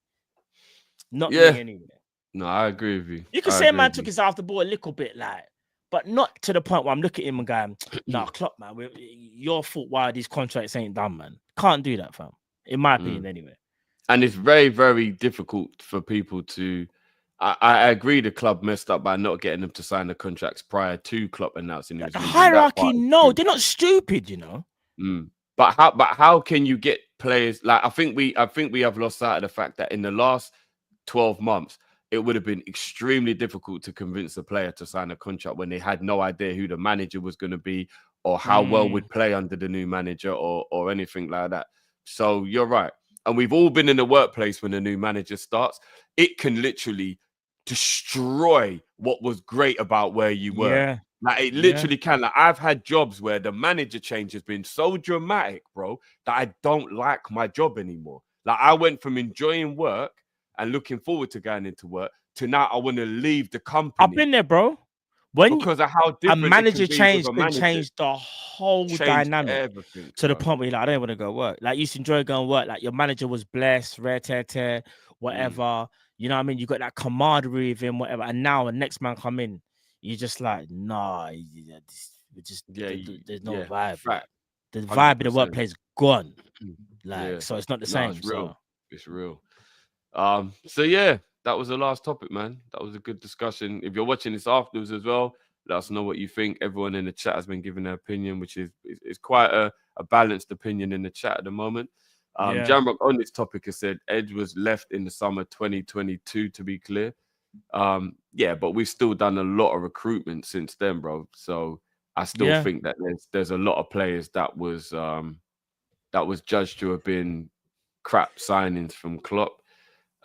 Not me anyway. No, I agree with you. You can say man took his eye off the ball a little bit, like, but not to the point where I'm looking at him and going, nah, Klopp, man, your fault why these contracts ain't done, man. Can't do that, fam. In my opinion, anyway. And it's very, very difficult for people to. I agree the club messed up by not getting them to sign the contracts prior to Klopp announcing it was the hierarchy. No, they're not stupid, you know. But how can you get players like I think we have lost sight of the fact that in the last 12 months it would have been extremely difficult to convince a player to sign a contract when they had no idea who the manager was going to be or how well would play under the new manager or anything like that. So you're right. And we've all been in the workplace when a new manager starts. It can literally destroy what was great about where you were. Yeah. Like it literally can. Like I've had jobs where the manager change has been so dramatic, bro, that I don't like my job anymore. Like I went from enjoying work and looking forward to going into work to now I want to leave the company. I've been there, bro. Because of how different a manager change can change the whole dynamic to the point where you're like, I don't want to go work. Like you used to enjoy going work. Like your manager was blessed, rare tear, whatever. You know what I mean? You got that camaraderie with him, whatever. And now the next man come in, you're just like, nah, there's no vibe. Fact. The vibe in the workplace gone. Like, so it's not the same. It's real. It's real. So yeah, that was the last topic, man. That was a good discussion. If you're watching this afterwards as well, let us know what you think. Everyone in the chat has been giving their opinion, which is quite a balanced opinion in the chat at the moment. Jamrock on this topic has said Edge was left in the summer 2022, to be clear. But we've still done a lot of recruitment since then, bro. So I still think that there's a lot of players that was judged to have been crap signings from Klopp.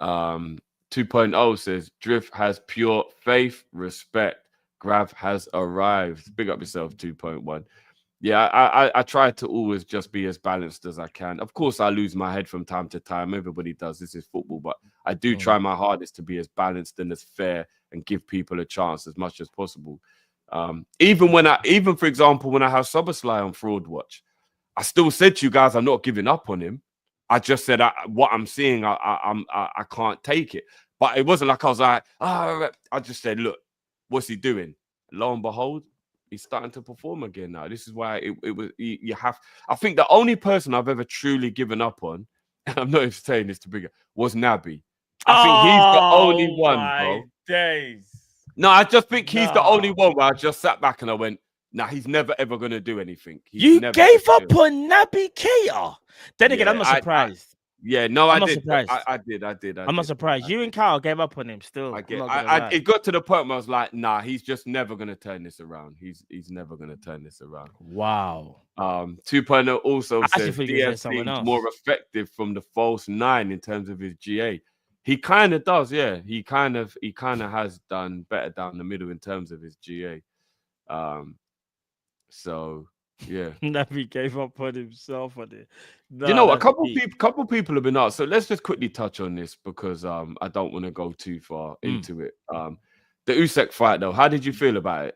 2.0 says Drift has pure faith, respect. Grav has arrived. Big up yourself, 2.1. Yeah, I try to always just be as balanced as I can. Of course, I lose my head from time to time. Everybody does. This is football, but I do try my hardest to be as balanced and as fair and give people a chance as much as possible. Even for example, when I have Soberslay on Fraud Watch, I still said to you guys, I'm not giving up on him. I just said what I'm seeing, I can't take it. But it wasn't like I was like, I just said, look, what's he doing? Lo and behold, he's starting to perform again now. This is why I think the only person I've ever truly given up on, and I'm not even saying this to bigger, was Naby. I think he's the only one, bro. Days. No, I just think he's the only one where I just sat back and I went, nah, he's never ever gonna do anything. You gave up on Naby Keita. Then again, I'm not surprised. I'm not surprised. I did. I'm not surprised. You and Kyle gave up on him still. It got to the point where I was like, nah, he's just never gonna turn this around. He's never gonna turn this around. Wow. 2.0 also says DS seems more effective from the false 9 in terms of his GA. He kind of does, yeah. He kind of has done better down the middle in terms of his GA. So yeah, Naby gave up on himself on it. No, you know, a couple people have been asked. So let's just quickly touch on this because I don't want to go too far into it. The Usyk fight, though, how did you feel about it?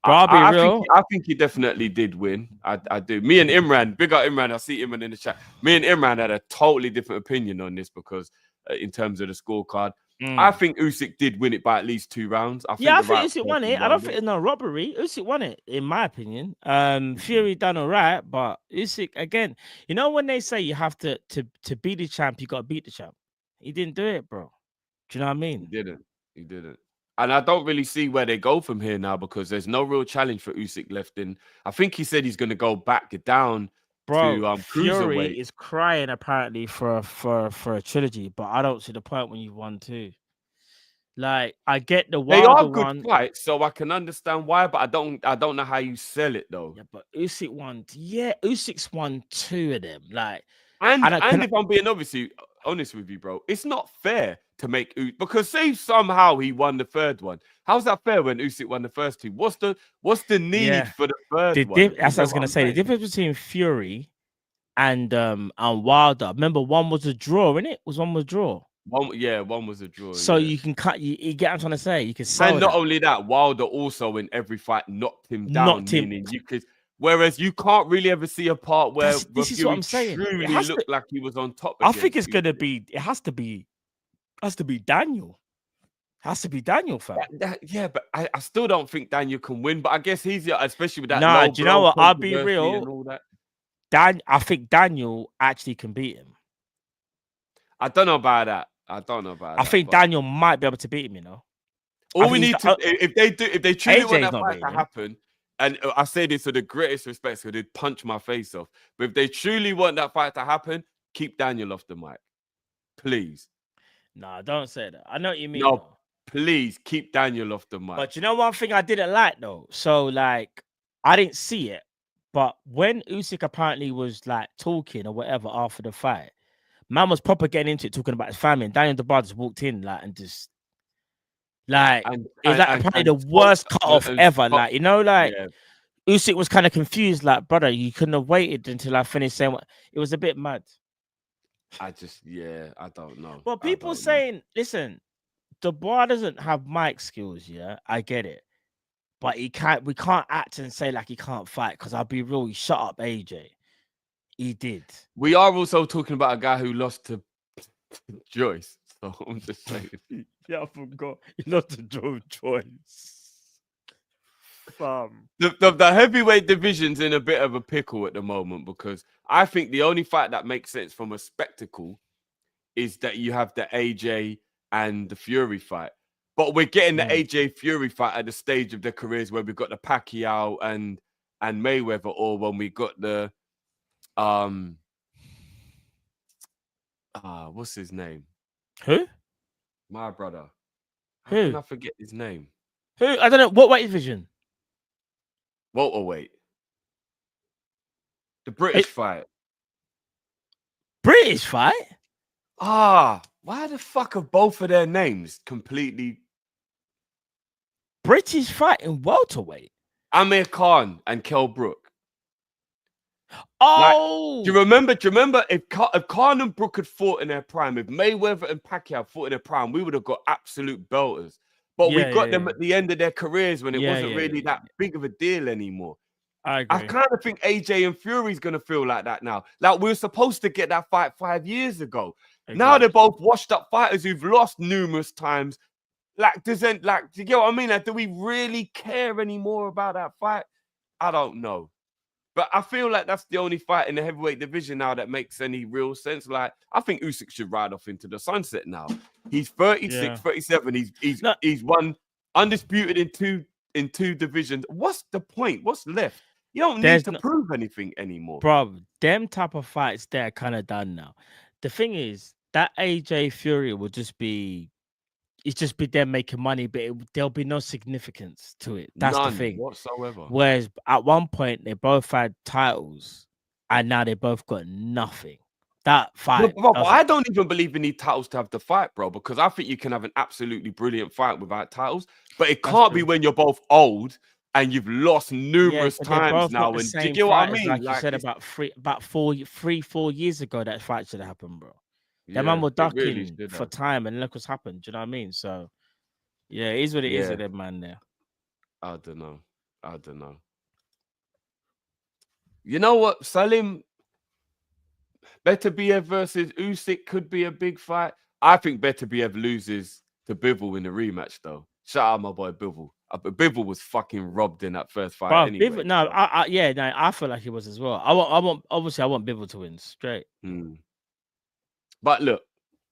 I think he definitely did win. I do. Me and Imran, big up Imran. I see Imran in the chat. Me and Imran had a totally different opinion on this because in terms of the scorecard. I think Usyk did win it by at least 2 rounds. I think Usyk won it. I don't think it's no robbery. Usyk won it, in my opinion. Fury done all right, but Usyk, again, you know when they say you have to be the champ, you got to beat the champ. He didn't do it, bro. Do you know what I mean? He didn't. And I don't really see where they go from here now because there's no real challenge for Usyk left in. I think he said he's going to go back down to Fury is crying apparently for a trilogy, but I don't see the point when you've won 2. Like, I get the They are Wilder good one. fights, so I can understand why, but I don't know how you sell it though. Yeah, but Usyk won. Yeah, Usyk's won 2 of them. Like, And I can. if I'm being honest with you, bro, it's not fair to make because say somehow he won the third one. How's that fair when Usyk won the first 2? What's the need Yeah, for the third one? that's what I was gonna say. The difference between Fury and Wilder. Remember, one was a draw, innit? One was a draw. One was a draw. So yeah. you can cut. You get what I'm trying to say. You can sell And not that. only that, Wilder also in every fight knocked him down, Knocked him- meaning you could. Whereas you can't really ever see a part where This is what Fury I'm saying. It truly has to- looked like he was on top. I think it's against gonna Usyk. be. It has to be Daniel. Has to be Daniel, fam. Yeah, but I still don't think Daniel can win. But I guess he's especially with that. Nah, low do you know blow what? I'll be controversy real. and all that. I think Daniel actually can beat him. I don't know about that. I think but Daniel might be able to beat him. You know. all I we think need he's to if they truly want AJ's that not fight beating to him. happen, and I say this with the greatest respect, so they'd punch my face off. But if they truly want that fight to happen, keep Daniel off the mic, please. Nah, don't say that. I know what you mean. No, though. please keep Daniel off the mic. But you know one thing I didn't like though. So like, I didn't see it, but when Usyk apparently was like talking or whatever after the fight, man was proper getting into it, talking about his family. And Daniel DeBar just walked in like and just like it was like apparently the worst cut off ever. Like, you know, like yeah. Usyk was kind of confused. Like, brother, you couldn't have waited until I finished saying what. It was a bit mad. I don't know. Well, people saying, listen, DeBar doesn't have mic skills. Yeah, I get it. But we can't act and say like he can't fight because I'll be real. He shut up AJ. He did. We are also talking about a guy who lost to Joyce. So I'm just saying. Yeah, I forgot. He lost to Joyce. The heavyweight division's in a bit of a pickle at the moment because I think the only fight that makes sense from a spectacle is that you have the AJ and the Fury fight. But we're getting the AJ Fury fight at the stage of their careers where we've got the Pacquiao and Mayweather, or when we got the what's his name? Who? My brother. Who? How can I forget his name? Who? I don't know. What weight division? Welterweight. The British fight. British fight? Why the fuck are both of their names completely British fight in welterweight? Amir Khan and Kell Brook. Oh, Like, do you remember if Khan and Brook had fought in their prime, if Mayweather and Pacquiao fought in their prime, we would have got absolute belters. But we got them at the end of their careers when it wasn't really that big of a deal anymore. I kind of think AJ and Fury's going to feel like that now. Like, we were supposed to get that fight 5 years ago. Exactly. Now they're both washed up fighters who've lost numerous times. Like, do you get what I mean? Like, do we really care anymore about that fight? I don't know. But I feel like that's the only fight in the heavyweight division now that makes any real sense. Like, I think Usyk should ride off into the sunset now. He's 36, 37. He's won undisputed in two divisions. What's the point? What's left? You don't need to prove anything anymore. Bro, them type of fights, they're kind of done now. The thing is, that AJ Fury will just be them making money, but there'll be no significance to it. That's None the thing whatsoever. Whereas at one point they both had titles, and now they both got nothing. That fight, but I don't even believe you need titles to have the fight, bro. Because I think you can have an absolutely brilliant fight without titles, but it can't be when you're both old and you've lost numerous times now. And do you get what I mean? Like you said about 4 years ago, that fight should have happened, bro. That man were ducking for time, and look what's happened. Do you know what I mean? So, yeah, it is what it is with that man there. I don't know. You know what, Salim? Beterbiev versus Usyk could be a big fight. I think Beterbiev loses to Bivol in the rematch, though. Shout out my boy Bivol. Bivol was fucking robbed in that first fight. Bro, anyway. Bivol, I feel like he was as well. I want Bivol to win straight. But look,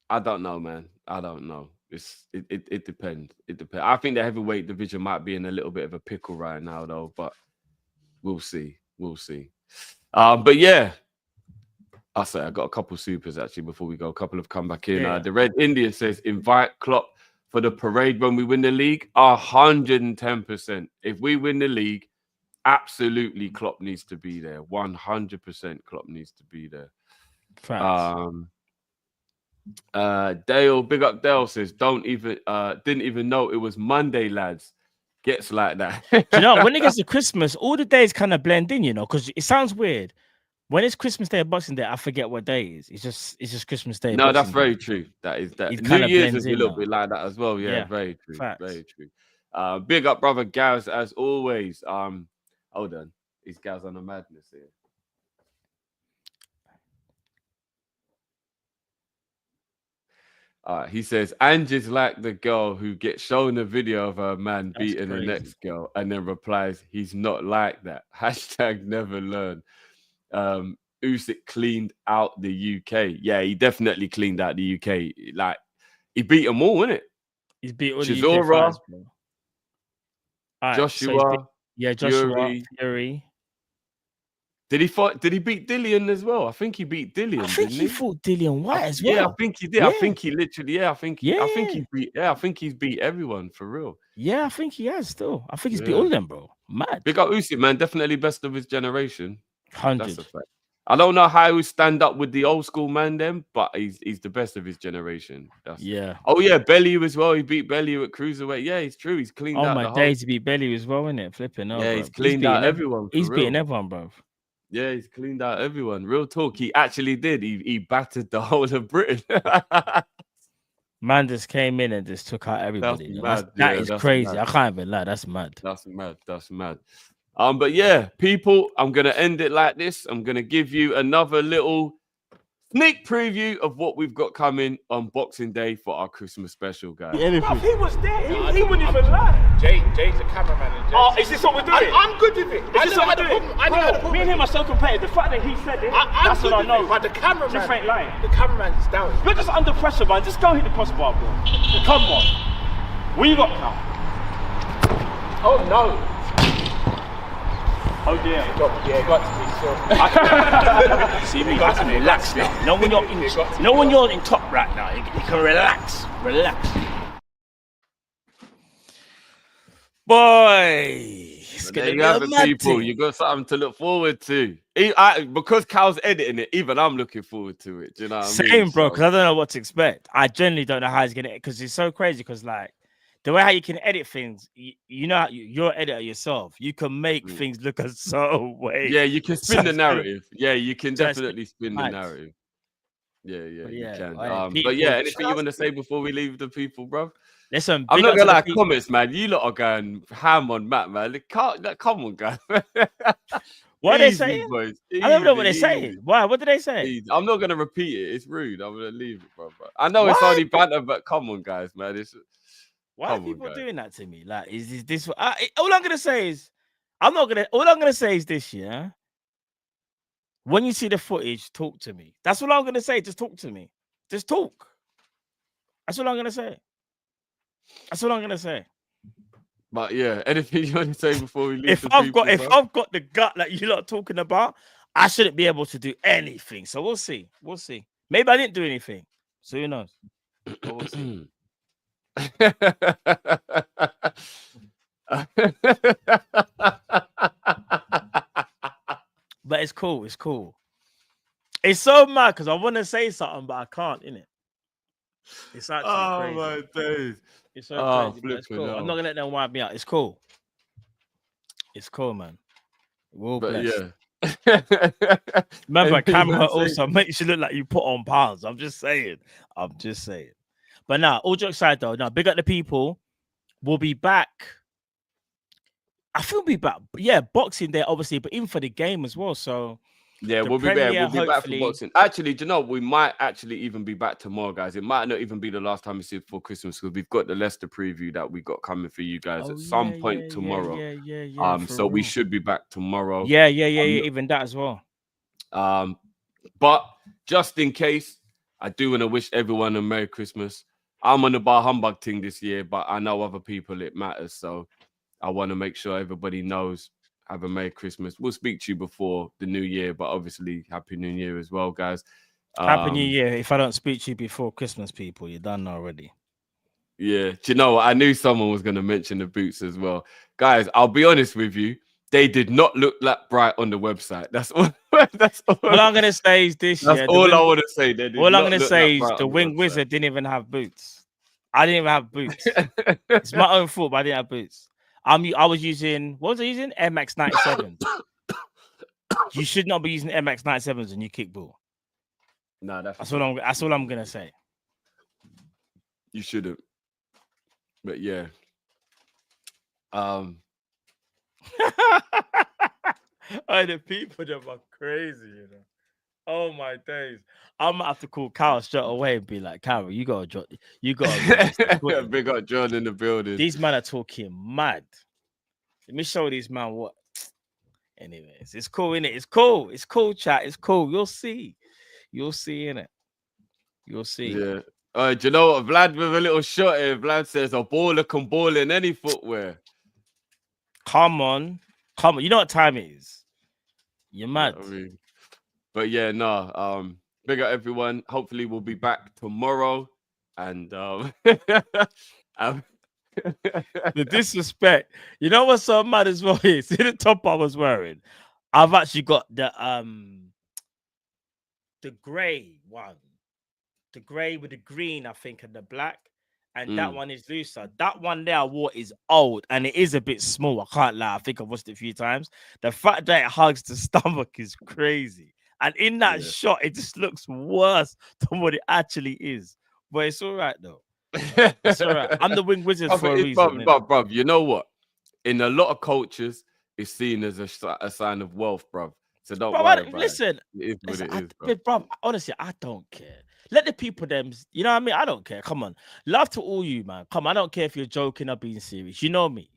I don't know, man. I don't know. It depends. It depends. I think the heavyweight division might be in a little bit of a pickle right now, though. But we'll see. But yeah, I got a couple supers actually before we go. A couple have come back in. The Red Indian says invite Klopp for the parade when we win the league? 110%. If we win the league, absolutely Klopp needs to be there. 100% Klopp needs to be there. Facts. Dale, big up Dale says, didn't even know it was Monday, lads. Gets like that. Do you know, when it gets to Christmas, all the days kind of blend in, you know, because it sounds weird. When it's Christmas Day and Boxing Day, I forget what day it is. It's just Christmas Day. No, that's Boxing very Day. true. That is that. It New kinda Year's blends is a in little now. bit like that as well. Yeah, Yeah, very true. facts. Very true. Big up, brother Gaz, as always. Hold on. These guys on the madness here. He says, Angie's like the girl who gets shown a video of her man beating the next girl and then replies, he's not like that. Hashtag never learn. Usyk cleaned out the UK. Yeah, he definitely cleaned out the UK. Like, he beat them all, innit? He's beat all the UK Chisora, fighters, bro. Right, Joshua, Joshua, Fury. Did he fight? Did he beat Dillian as well? I think he beat Dillian. I think he fought Dillian White as well. Yeah, I think he did. Yeah. I think he literally. Yeah, I think he's beat everyone for real. Yeah, I think he has still. I think he's beat all of them, bro. Mad. Big up Usyk, man. Definitely best of his generation. 100. That's a fact. I don't know how he would stand up with the old school man then, but he's the best of his generation. Yeah. Oh yeah, Bellew as well. He beat Bellew at cruiserweight. Yeah, it's true. He's cleaned out. Oh my days, he beat Bellew as well, innit? Flipping out. Yeah, bro. he's cleaned out everyone. He's beating everyone, bro. Yeah, he's cleaned out everyone. Real talk. He actually did. He battered the whole of Britain. Man just came in and just took out everybody. That's that is crazy. mad. I can't even lie. That's mad. That's mad. But yeah, people, I'm gonna end it like this. I'm gonna give you another little sneak preview of what we've got coming on Boxing Day for our Christmas special, guys. He was there. He wouldn't even lie. Jay's a cameraman. And Is this what we're doing? I'm good with it. I never had a problem. I never had a problem. Me and him are so competitive. The fact that he said it, that's what I know. But the cameraman, Just ain't lying. The cameraman's down. You're just under pressure, man. Just go hit the crossbar, bro. Come on. What you got now? Oh no. Oh dear. Got to be so. See me, got to relax now. You know when you're in top right now, you can relax. Boy, it's There gonna you be have a it, mad people. thing. You got something to look forward to. Because Cal's editing it, even I'm looking forward to it. Do you know what I mean? Same, bro, because I don't know what to expect. I generally don't know how he's gonna, because it's so crazy. Because like the way how you can edit things, you know, you're an editor yourself. You can make things look a certain way. Yeah, you can spin the narrative. Yeah, you can So it's definitely spin the mad. narrative. Yeah, you can. Like, But yeah, people, anything you want to say before we leave the people, bro? listen, I'm big not up gonna to the lie, people. comments, man. You lot are going ham on Matt, man. Come on, guys. What are they Easy, saying? boys. I don't know what they're Easy, saying. easy. Why? What did they say? Easy. I'm not gonna repeat it. It's rude. I'm gonna leave it, bro. I know it's What? only banter, but come on, guys, man. Why Come are on, people guys. doing that to me? Like, is this? All I'm gonna say is, all I'm gonna say is this, yeah. When you see the footage, talk to me. That's all I'm gonna say. Just talk to me. Just talk. That's all I'm gonna say. That's all I'm gonna say. But yeah, anything you want to say before we leave? If I've got the gut that you lot are talking about, I shouldn't be able to do anything. So we'll see. We'll see. Maybe I didn't do anything. So who knows? But we'll see. But it's cool. It's cool. It's so mad because I want to say something, but I can't, innit? It's actually crazy. My days. It's so crazy, but it's cool. I'm not gonna let them wipe me out. It's cool. It's cool, man. We'll bless. Yeah. Remember, camera also makes you look like you put on pounds. I'm just saying. But now, all jokes aside, though, now big up the people. We'll be back. I feel we'll be back. Yeah, Boxing Day, obviously, but even for the game as well. So yeah, we'll be there. We'll be back for boxing. Actually, do you know, we might actually even be back tomorrow, guys. It might not even be the last time we see it before Christmas because we've got the Leicester preview that we got coming for you guys at some point tomorrow. Yeah. So we should be back tomorrow. Yeah. Even that as well. But just in case, I do want to wish everyone a Merry Christmas. I'm on the bar humbug thing this year, but I know other people it matters. So I want to make sure everybody knows. Have a Merry Christmas. We'll speak to you before the new year, but obviously Happy New Year as well, guys. Happy New Year. If I don't speak to you before Christmas, people, you're done already. Yeah. Do you know what? I knew someone was going to mention the boots as well. Guys, I'll be honest with you. They did not look that bright on the website. That's all. That's all. All I'm gonna say is this. That's Yeah, all I want to say. They did all I'm not gonna look say that is bright the on Wing website. Wizard didn't even have boots. I didn't even have boots. It's my own fault, but I didn't have boots. I was using, what was I using? MX 97. You should not be using MX 97s when you kick ball. No, That's all I'm gonna say. You shouldn't. But yeah. Oh, the people them are crazy, you know. Oh my days. I'm gonna have to call Carol straight away and be like, Carol, you gotta drop, you gotta Big up John in the building. These men are talking mad. Let me show these man what. Anyways, it's cool, innit? It's cool. It's cool, chat. It's cool. You'll see. You'll see, innit? You'll see. Yeah. Do you know what? Vlad with a little shot here. Vlad says a baller can ball in any footwear. Come on. You know what time it is. You're mad. I mean, but yeah, no. Big up everyone. Hopefully we'll be back tomorrow. And the disrespect. You know what's so mad as well is see the top I was wearing. I've actually got the grey one. The grey with the green, I think, and the black. And that one is looser. That one there I wore is old and it is a bit small. I can't lie. I think I've watched it a few times. The fact that it hugs the stomach is crazy. And in that shot, it just looks worse than what it actually is. But it's all right, though. It's all right. I'm the Wing Wizard for a reason. Bruv, you know what? In a lot of cultures, it's seen as a sign of wealth, bruv. So don't worry about listen, it. It is what it is, bruv. Honestly, I don't care. Let the people them, you know what I mean? I don't care. Come on. Love to all you, man. Come on. I don't care if you're joking or being serious. You know me.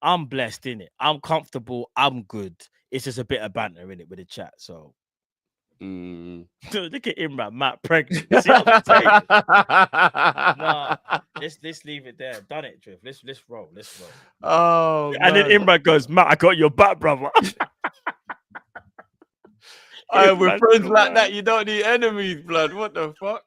I'm blessed, innit? I'm comfortable. I'm good. It's just a bit of banter in it with the chat. So look at him, man. Matt pregnant. See what I'm saying? Nah, let's leave it there. Done it, Drift. Let's roll. Let's roll. Oh, and then Imran goes, Matt, I got your back, brother. With friends like that, you don't need enemies, blood. What the fuck?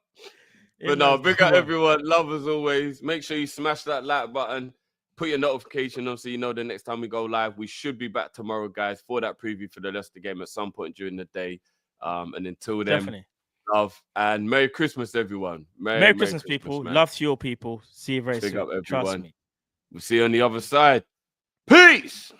But no, big up everyone. Love as always. Make sure you smash that like button. Put your notification on so you know the next time we go live. We should be back tomorrow, guys, for that preview for the Leicester game at some point during the day. And until then, love and Merry Christmas, everyone. Merry Christmas, people. Man. Love to your people. See you very soon. Up, everyone. Trust me. We'll see you on the other side. Peace.